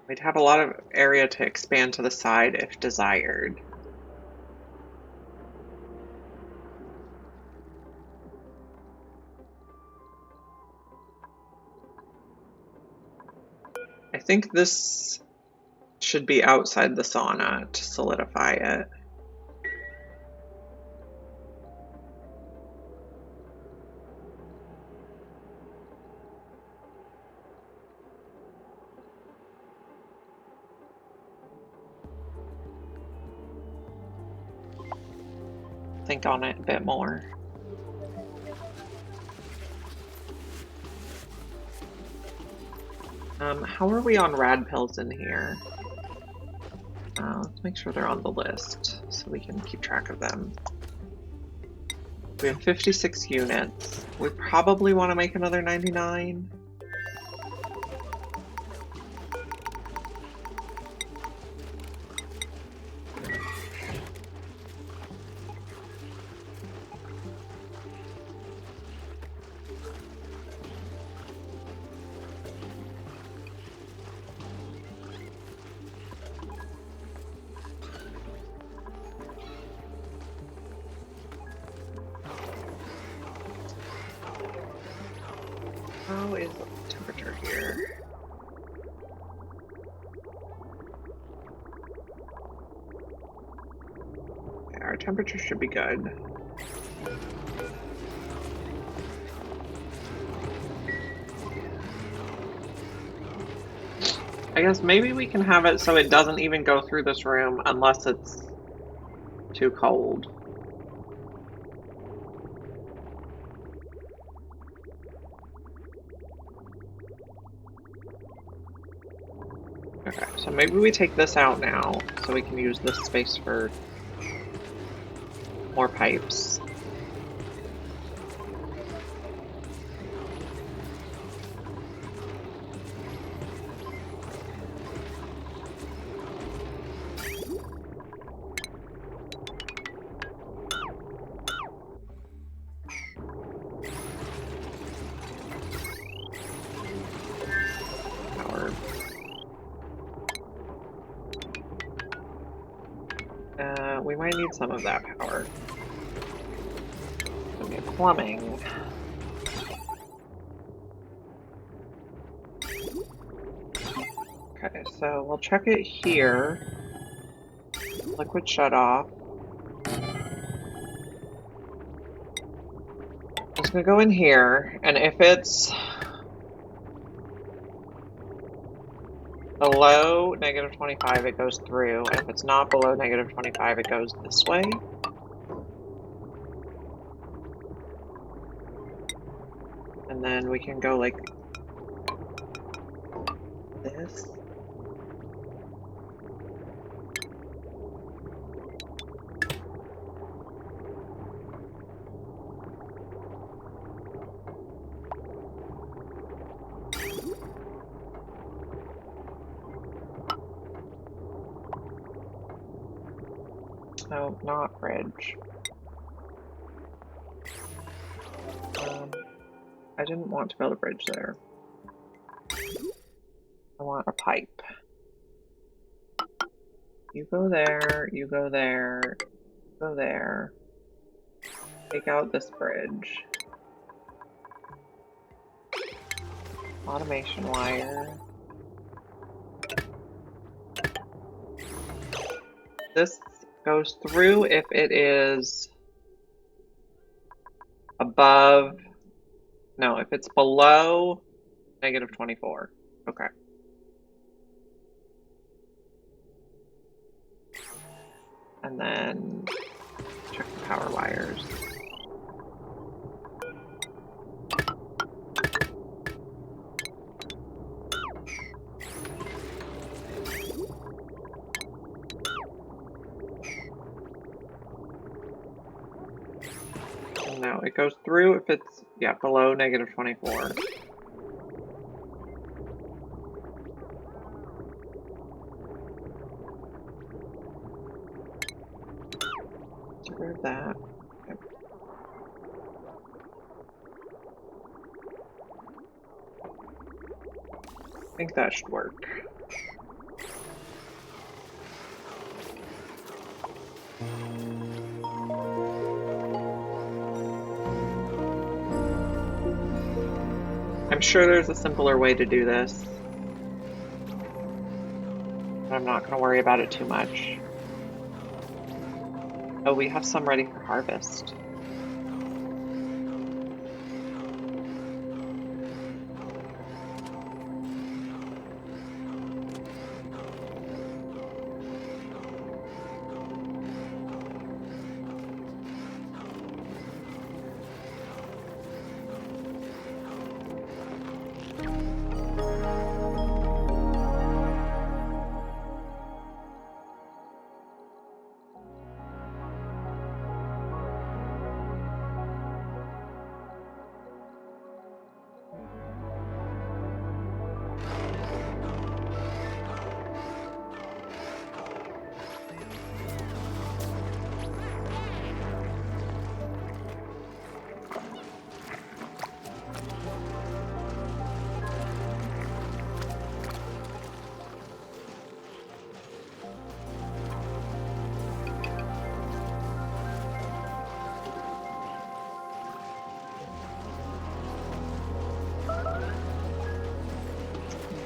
We'd have a lot of area to expand to the side if desired. I think this should be outside the sauna to solidify it. Think on it a bit more. How are we on rad pills in here? Let's make sure they're on the list so we can keep track of them. We have 56 units. We probably want to make another 99. How is the temperature here? Okay, our temperature should be good. I guess maybe we can have it so it doesn't even go through this room unless it's too cold. Okay, so maybe we take this out now so we can use this space for more pipes. We might need some of that power. We need plumbing. Okay, so we'll check it here. Liquid shut off. It's gonna go in here, and if it's below -25, it goes through, and if it's not below -25, it goes this way. And then we can go like this. No, not bridge. I didn't want to build a bridge there. I want a pipe. You go there, you go there, you go there. Take out this bridge. Automation wire. This goes through if it is above, no, if it's below -24. Okay. And then check the power wires. No, it goes through if it's, yeah, below -24. Get rid of that. Okay. I think that should work. I'm sure there's a simpler way to do this, but I'm not going to worry about it too much. Oh, we have some ready for harvest.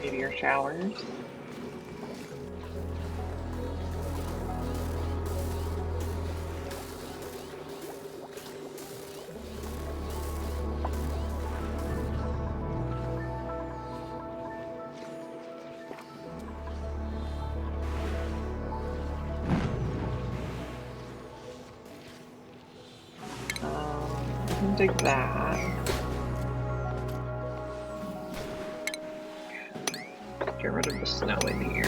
Meteor showers. I can dig that. Get rid of the snow in here.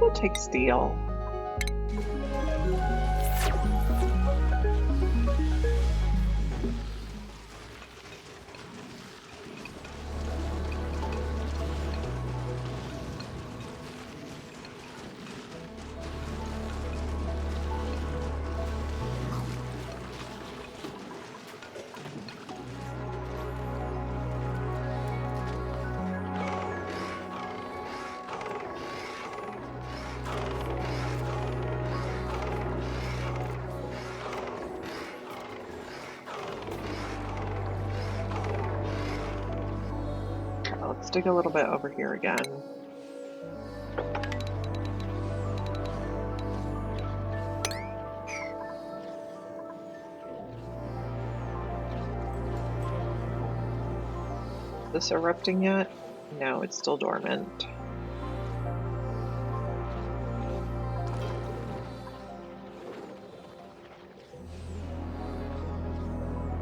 We'll take steel. Let's dig a little bit over here again. Is this erupting yet? No, it's still dormant.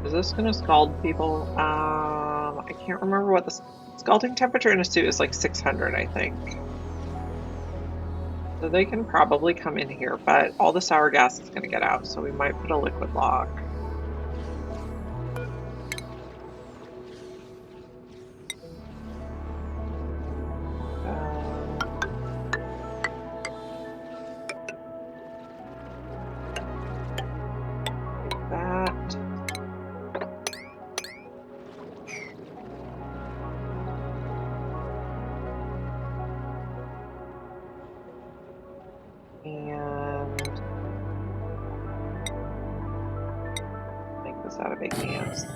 Is this gonna scald people? I can't remember what the scalding temperature in a suit is, like 600, I think. So they can probably come in here, but all the sour gas is gonna get out, so we might put a liquid lock. Out of igneous.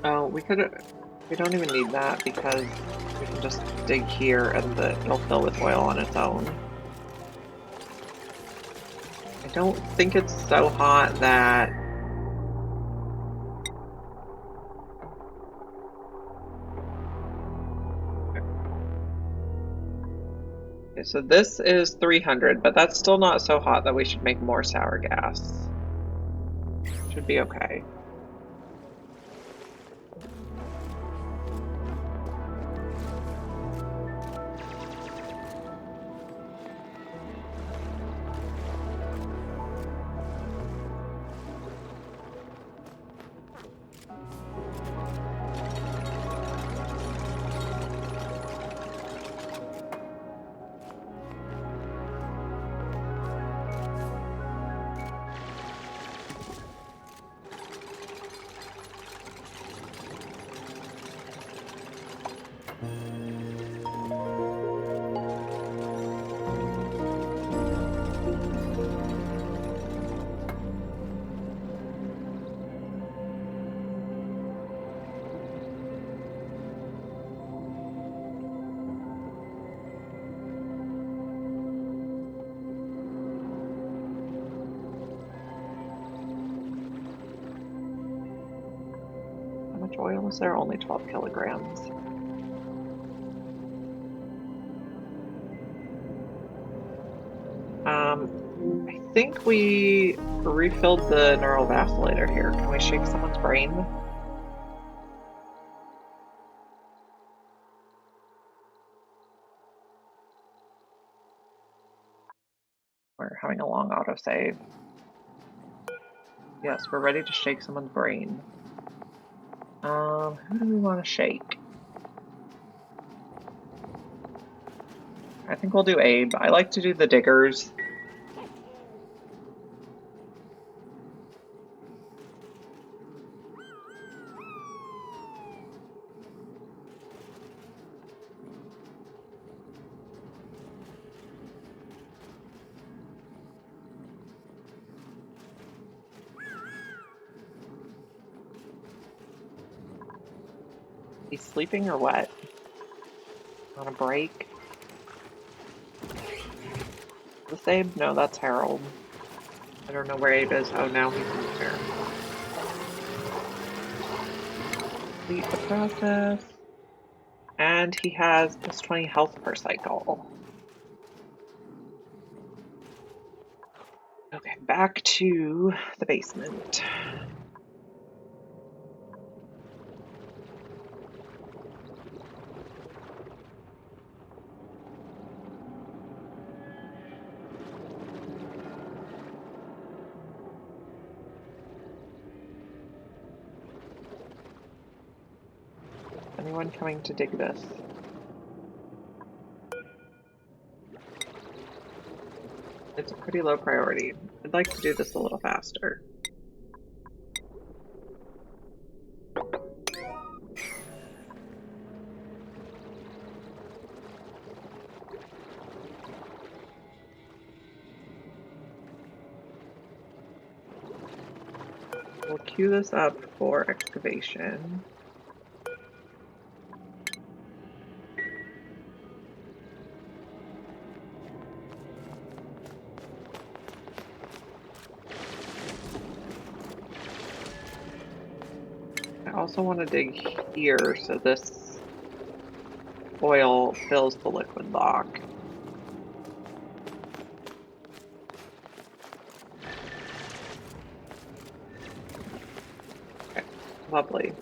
Oh, we don't even need that because we can just dig here and it'll fill with oil on its own. I don't think it's so hot that so this is 300, but that's still not so hot that we should make more sour gas. Should Should be okay. How much oil is there? Only 12 kilograms. I think we refilled the neural vacillator here. Can we shake someone's brain? We're having a long autosave. Yes, we're ready to shake someone's brain. Who do we want to shake? I think we'll do Abe. I like to do the diggers. He's sleeping or what? On a break? Is this Abe? No, that's Harold. I don't know where Abe is. Oh, now he's in the chair. Complete the process. And he has plus 20 health per cycle. Okay, back to the basement. Anyone coming to dig this? It's a pretty low priority. I'd like to do this a little faster. We'll queue this up for excavation. I also want to dig here so this oil fills the liquid lock. Okay, lovely.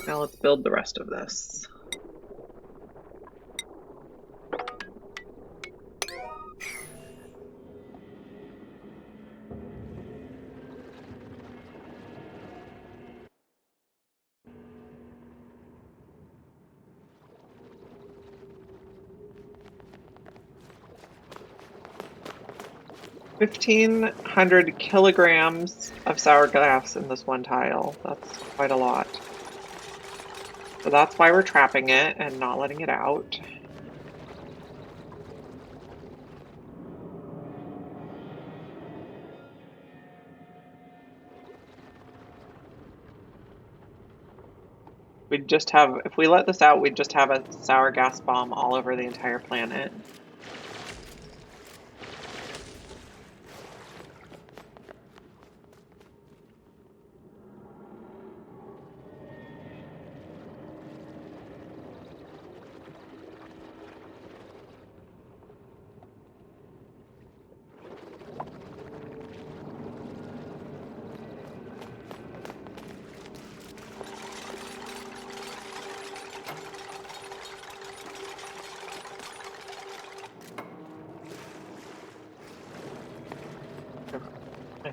Now let's build the rest of this. $1,500 kilograms of sour gas in this one tile. That's quite a lot. So that's why we're trapping it and not letting it out. We'd just have, if we let this out, we'd just have a sour gas bomb all over the entire planet.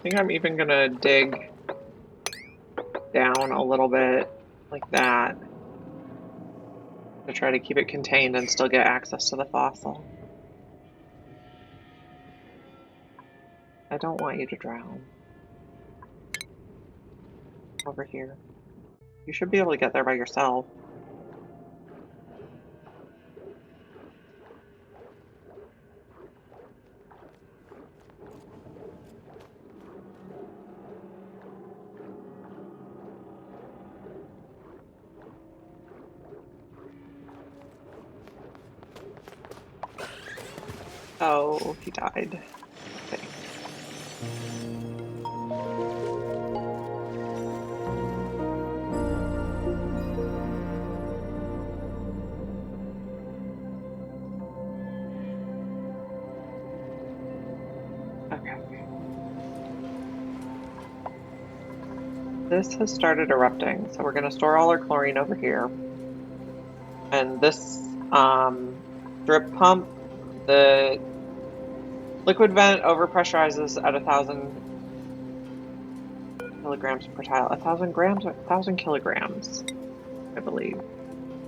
think I'm even gonna dig down a little bit like that to try to keep it contained and still get access to the fossil. I don't want you to drown. Over here. You should be able to get there by yourself. Oh, he died. Okay. Okay. This has started erupting, so we're going to store all our chlorine over here. And this drip pump, the liquid vent overpressurizes at 1,000 kilograms per tile. 1,000 grams or 1,000 kilograms, I believe.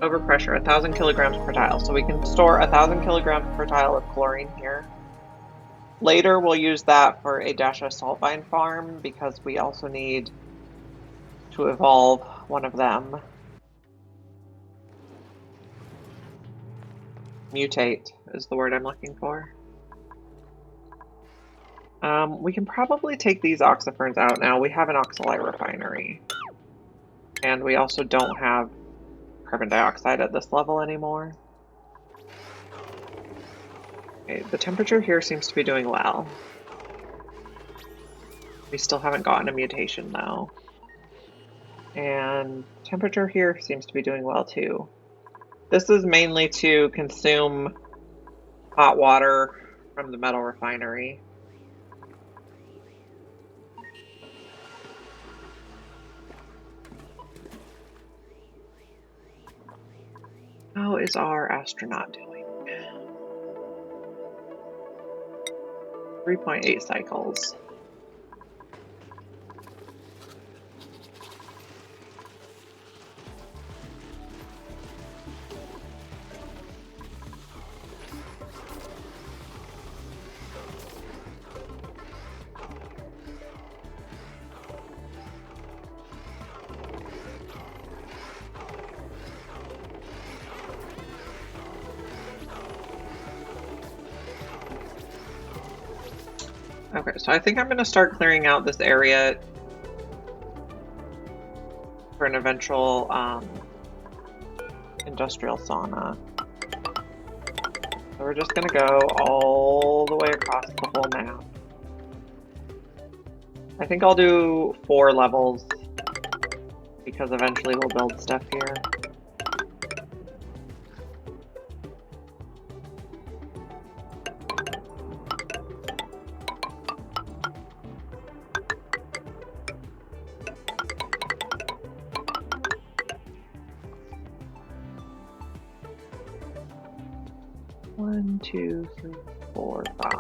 Overpressure, 1,000 kilograms per tile. So we can store 1,000 kilograms per tile of chlorine here. Later, we'll use that for a Dasha salt vine farm because we also need to evolve one of them. Mutate is the word I'm looking for. We can probably take these oxiferns out now. We have an oxalite refinery. And we also don't have carbon dioxide at this level anymore. Okay, the temperature here seems to be doing well. We still haven't gotten a mutation though. And temperature here seems to be doing well too. This is mainly to consume hot water from the metal refinery. How is our astronaut doing? 3.8 cycles. Okay, so I think I'm going to start clearing out this area for an eventual industrial sauna. So we're just going to go all the way across the whole map. I think I'll do 4 levels because eventually we'll build stuff here. One, two, three, four, 5.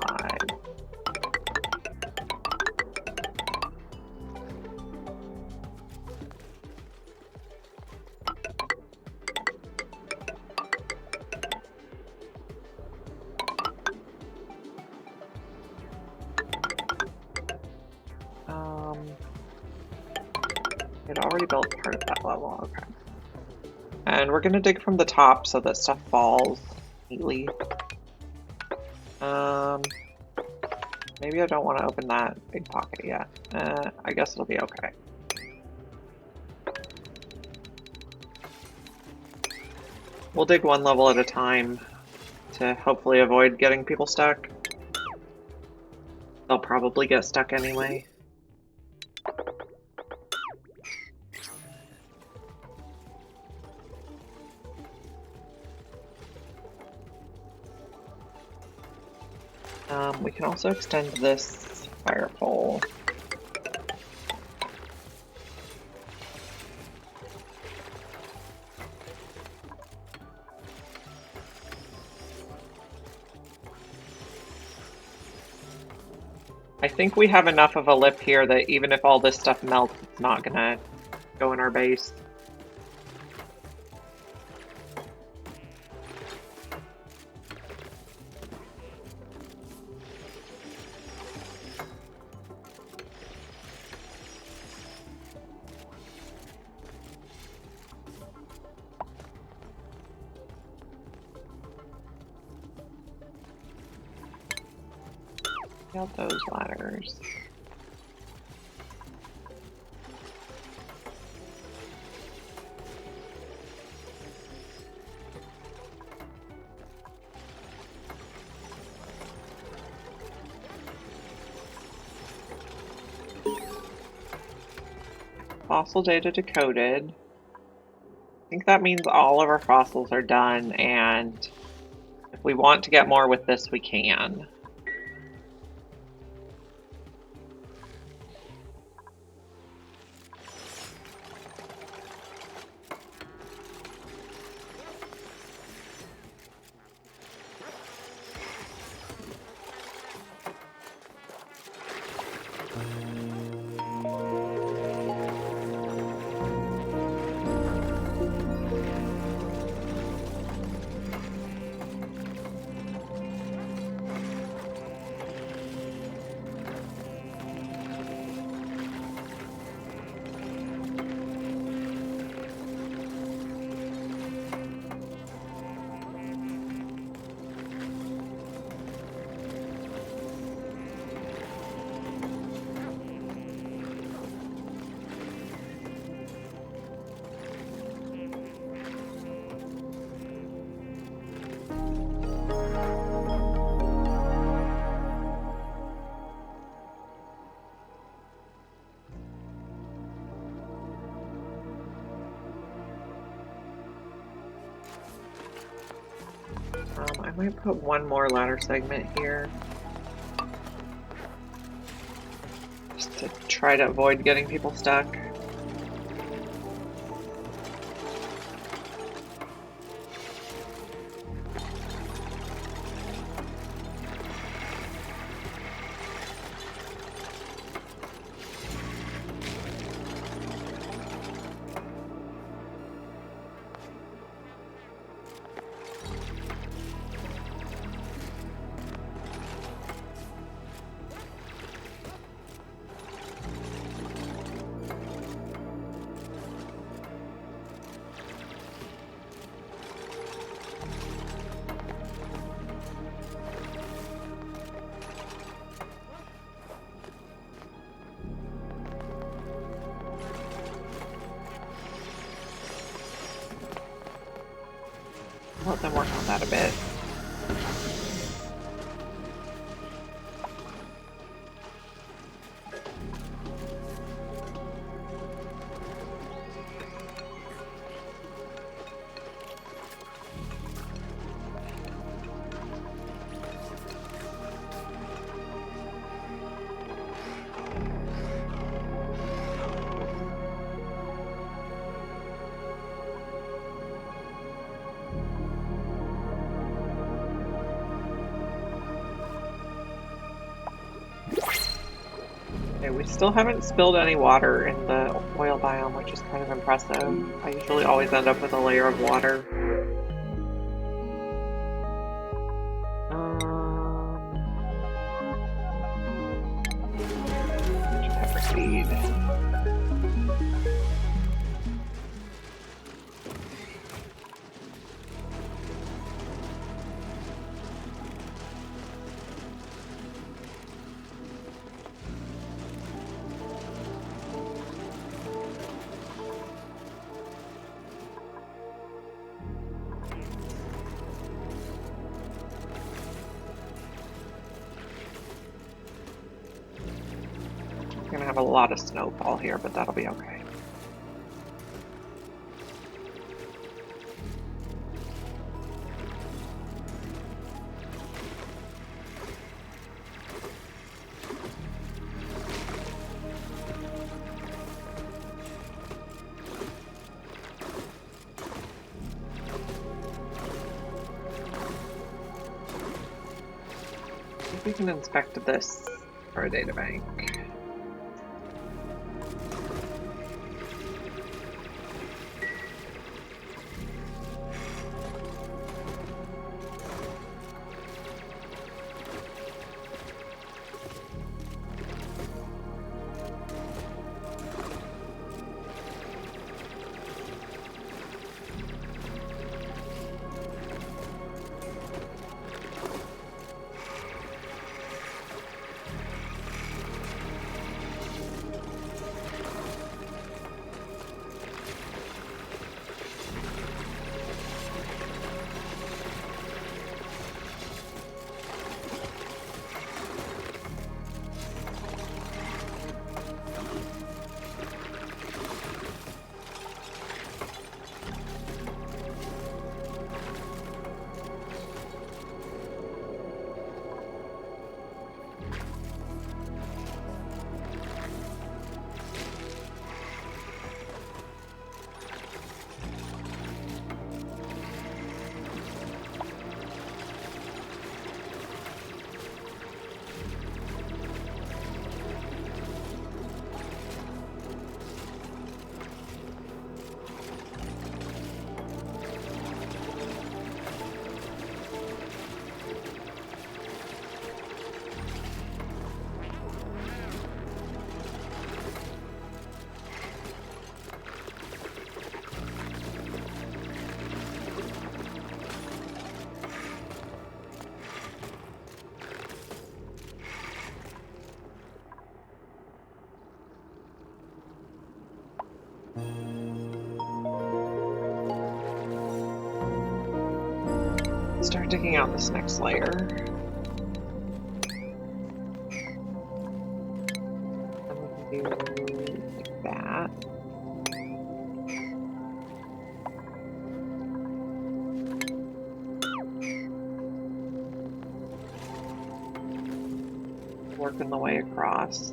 It already built part of that level, okay. And we're gonna dig from the top so that stuff falls neatly. Maybe I don't want to open that big pocket yet. I guess it'll be okay. We'll dig one level at a time to hopefully avoid getting people stuck. They'll probably get stuck anyway. We can also extend this fire pole. I think we have enough of a lip here that even if all this stuff melts, it's not gonna go in our base. Out those ladders. Fossil data decoded. I think that means all of our fossils are done, and if we want to get more with this, we can. I might put one more ladder segment here. Just to try to avoid getting people stuck. Let them work on that a bit. Okay, we still haven't spilled any water in the oil biome, which is kind of impressive. I usually always end up with a layer of water. Pepper seed. We're gonna have a lot of snowfall here, but that'll be okay. I think we can inspect this for a data bank. Start digging out this next layer. And we can do like that. Working the way across.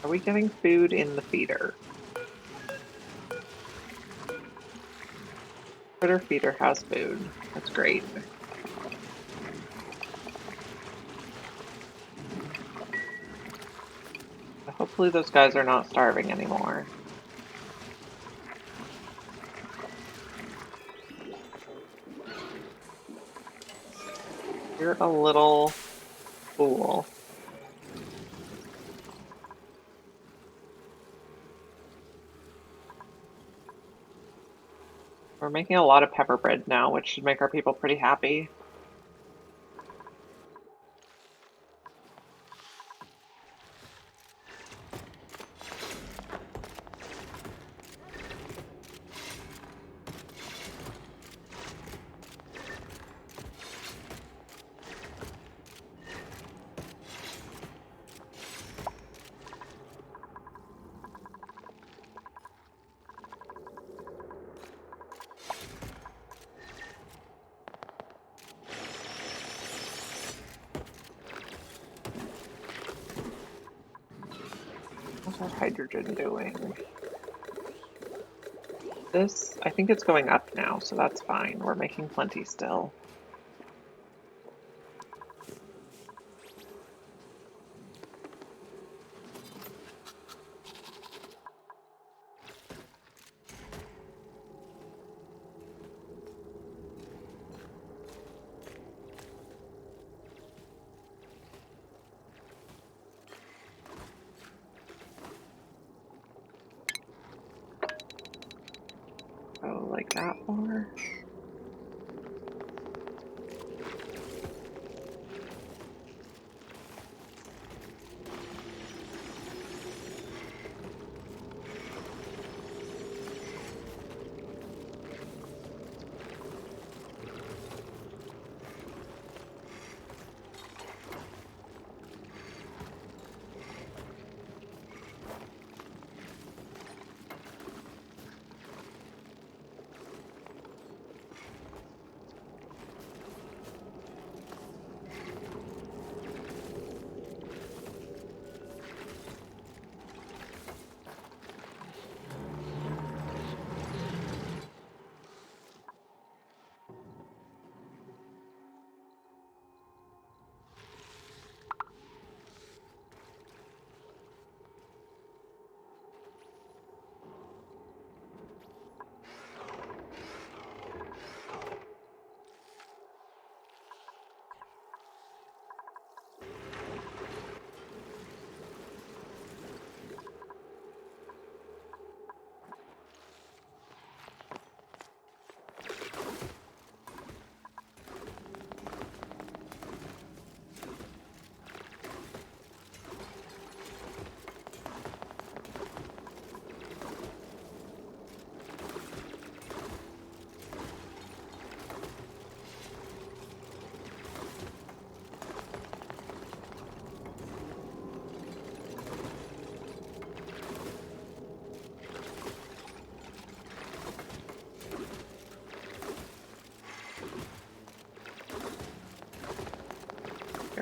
Are we getting food in the feeder? Critter feeder has food. That's great. Hopefully those guys are not starving anymore. You're a little fool. We're making a lot of pepper bread now, which should make our people pretty happy. What's our hydrogen doing? This, I think it's going up now, so that's fine. We're making plenty still. Oh, like that more?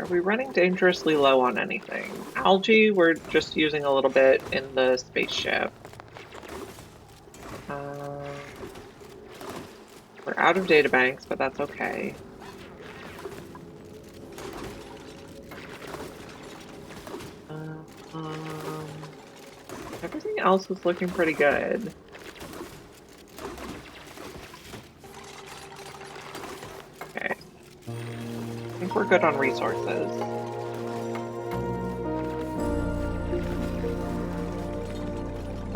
Are we running dangerously low on anything? Algae, we're just using a little bit in the spaceship. We're out of databanks, but that's okay. Everything else was looking pretty good. Okay. I think we're good on resources.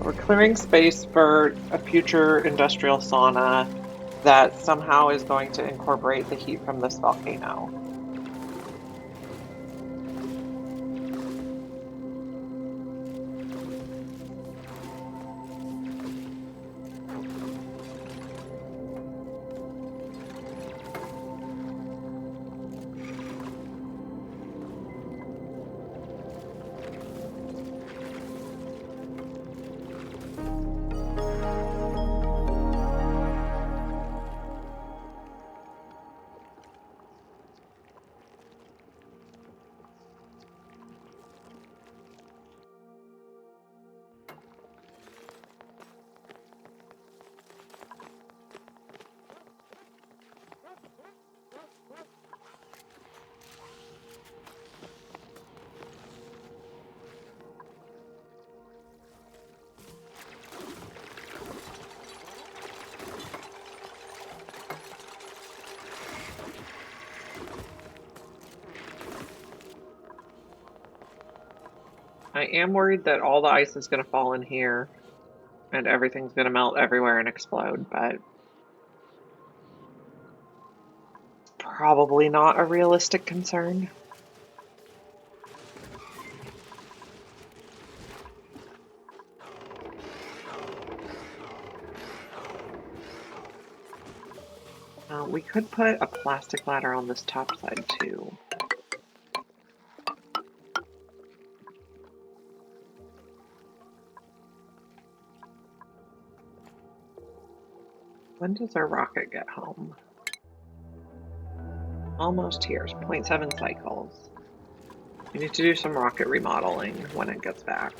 We're clearing space for a future industrial sauna that somehow is going to incorporate the heat from this volcano. I am worried that all the ice is going to fall in here and everything's going to melt everywhere and explode, but probably not a realistic concern. We could put a plastic ladder on this top side too. When does our rocket get home? Almost here, 0.7 cycles. We need to do some rocket remodeling when it gets back.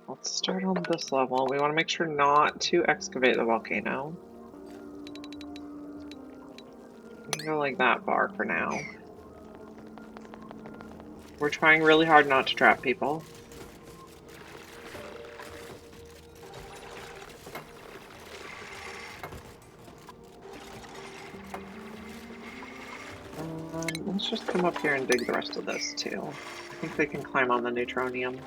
Let's start on this level. We want to make sure not to excavate the volcano. We can go like that far for now. We're trying really hard not to trap people. Let's just come up here and dig the rest of this too. I think they can climb on the neutronium.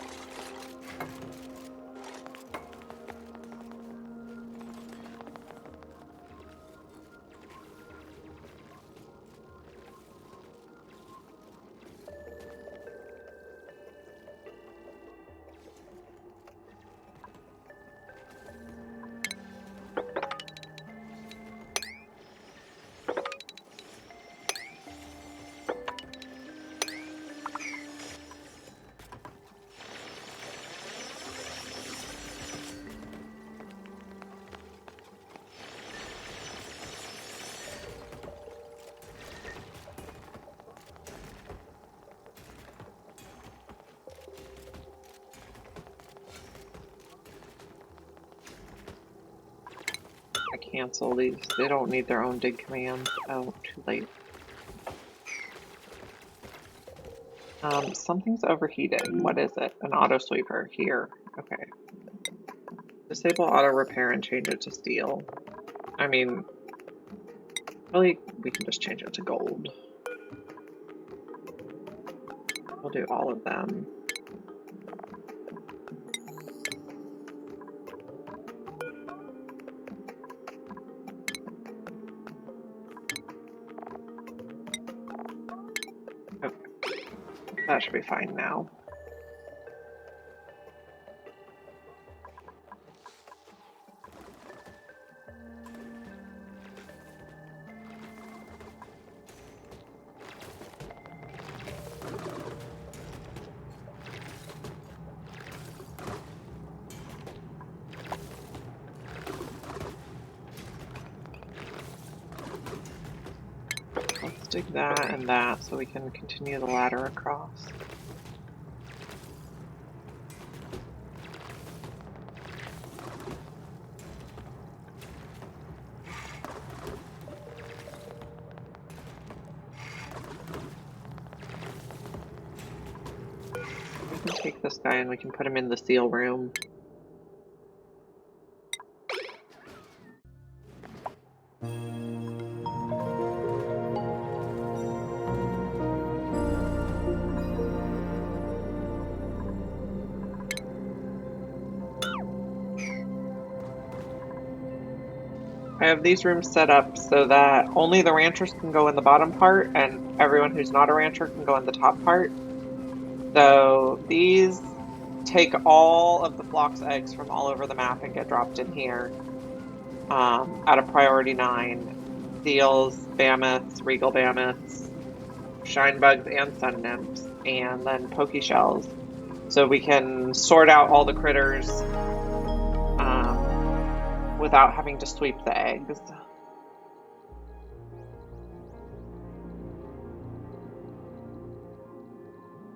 cancel these. They don't need their own dig command. Oh, too late. Something's overheated. What is it? An auto sweeper. Here. Okay. Disable auto repair and change it to steel. I mean, really, we can just change it to gold. We'll do all of them. Okay. That should be fine now. Dig that and that so we can continue the ladder across. We can take this guy and we can put him in the seal room. I have these rooms set up so that only the ranchers can go in the bottom part and everyone who's not a rancher can go in the top part. So these take all of the flock's eggs from all over the map and get dropped in here at a priority 9. Seals, mammoths, regal mammoths, shine bugs, and sun nymphs, and then pokey shells. So we can sort out all the critters without having to sweep the eggs.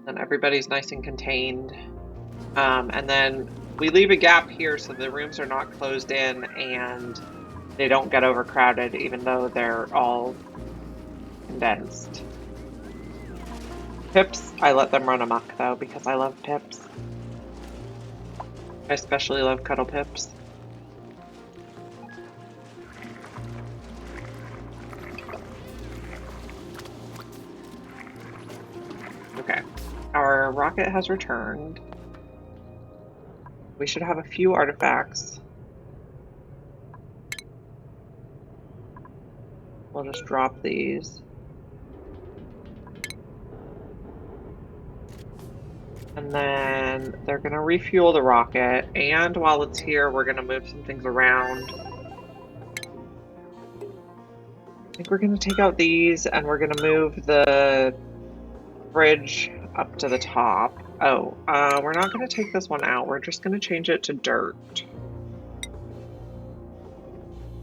And everybody's nice and contained. And then we leave a gap here so the rooms are not closed in and they don't get overcrowded even though they're all condensed. Pips, I let them run amok though because I love pips. I especially love cuddle pips. Okay, our rocket has returned. We should have a few artifacts. We'll just drop these. And then they're gonna refuel the rocket, and while it's here, we're gonna move some things around. I think we're gonna take out these, and we're gonna move the bridge up to the top. Oh, we're not gonna take this one out. We're just gonna change it to dirt.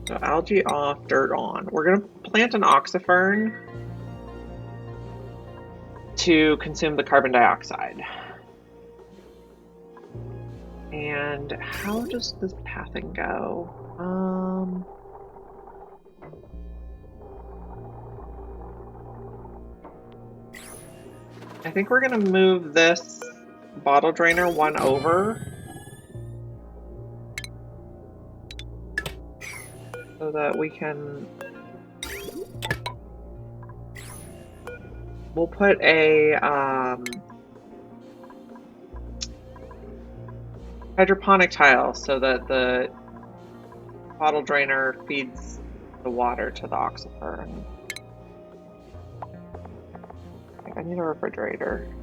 So algae off, dirt on. We're gonna plant an oxifern to consume the carbon dioxide. And how does this pathing go? I think we're gonna move this bottle drainer one over so that we can. We'll put a hydroponic tile so that the bottle drainer feeds the water to the oxifern. I need a refrigerator.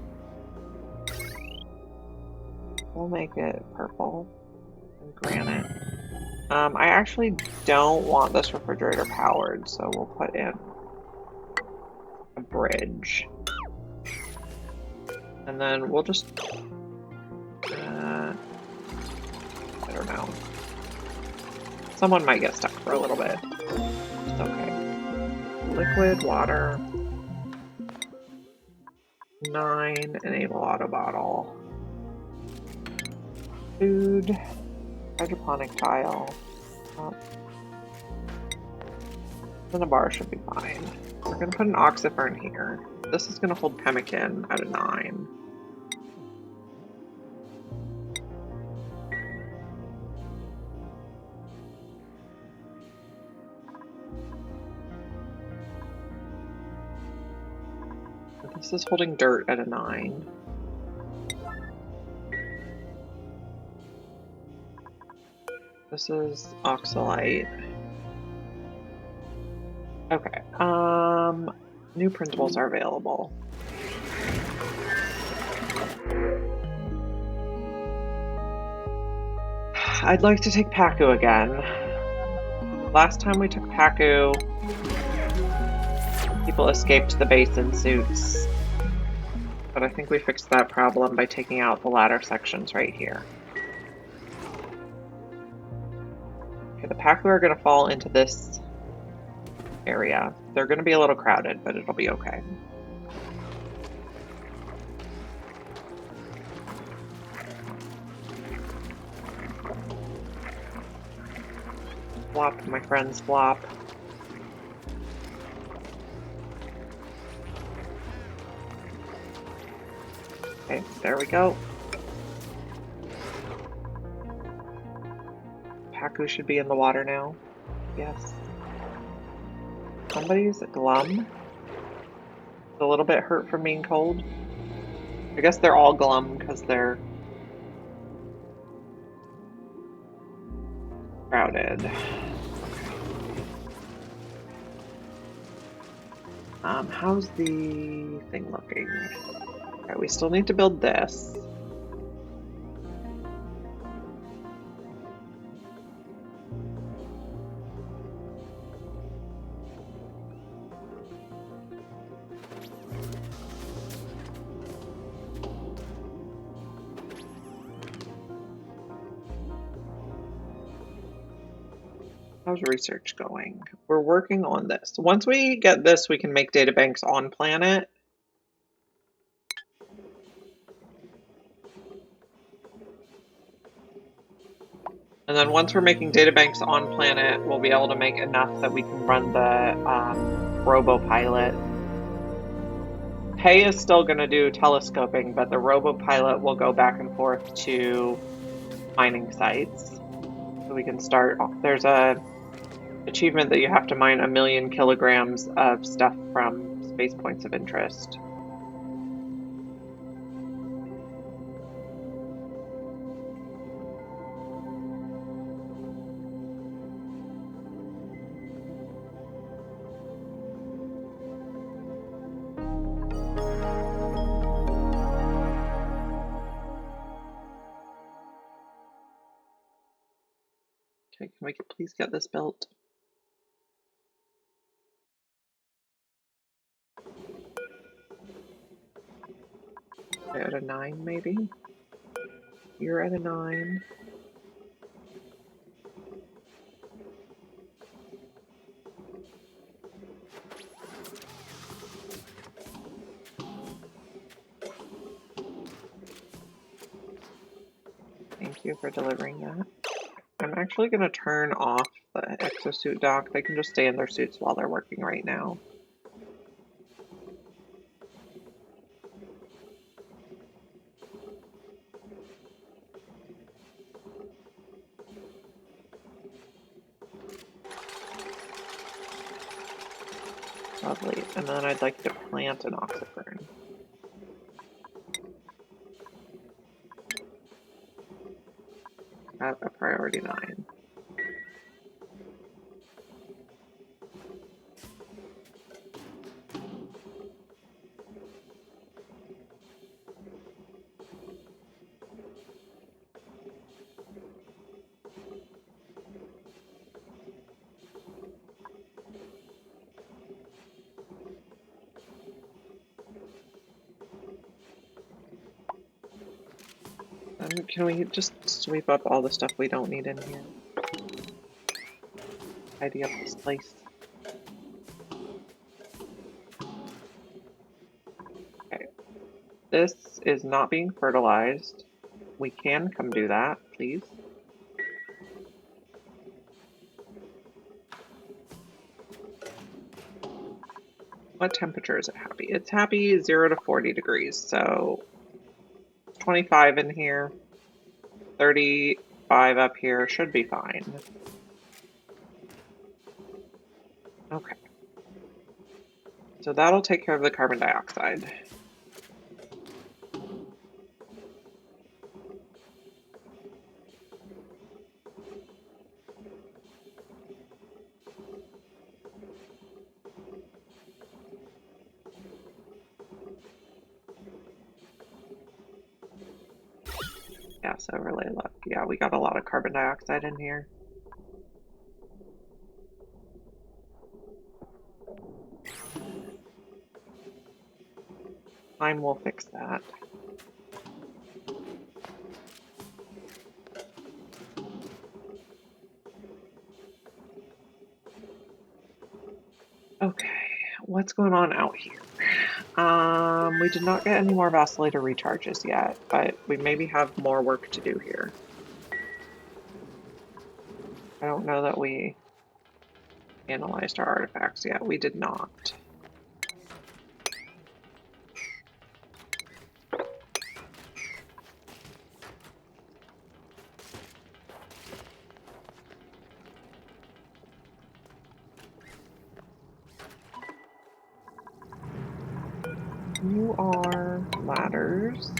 We'll make it purple and granite. I actually don't want this refrigerator powered, so we'll put in a bridge. And then we'll just I don't know. Someone might get stuck for a little bit. It's okay. Liquid, water. 9, enable auto bottle. Food, hydroponic tile. Then a bar should be fine. We're going to put an oxyfern here. This is going to hold pemmican at a 9. This is holding dirt at a 9. This is oxalite. Okay, new principles are available. I'd like to take Paku again. Last time we took Paku, people escaped the base in suits. But I think we fixed that problem by taking out the ladder sections right here. Okay, the Paku are going to fall into this area. They're going to be a little crowded, but it'll be okay. Flop, my friends, flop. Okay, there we go. Paku should be in the water now. Yes. Somebody's glum. A little bit hurt from being cold. I guess they're all glum because they're crowded. How's the thing looking? Okay, we still need to build this. How's research going? We're working on this. Once we get this, we can make databanks on planet. And then once we're making databanks on planet, we'll be able to make enough that we can run the robo-pilot. Hay is still going to do telescoping, but the robo-pilot will go back and forth to mining sites. So we can start. There's a achievement that you have to mine 1 million kilograms of stuff from space points of interest. Okay, can we please get this built? Okay, at a 9 maybe? You're at a 9. Thank you for delivering that. I'm actually going to turn off the exosuit dock. They can just stay in their suits while they're working right now. Lovely. And then I'd like to plant an oxyfern. At a priority 9. Can we just sweep up all the stuff we don't need in here? Tidy up this place. Okay. This is not being fertilized. We can come do that, please. What temperature is it happy? It's happy 0 to 40 degrees, so 25 in here, 35 up here should be fine. Okay. So that'll take care of the carbon dioxide. Gas overlay look. Yeah, we got a lot of carbon dioxide in here. Time will fix that. Okay, what's going on out here? We did not get any more vacillator recharges yet, but we maybe have more work to do here. I don't know that we analyzed our artifacts yet. We did not. You are ladders.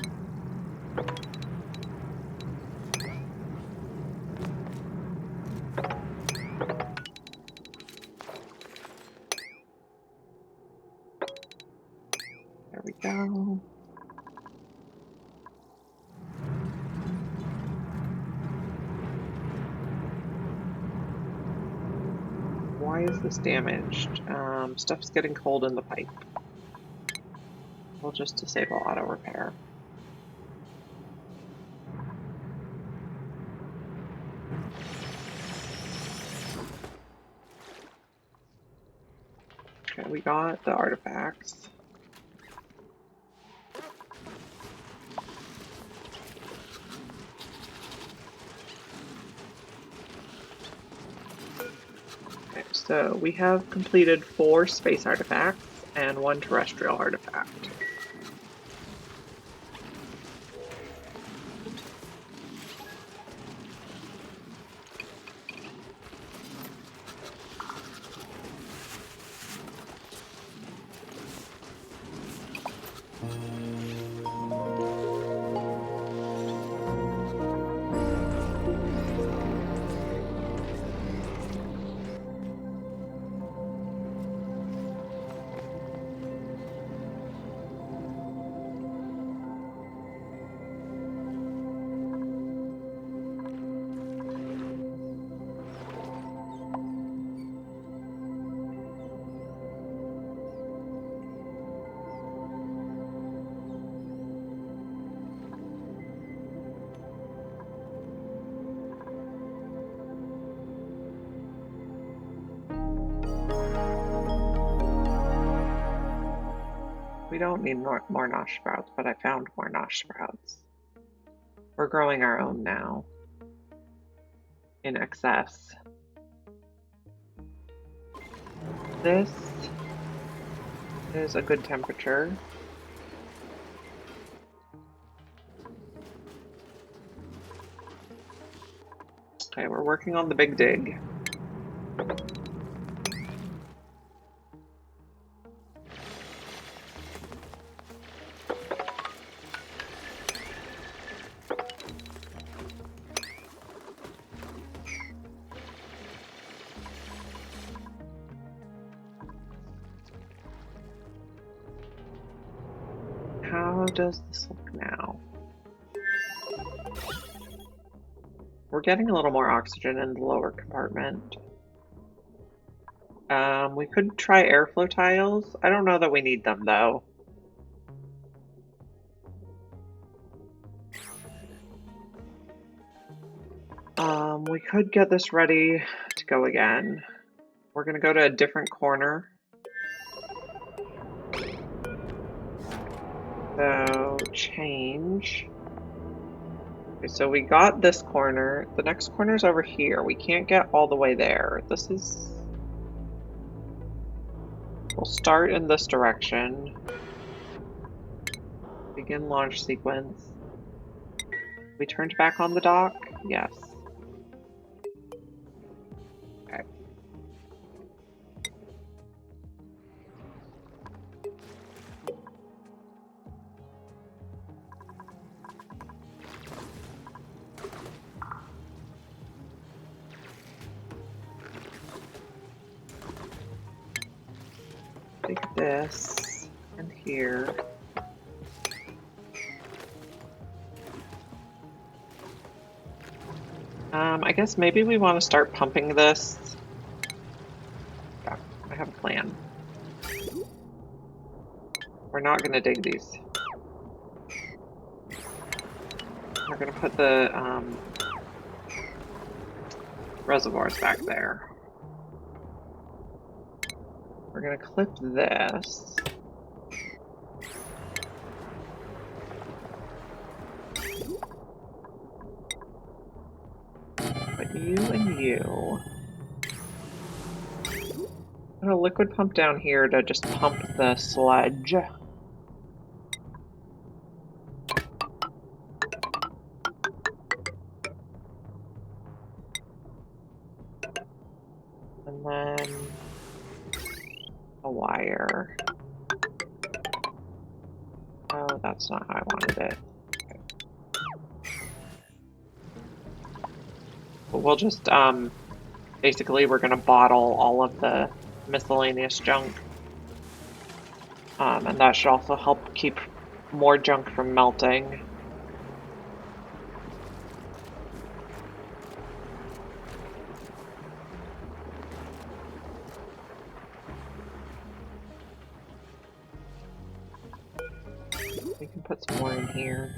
There we go. Why is this damaged? Stuff's getting cold in the pipe. We'll just disable auto repair. Okay, we got the artifacts. Okay, so we have completed 4 space artifacts and 1 terrestrial artifact. We don't need more Nosh sprouts, but I found more Nosh sprouts. We're growing our own now. In excess. This is a good temperature. Okay, we're working on the big dig. How does this look now? We're getting a little more oxygen in the lower compartment. We could try airflow tiles. I don't know that we need them though. We could get this ready to go again. We're gonna go to a different corner. So change. Okay, so we got this corner. The next corner's over here. We can't get all the way there. This is... We'll start in this direction. Begin launch sequence. We turned back on the dock? Yes. Okay. Take this and here. I guess maybe we want to start pumping this. Yeah, I have a plan. We're not going to dig these. We're going to put the reservoirs back there. We're going to clip this. Put you and you. Put a liquid pump down here to just pump the sludge. And then a wire. Oh, that's not how I wanted it. Okay. But we'll just, basically we're going to bottle all of the miscellaneous junk. And that should also help keep more junk from melting. We can put some more in here.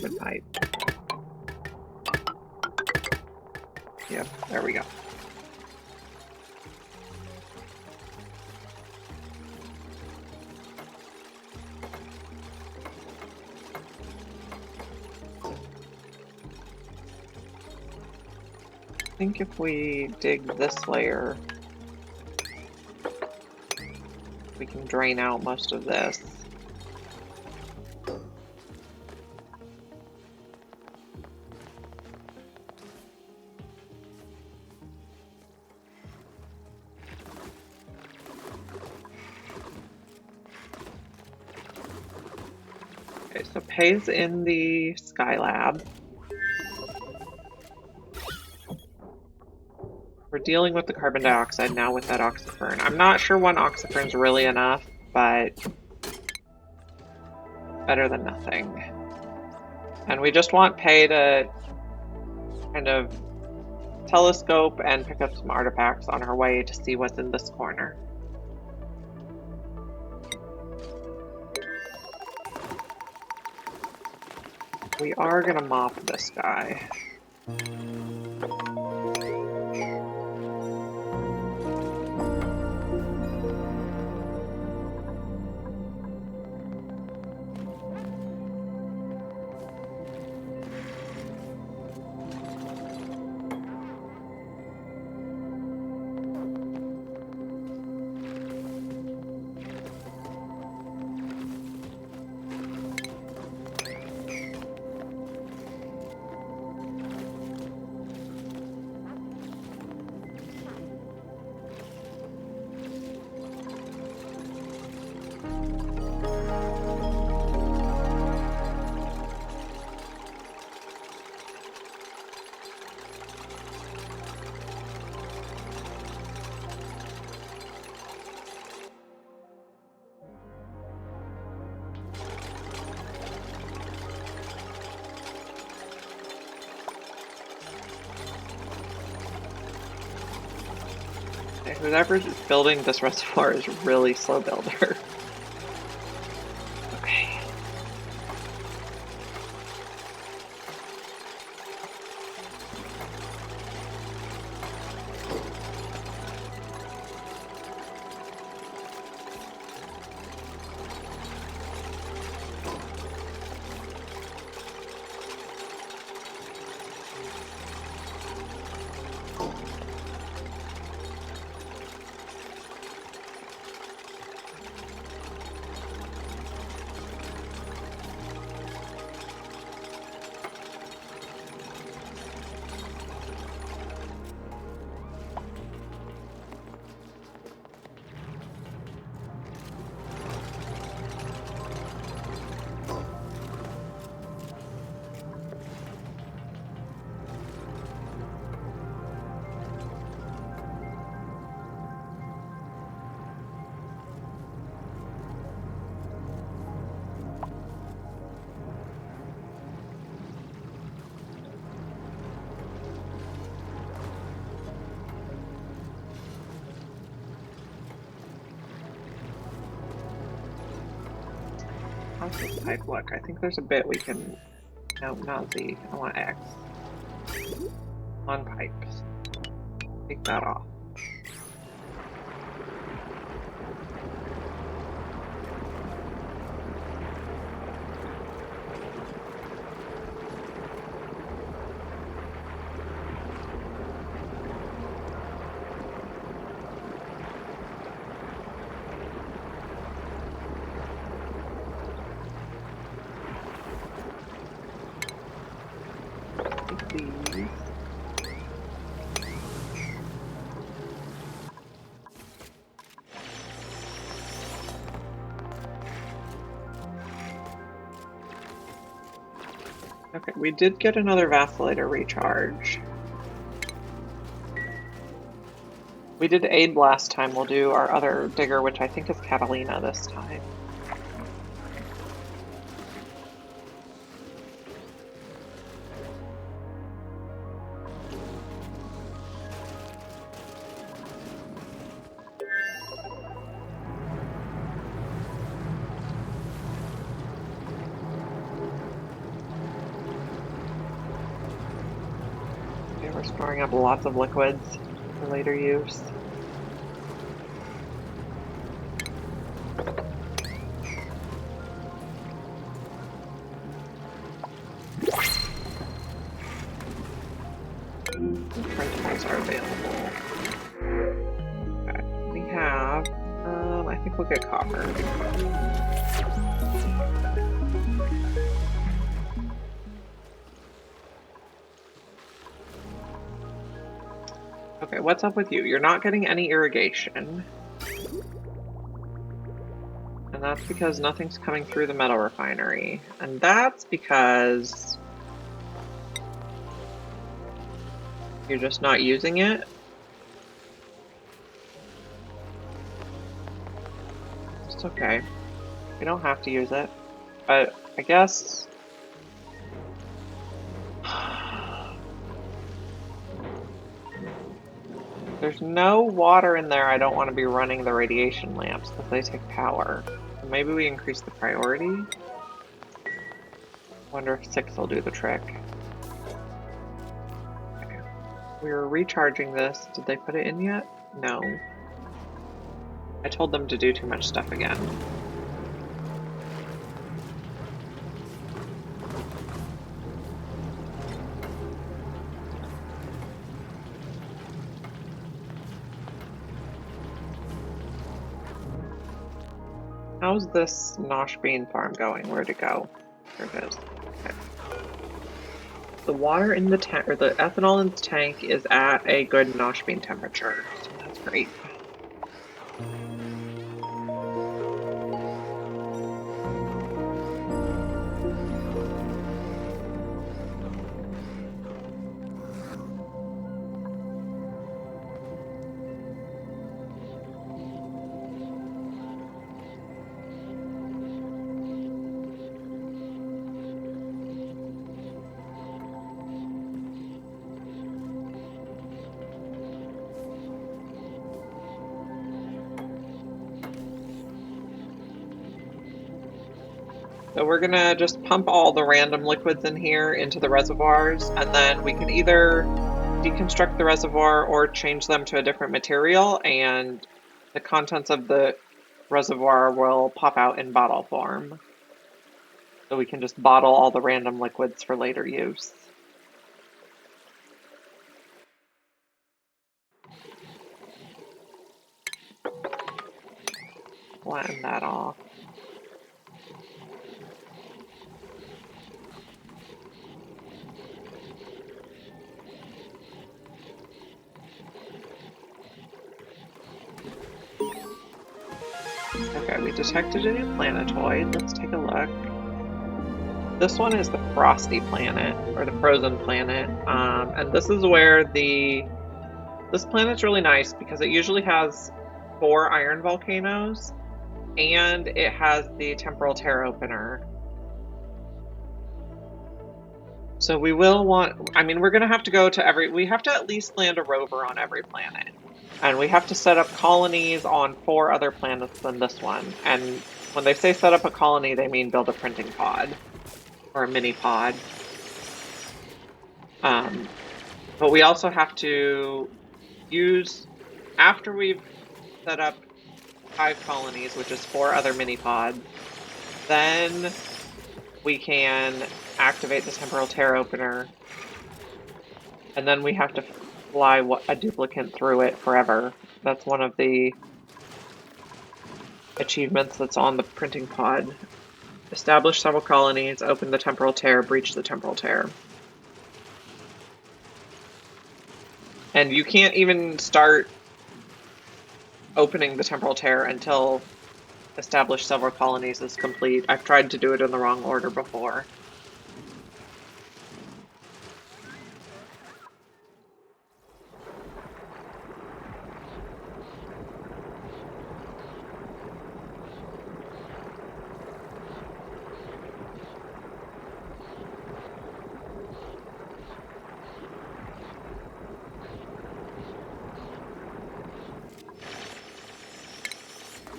Good pipe. Yep, there we go. I think if we dig this layer, we can drain out most of this. Okay, so Pay's in the Skylab. We're dealing with the carbon dioxide now with that oxyfern. I'm not sure one oxyfern's really enough, but better than nothing. And we just want Pay to kind of telescope and pick up some artifacts on her way to see what's in this corner. We are gonna mop this guy. Whoever's building this reservoir is a really slow builder. Okay. How's this pipe look? I think there's a bit we can... No, not Z. I want X. On pipes. Take that off. Okay, we did get another vacillator recharge. We did aid last time. We'll do our other digger, which I think is Catalina this time. We're storing up lots of liquids for later use. Principles are available. Okay, we have, I think we'll get copper. Okay, what's up with you? You're not getting any irrigation. And that's because nothing's coming through the metal refinery. And that's because you're just not using it. It's okay. You don't have to use it. But I guess... There's no water in there. I don't want to be running the radiation lamps because they take power. So maybe we increase the priority. Wonder if 6 will do the trick. Okay. We were recharging this. Did they put it in yet? No. I told them to do too much stuff again. How's this Nosh bean farm going? Where'd it go? There it is. Okay. The water in the tank, or the ethanol in the tank, is at a good Nosh bean temperature, so that's great. So we're gonna just pump all the random liquids in here into the reservoirs, and then we can either deconstruct the reservoir or change them to a different material, and the contents of the reservoir will pop out in bottle form. So we can just bottle all the random liquids for later use. Flatten that off. Okay, we detected a new planetoid. Let's take a look. This one is the Frosty planet, or the frozen planet. And this is where this planet's really nice because it usually has 4 iron volcanoes, and it has the temporal tear opener. So we will want, I mean, we're gonna have to go to we have to at least land a rover on every planet. And we have to set up colonies on 4 other planets than this one. And When they say set up a colony, they mean build a printing pod or a mini pod. But we also have to use, after we've set up 5 colonies, which is 4 other mini pods, then we can activate the temporal tear opener, and then we have to fly a duplicate through it forever. That's one of the achievements that's on the printing pod. Establish several colonies, open the temporal tear, breach the temporal tear. And you can't even start opening the temporal tear until establish several colonies is complete. I've tried to do it in the wrong order before.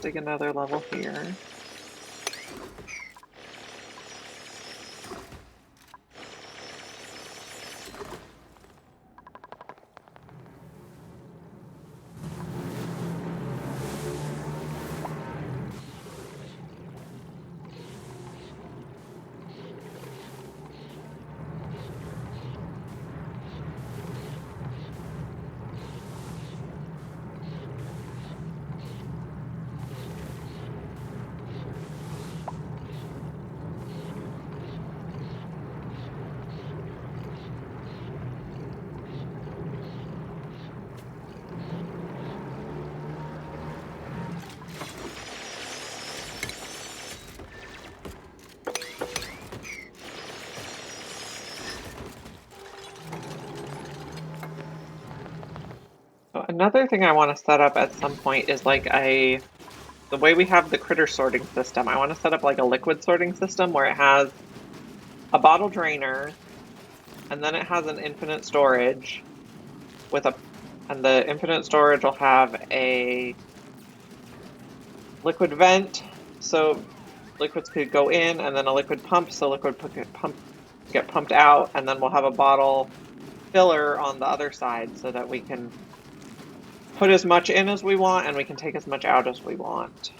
Dig another level here. Another thing I want to set up at some point is like the way we have the critter sorting system. I want to set up like a liquid sorting system where it has a bottle drainer, and then it has an infinite storage and the infinite storage will have a liquid vent, so liquids could go in, and then a liquid pump, so liquid get pumped out, and then we'll have a bottle filler on the other side so that we can put as much in as we want and we can take as much out as we want.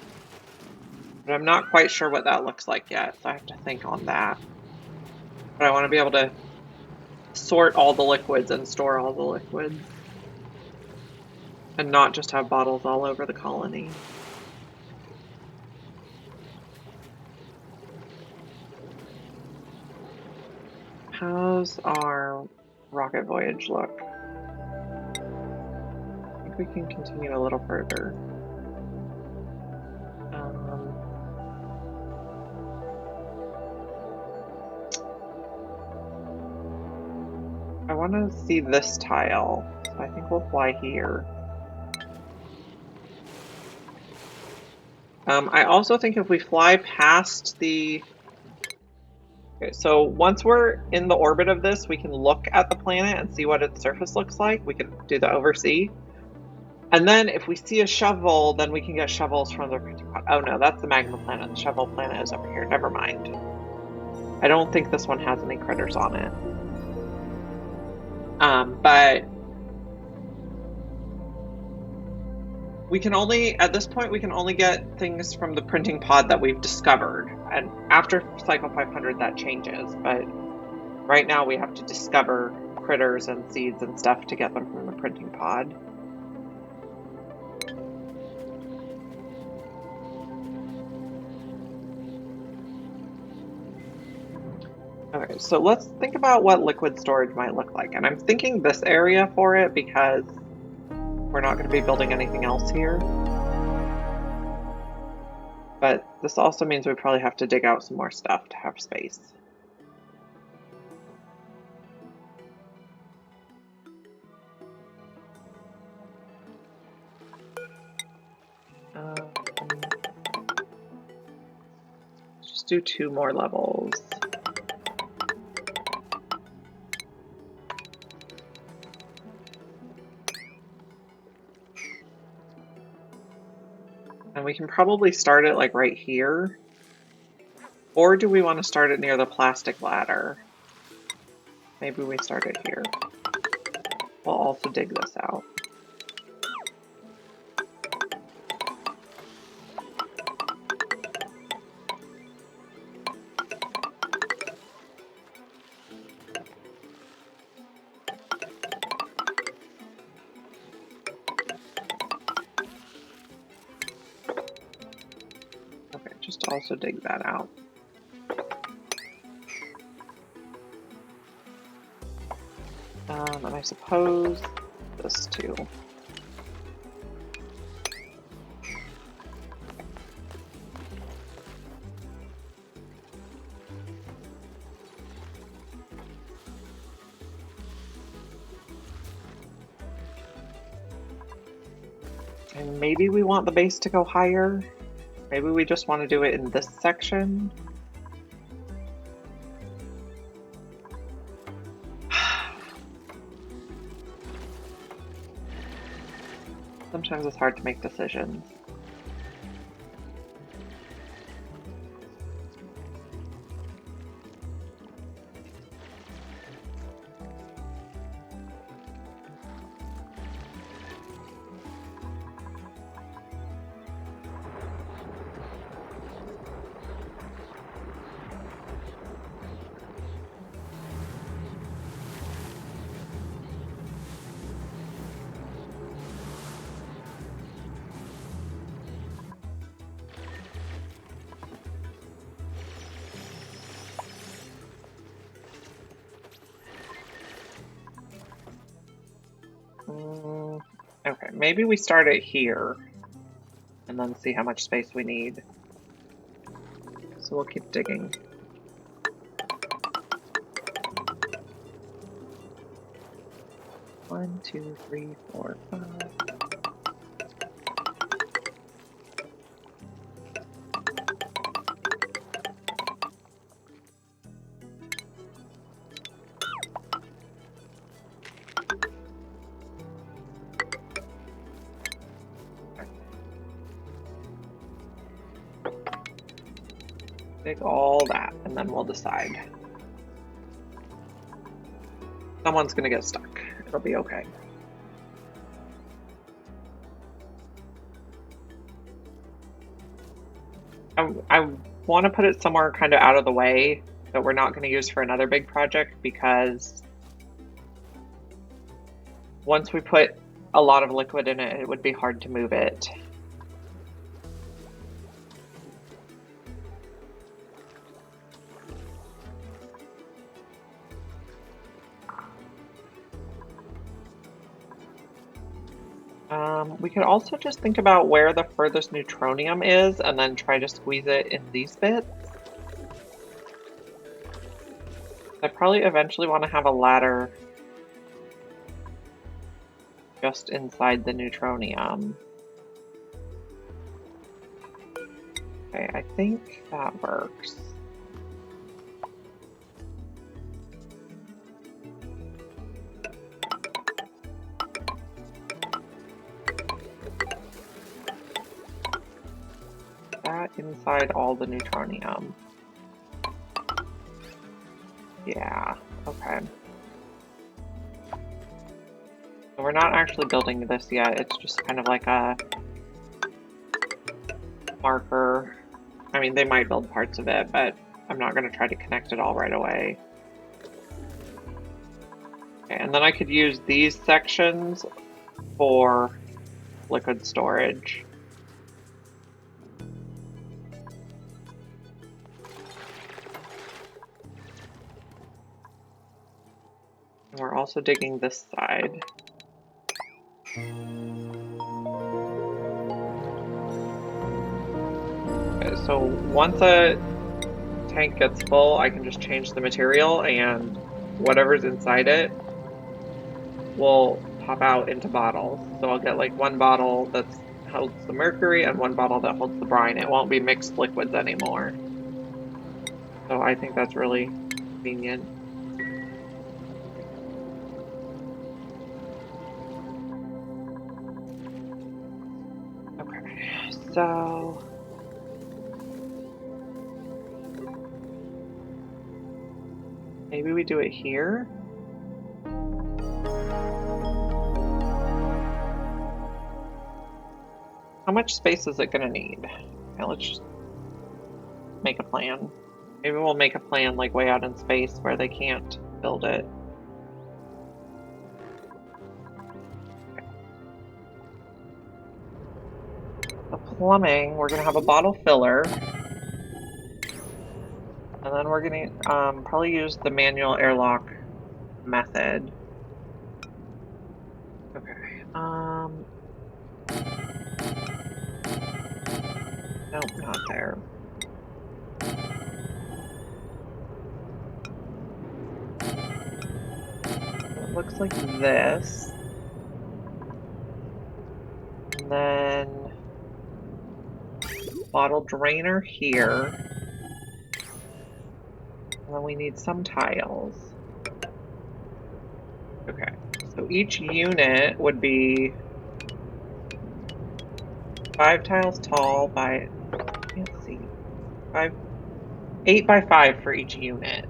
But I'm not quite sure what that looks like yet, so I have to think on that. But I want to be able to sort all the liquids and store all the liquids and not just have bottles all over the colony. How's our rocket voyage look? I think we can continue a little further. I want to see this tile, so I think we'll fly here. I also think if we fly past the... Okay, so once we're in the orbit of this, we can look at the planet and see what its surface looks like. We can do the oversee. And then if we see a shovel, then we can get shovels from the printing pod. Oh no, that's the magma planet. The shovel planet is over here. Never mind. I don't think this one has any critters on it. But we can only, at this point, we can only get things from the printing pod that we've discovered. And after cycle 500, that changes. But right now we have to discover critters and seeds and stuff to get them from the printing pod. Okay, so let's think about what liquid storage might look like. And I'm thinking this area for it because we're not going to be building anything else here. But this also means we probably have to dig out some more stuff to have space. Just do 2 more levels. And we can probably start it like right here. Or do we want to start it near the plastic ladder? Maybe we start it here. We'll also dig this out. Okay, just also dig that out. And I suppose this too. And maybe we want the base to go higher. Maybe we just want to do it in this section. Sometimes it's hard to make decisions. Okay, maybe we start it here and then see how much space we need. So we'll keep digging. One, two, three, four, five. Dig all that, and then we'll decide. Someone's gonna get stuck. It'll be okay. I want to put it somewhere kind of out of the way that we're not going to use for another big project, because once we put a lot of liquid in it, it would be hard to move it. We could also just think about where the furthest neutronium is and then try to squeeze it in these bits. I probably eventually want to have a ladder just inside the neutronium. Okay, I think that works. Inside all the neutronium. Yeah, okay. So we're not actually building this yet, it's just kind of like a marker. I mean, they might build parts of it, but I'm not going to try to connect it all right away. Okay, and then I could use these sections for liquid storage. And we're also digging this side. Okay, so once a tank gets full, I can just change the material, and whatever's inside it will pop out into bottles. So I'll get like one bottle that holds the mercury and one bottle that holds the brine. It won't be mixed liquids anymore. So I think that's really convenient. Okay, So maybe we do it here. How much space is it going to need? Okay, let's just make a plan. Maybe we'll make a plan like way out in space where they can't build it. Okay. The plumbing, we're going to have a bottle filler. And then we're going to probably use the manual airlock method. Okay. Nope, not there. It looks like this. And then bottle drainer here. And then we need some tiles. Okay, so each unit would be 5 tiles tall by, let's see, 8 by 5 for each unit.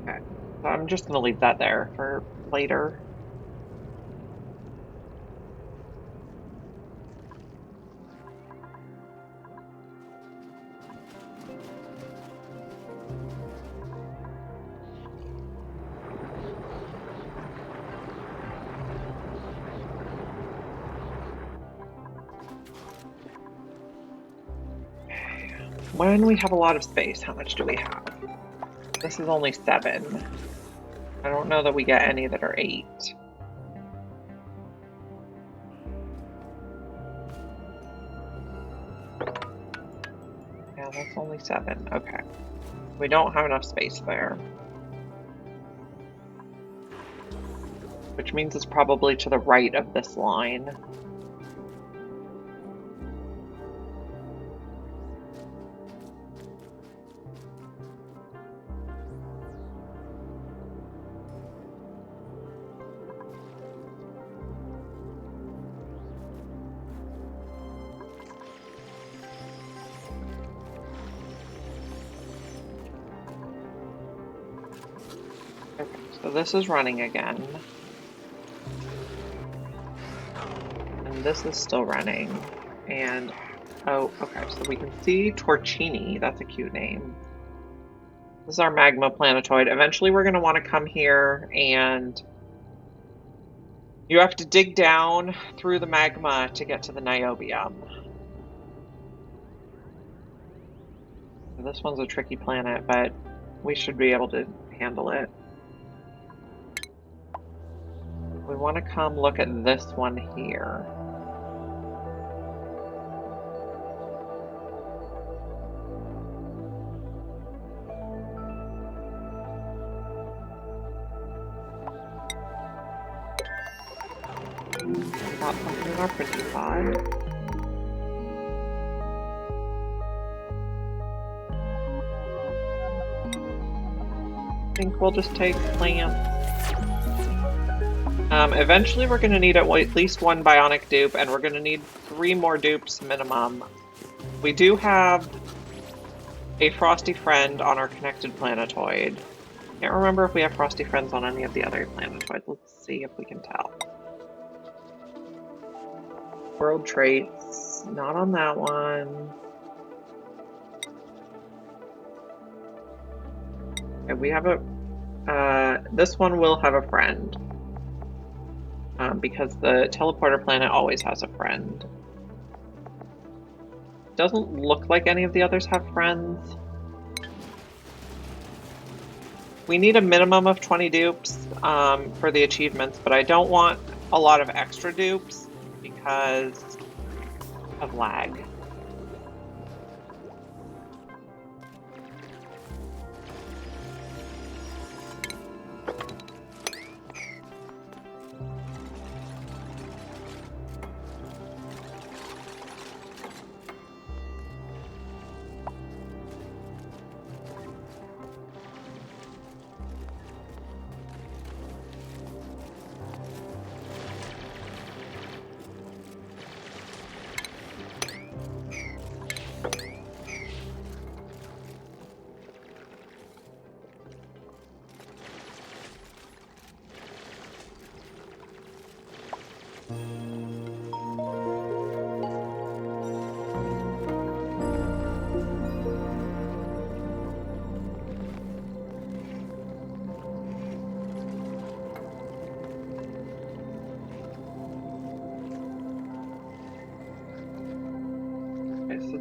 Okay, so I'm just gonna leave that there for later. When we have a lot of space, how much do we have? This is only 7. I don't know that we get any that are 8. Yeah, that's only 7. Okay. We don't have enough space there. Which means it's probably to the right of this line. Okay, so this is running again. And this is still running. And, oh, okay, so we can see Torcini. That's a cute name. This is our magma planetoid. Eventually we're going to want to come here and you have to dig down through the magma to get to the niobium. This one's a tricky planet, but we should be able to handle it. We want to come look at this one here. Got something in our printing pod. I think we'll just take plants. Eventually we're going to need at least 1 bionic dupe, and we're going to need 3 more dupes minimum. We do have a Frosty friend on our connected planetoid. Can't remember if we have Frosty friends on any of the other planetoids. Let's see if we can tell. World traits, not on that one. Okay, we have a, this one will have a friend. Because the teleporter planet always has a friend. Doesn't look like any of the others have friends. We need a minimum of 20 dupes for the achievements, but I don't want a lot of extra dupes because of lag.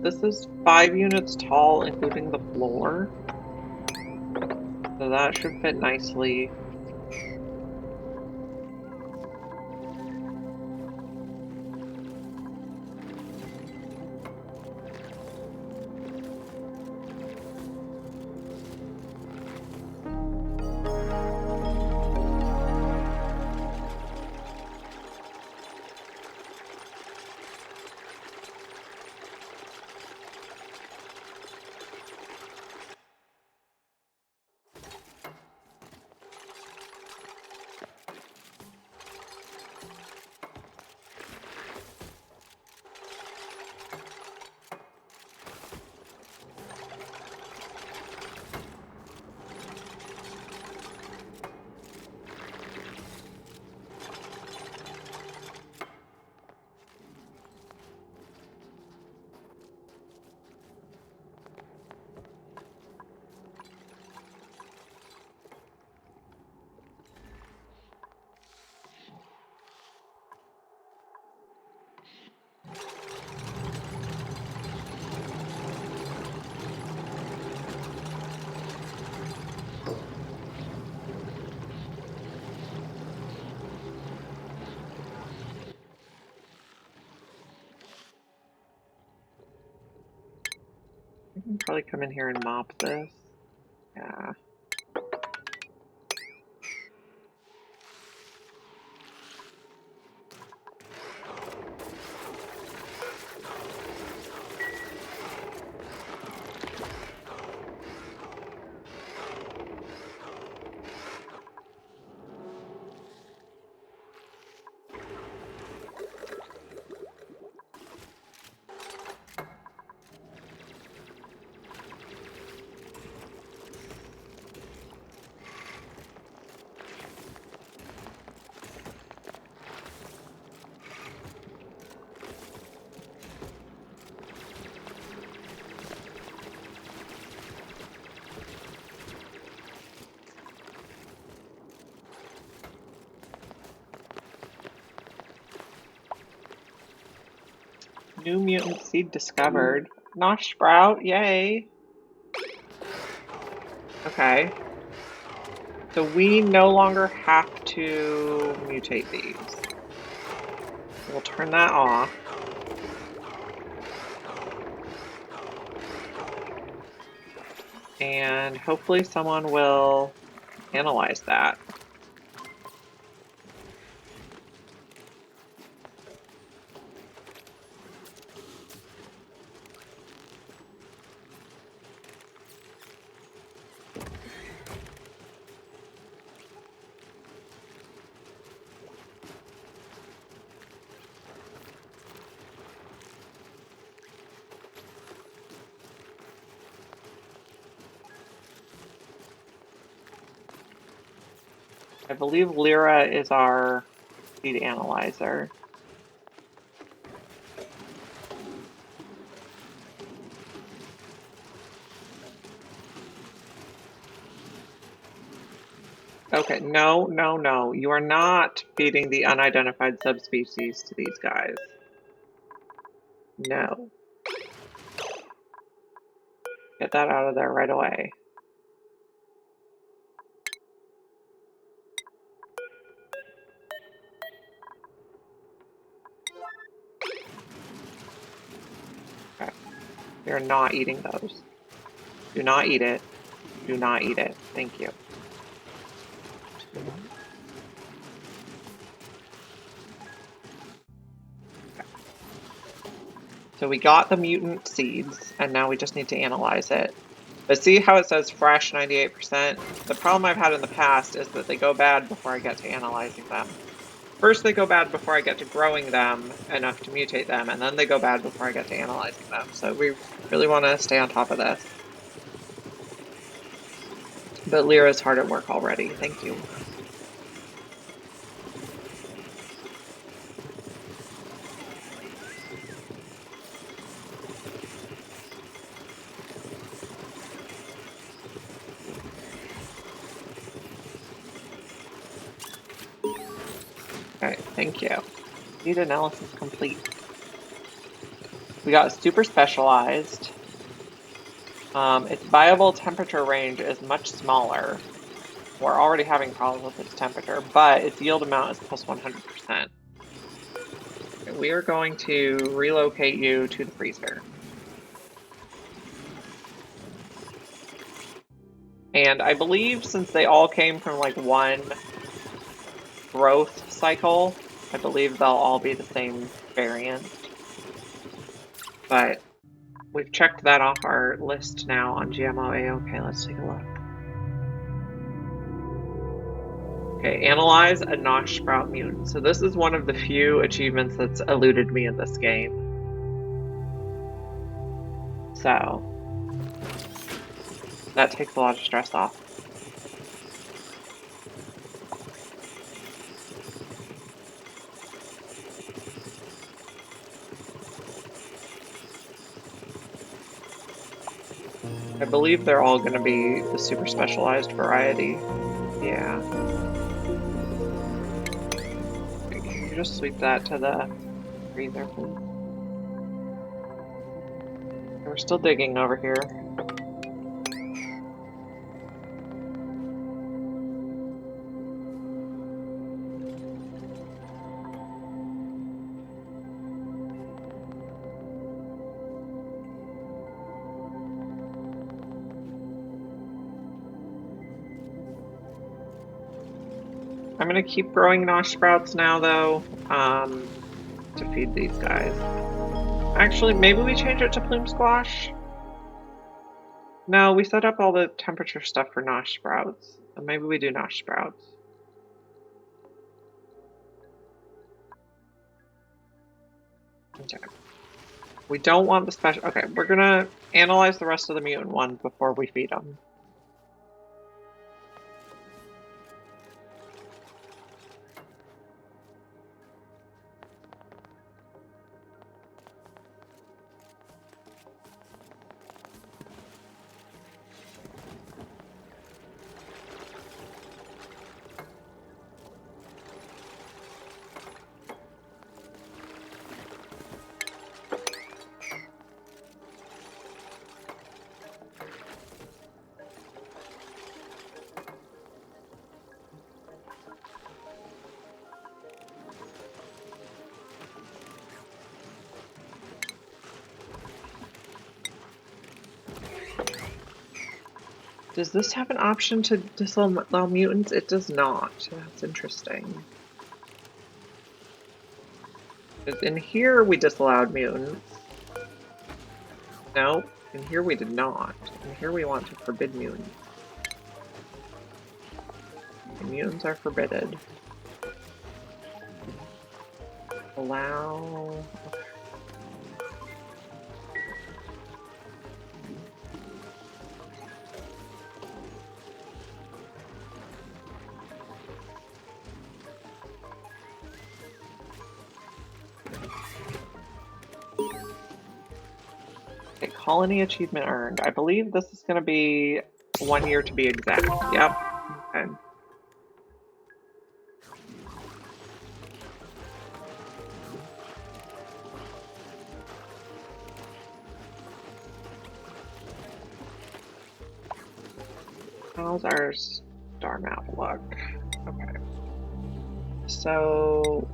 This is 5 units tall, including the floor. So that should fit nicely. I can probably come in here and mop this. Yeah. New mutant seed discovered. Nosh sprout, yay. Okay. So we no longer have to mutate these. We'll turn that off. And hopefully someone will analyze that. I believe Lyra is our seed analyzer. Okay, no, no, no. You are not feeding the unidentified subspecies to these guys. No. Get that out of there right away. Okay. You're not eating those. Do not eat it. Do not eat it. Thank you. Okay. So we got the mutant seeds, and now we just need to analyze it. But see how it says fresh 98%? The problem I've had in the past is that they go bad before I get to analyzing them. First they go bad before I get to growing them enough to mutate them, and then they go bad before I get to analyzing them. So we really want to stay on top of this. But Lyra's hard at work already. Thank you. Alright, thank you. Seed analysis complete. We got super specialized. Its viable temperature range is much smaller. We're already having problems with its temperature, but its yield amount is plus 100%. We are going to relocate you to the freezer. And I believe since they all came from like one growth cycle, I believe they'll all be the same variant. But we've checked that off our list now on GMO A-OK. Let's take a look. Okay, analyze a Nosh sprout mutant. So this is one of the few achievements that's eluded me in this game. So that takes a lot of stress off. I believe they're all going to be the super specialized variety. Yeah. Can you just sweep that to the freezer, please? We're still digging over here. I'm gonna keep growing Nosh sprouts now, though, to feed these guys. Actually, maybe we change it to plume squash? No, we set up all the temperature stuff for Nosh sprouts. So maybe we do Nosh sprouts. Okay. We don't want the special... Okay, we're gonna analyze the rest of the mutant ones before we feed them. Does this have an option to disallow mutants? It does not. That's interesting. In here we disallowed mutants. No, in here we did not. In here we want to forbid mutants. The mutants are forbidden. Allow... Okay, colony achievement earned. I believe this is going to be 1 year to be exact. Yep. Okay. How's our star map look? Okay. So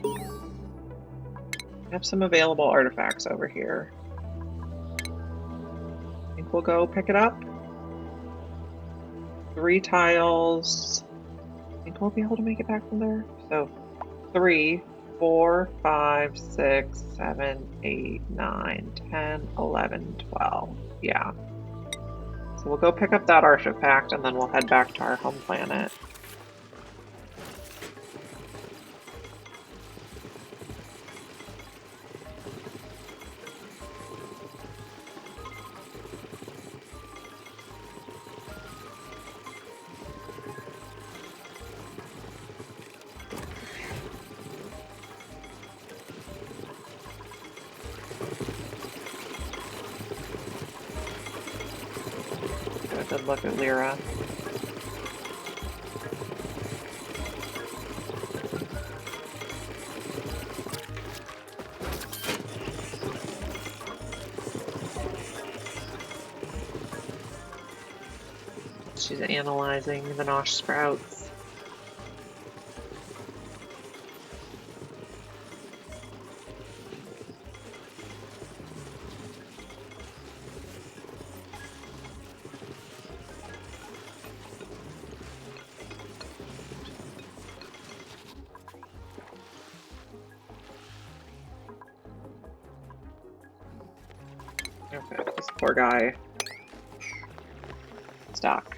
we have some available artifacts over here. I think we'll go pick it up. 3 tiles. I think we'll be able to make it back from there. So 3, 4, 5, 6, 7, 8, 9, 10, 11, 12. Yeah. So we'll go pick up that artifact and then we'll head back to our home planet. Good look at Lyra. She's analyzing the Nosh sprouts. Okay, this poor guy. Stuck.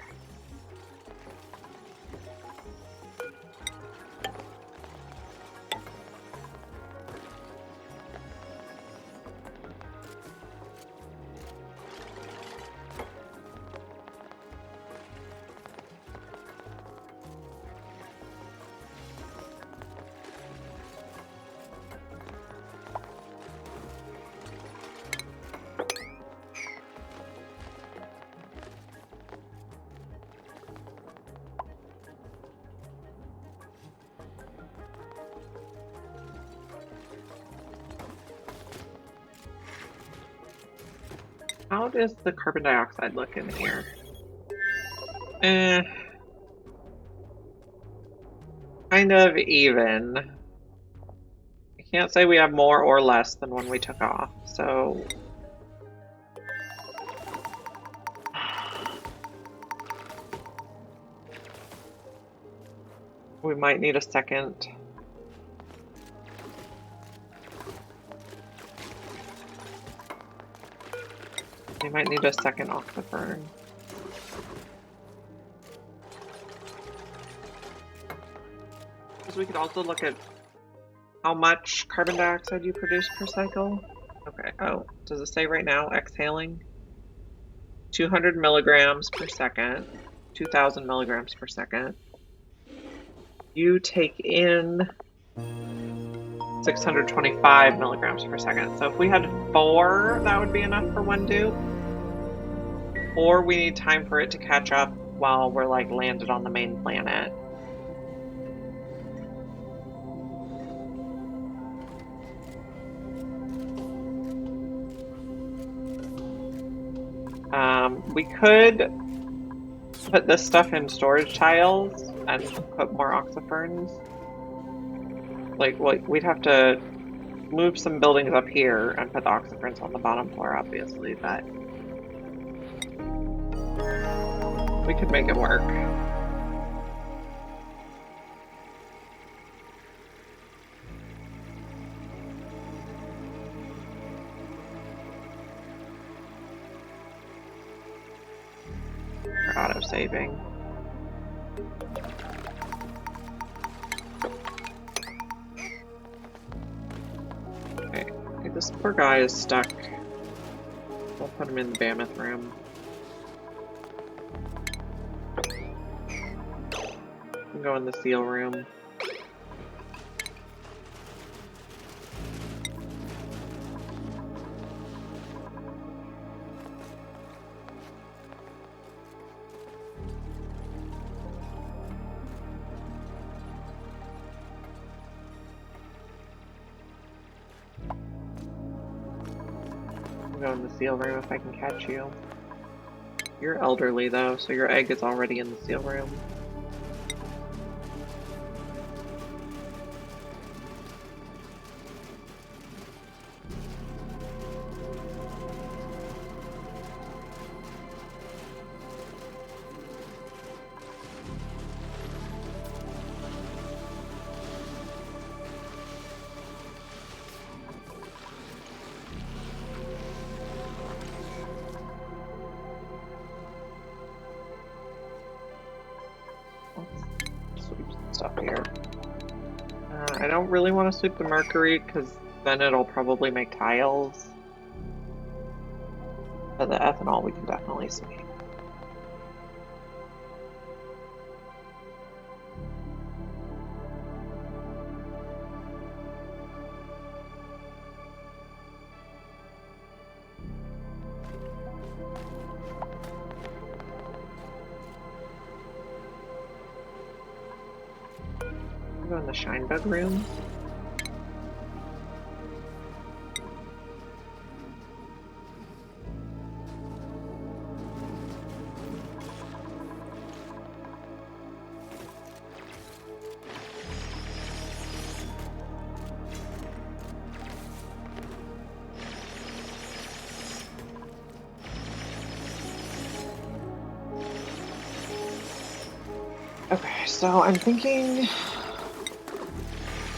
How does the carbon dioxide look in here? Kind of even. I can't say we have more or less than when we took off, so... We might need a second. We might need a second oxyburn. Because we could also look at how much carbon dioxide you produce per cycle. Okay, oh, does it say right now exhaling? 200 milligrams per second, 2,000 milligrams per second. You take in 625 milligrams per second. So if we had 4, that would be enough for one dupe. Or we need time for it to catch up while we're like landed on the main planet. We could put this stuff in storage tiles and put more oxyferns. Like we'd have to move some buildings up here and put the oxyferns on the bottom floor, obviously, but we could make it work. For auto-saving. Okay, this poor guy is stuck. We'll put him in the Mammoth room. We'll go in the seal room. Go in the seal room if I can catch you. You're elderly though, so your egg is already in the seal room. Stuff here. I don't really want to sweep the mercury because then it'll probably make tiles. But the ethanol we can definitely sweep. Go in the shine bug room. Okay, so I'm thinking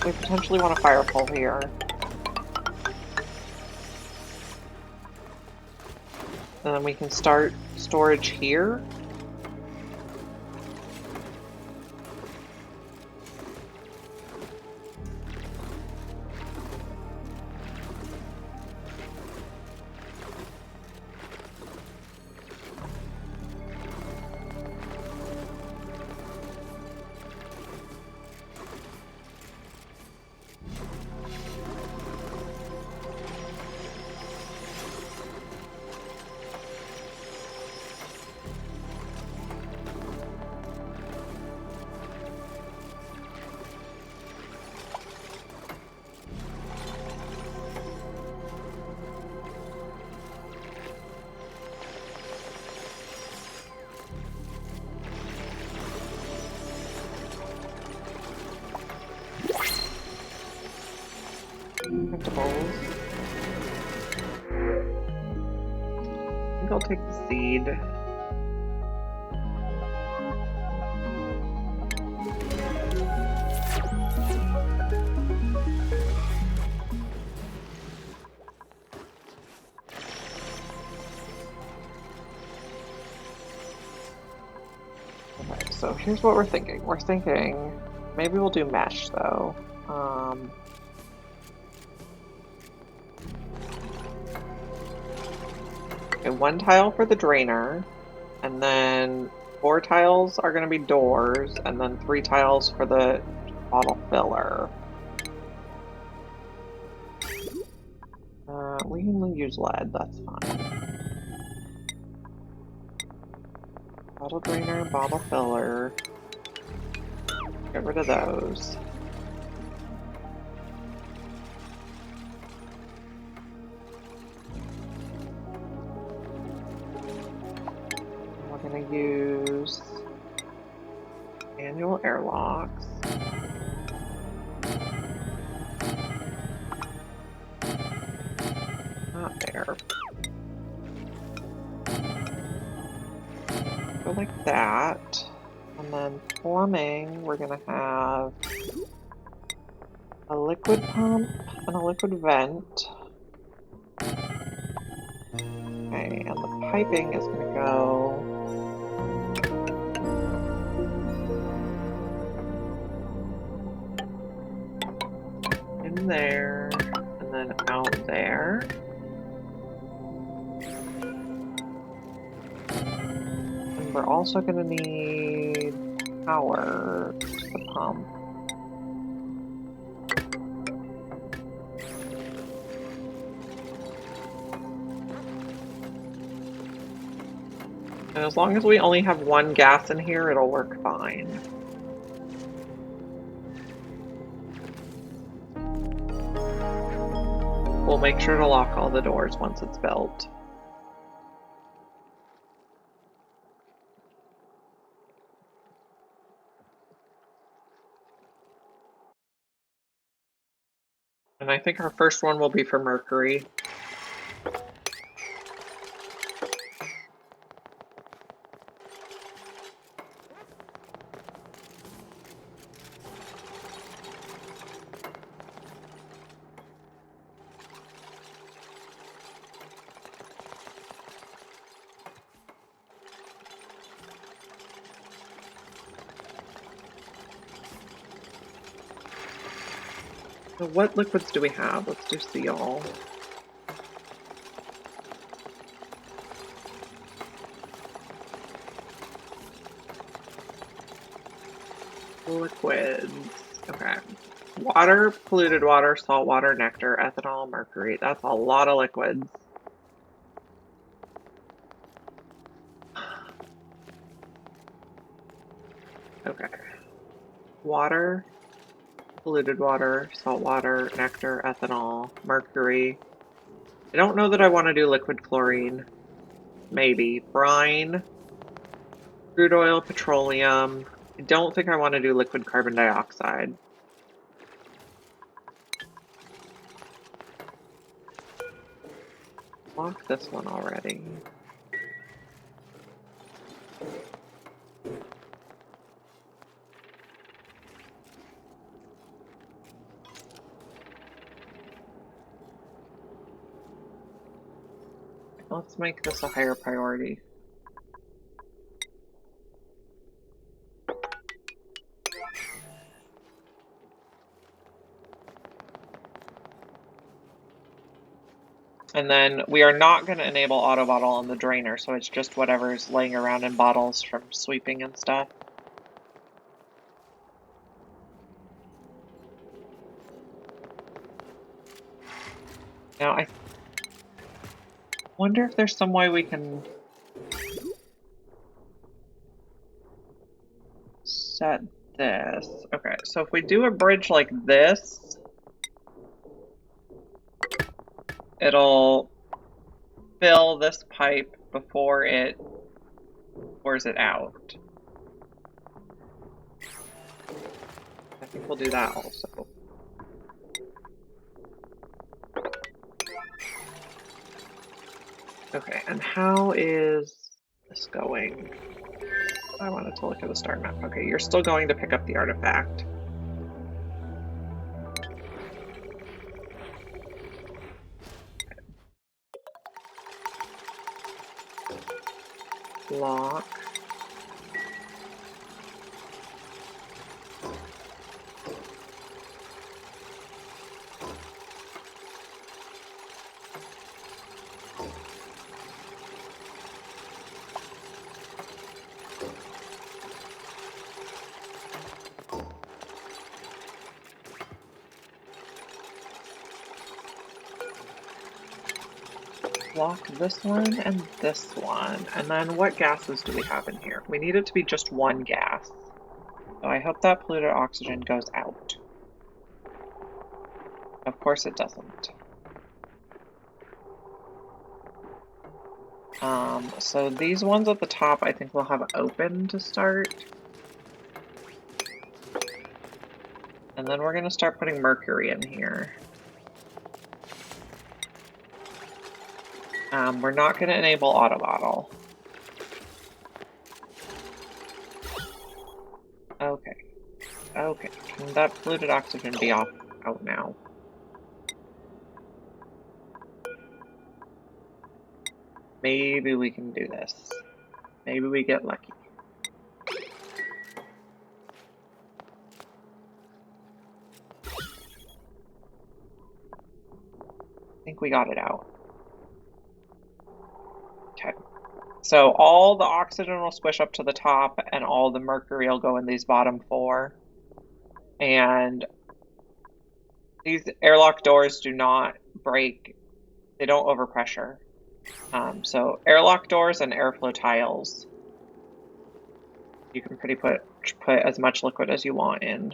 we potentially want a fire pole here. And then we can start storage here. Vegetables. I think I'll take the seed. Okay, so here's what we're thinking. We're thinking maybe we'll do mesh though. Okay, 1 tile for the drainer, and then 4 tiles are going to be doors, and then 3 tiles for the bottle filler. We can use lead, that's fine. Bottle drainer, bottle filler. Get rid of those. We're going to use manual airlocks. Not there. Go like that. And then plumbing, we're going to have a liquid pump and a liquid vent. Okay, and the piping is going to go in there and then out there. And we're also going to need power to the pump. And as long as we only have 1 gas in here, it'll work fine. We'll make sure to lock all the doors once it's built. And I think our first one will be for mercury. So what liquids do we have? Let's do seal. Liquids. Okay. Water, polluted water, salt water, nectar, ethanol, mercury. That's a lot of liquids. Okay. Water, polluted water, salt water, nectar, ethanol, mercury. I don't know that I want to do liquid chlorine. Maybe. Brine, crude oil, petroleum. I don't think I want to do liquid carbon dioxide. Lock this one already. let's make this a higher priority. And then we are not going to enable auto bottle on the drainer, so it's just whatever's laying around in bottles from sweeping and stuff. Now, I wonder if there's some way we can set this. Okay, so if we do a bridge like this, it'll fill this pipe before it pours it out. I think we'll do that also. Okay, and how is this going? I wanted to look at the start map. Okay, you're still going to pick up the artifact. Lock. Lock this one and this one. And then what gases do we have in here? We need it to be just one gas. So I hope that polluted oxygen goes out. Of course it doesn't. So these ones at the top I think we'll have open to start. And then we're going to start putting mercury in here. We're not going to enable auto bottle. Okay. Okay. Can that polluted oxygen be out now? Maybe we can do this. Maybe we get lucky. I think we got it out. Okay. So all the oxygen will squish up to the top and all the mercury will go in these bottom four. And these airlock doors do not break. They don't overpressure. So airlock doors and airflow tiles, you can pretty put as much liquid as you want in.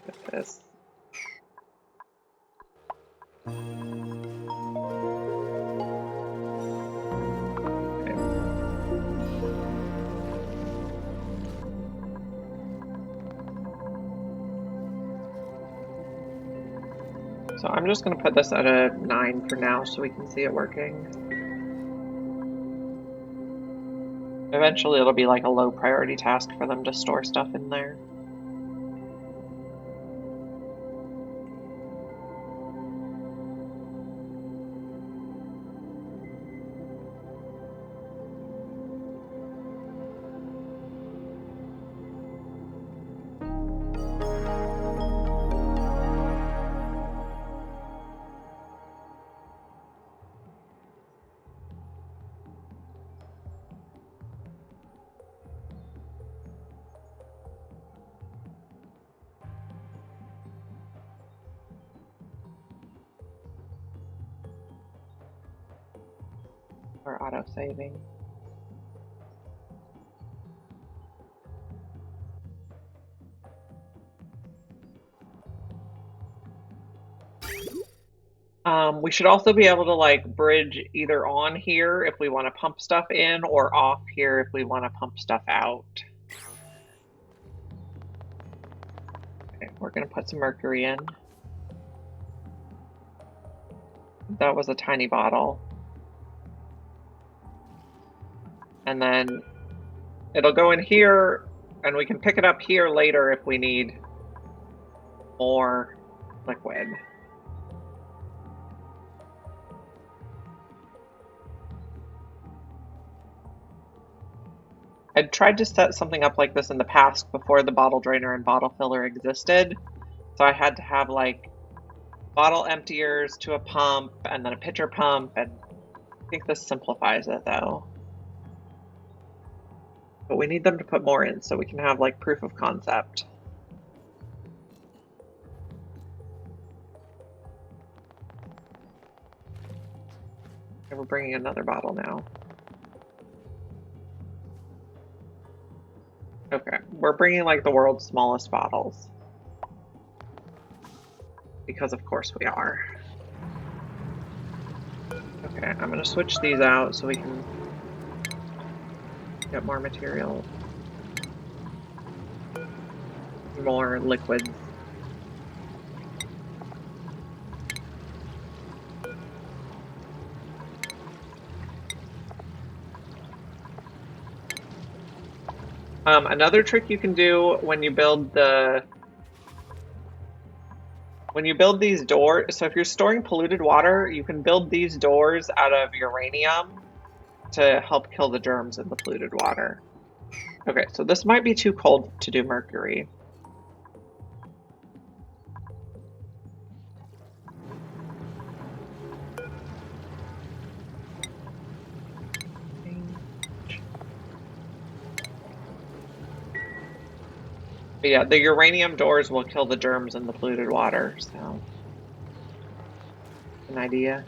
Get this. So I'm just going to put this at a 9 for now so we can see it working. Eventually it'll be like a low priority task for them to store stuff in there. Or auto-saving. We should also be able to like bridge either on here if we want to pump stuff in or off here if we want to pump stuff out. Okay, we're going to put some mercury in. That was a tiny bottle. And then it'll go in here, and we can pick it up here later if we need more liquid. I'd tried to set something up like this in the past before the bottle drainer and bottle filler existed. So I had to have like bottle emptiers to a pump and then a pitcher pump, and I think this simplifies it though. But we need them to put more in so we can have like proof of concept. And we're bringing another bottle now. Okay, we're bringing like the world's smallest bottles. Because of course we are. Okay, I'm gonna switch these out so we can get more material. More liquids. Another trick you can do when you build these doors, so if you're storing polluted water, you can build these doors out of uranium to help kill the germs in the polluted water. Okay, so this might be too cold to do mercury. But yeah, the uranium doors will kill the germs in the polluted water, so an idea.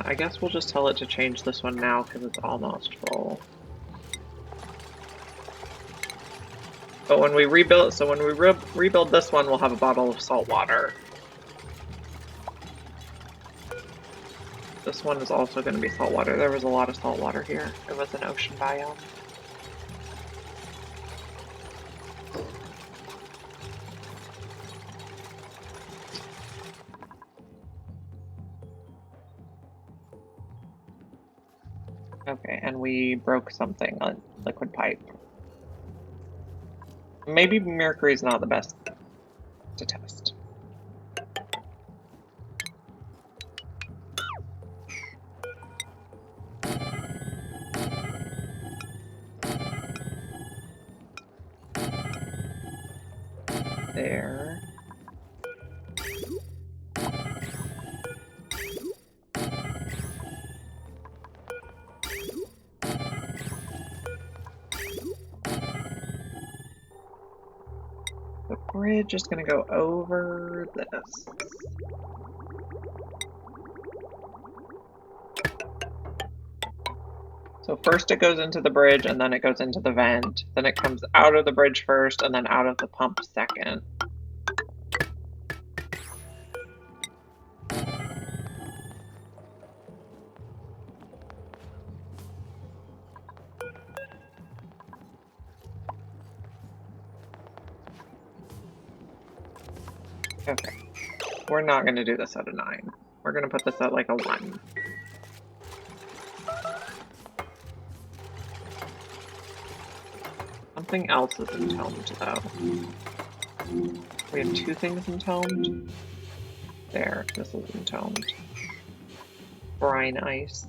I guess we'll just tell it to change this one now because it's almost full. But when we rebuild, rebuild this one, we'll have a bottle of salt water. This one is also going to be salt water. There was a lot of salt water here. It was an ocean biome. Okay, and we broke something on liquid pipe. Maybe mercury is not the best to test. There. The bridge is going to go over this. So first it goes into the bridge and then it goes into the vent. Then it comes out of the bridge first and then out of the pump second. Okay, we're not going to do this at a 9. We're going to put this at like a 1. Something else is entombed though. We have 2 things entombed. There, this is entombed. Brine ice.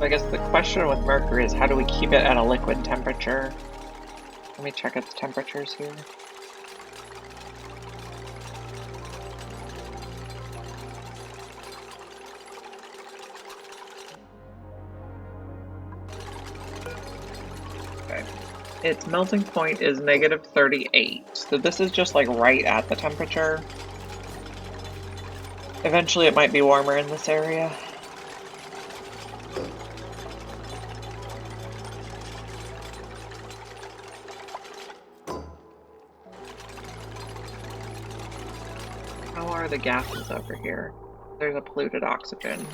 I guess the question with mercury is how do we keep it at a liquid temperature? Let me check its temperatures here. Okay. Its melting point is -38, so this is just like right at the temperature. Eventually it might be warmer in this area. How are the gases over here? There's a polluted oxygen.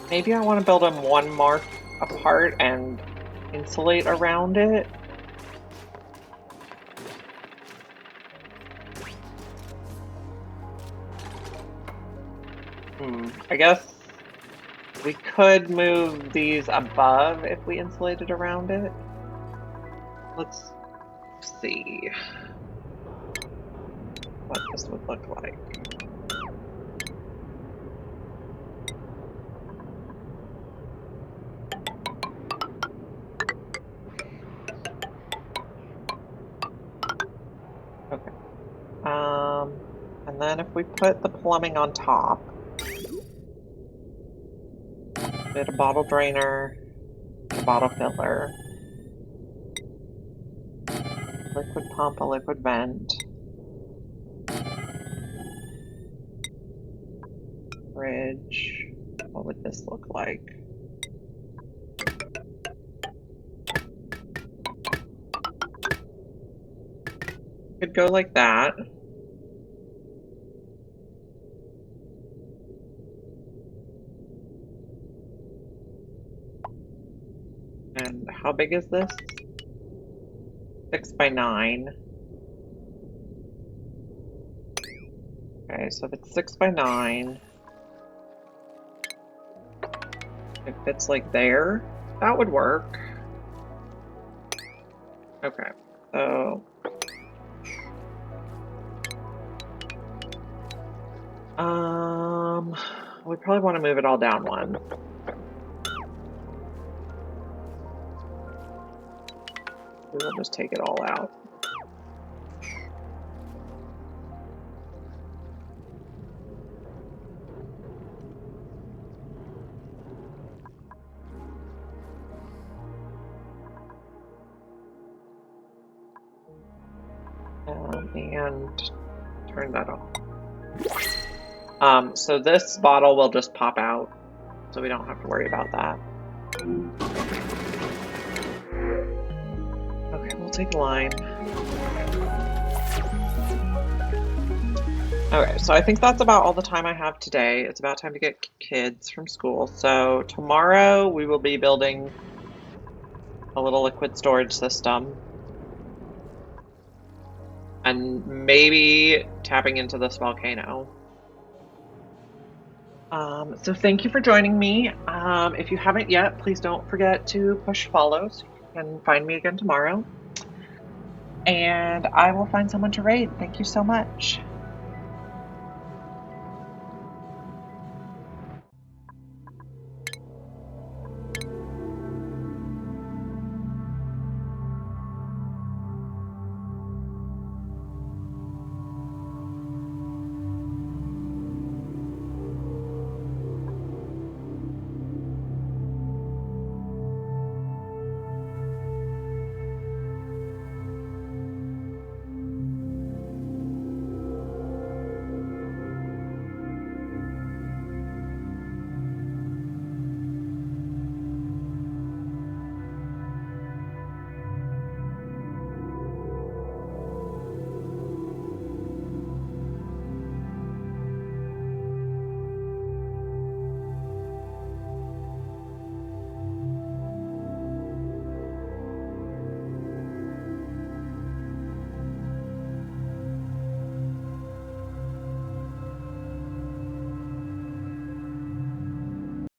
Maybe I want to build them one mark apart and insulate around it. I guess we could move these above if we insulated around it. Let's see what this would look like. Okay. And then if we put the plumbing on top, get a bottle drainer, a bottle filler, liquid pump, a liquid vent, fridge. What would this look like? Could go like that. And how big is this? 6 by 9. Okay, so if it's 6 by 9, it fits like there, that would work. Okay, so we probably want to move it all down one. We'll just take it all out. And turn that off. So this bottle will just pop out, so we don't have to worry about that. Okay, we'll take lime. Okay, so I think that's about all the time I have today. It's about time to get kids from school. So tomorrow we will be building a little liquid storage system. And maybe tapping into this volcano. So thank you for joining me. If you haven't yet, please don't forget to push follow so you can find me again tomorrow. And I will find someone to raid. Thank you so much.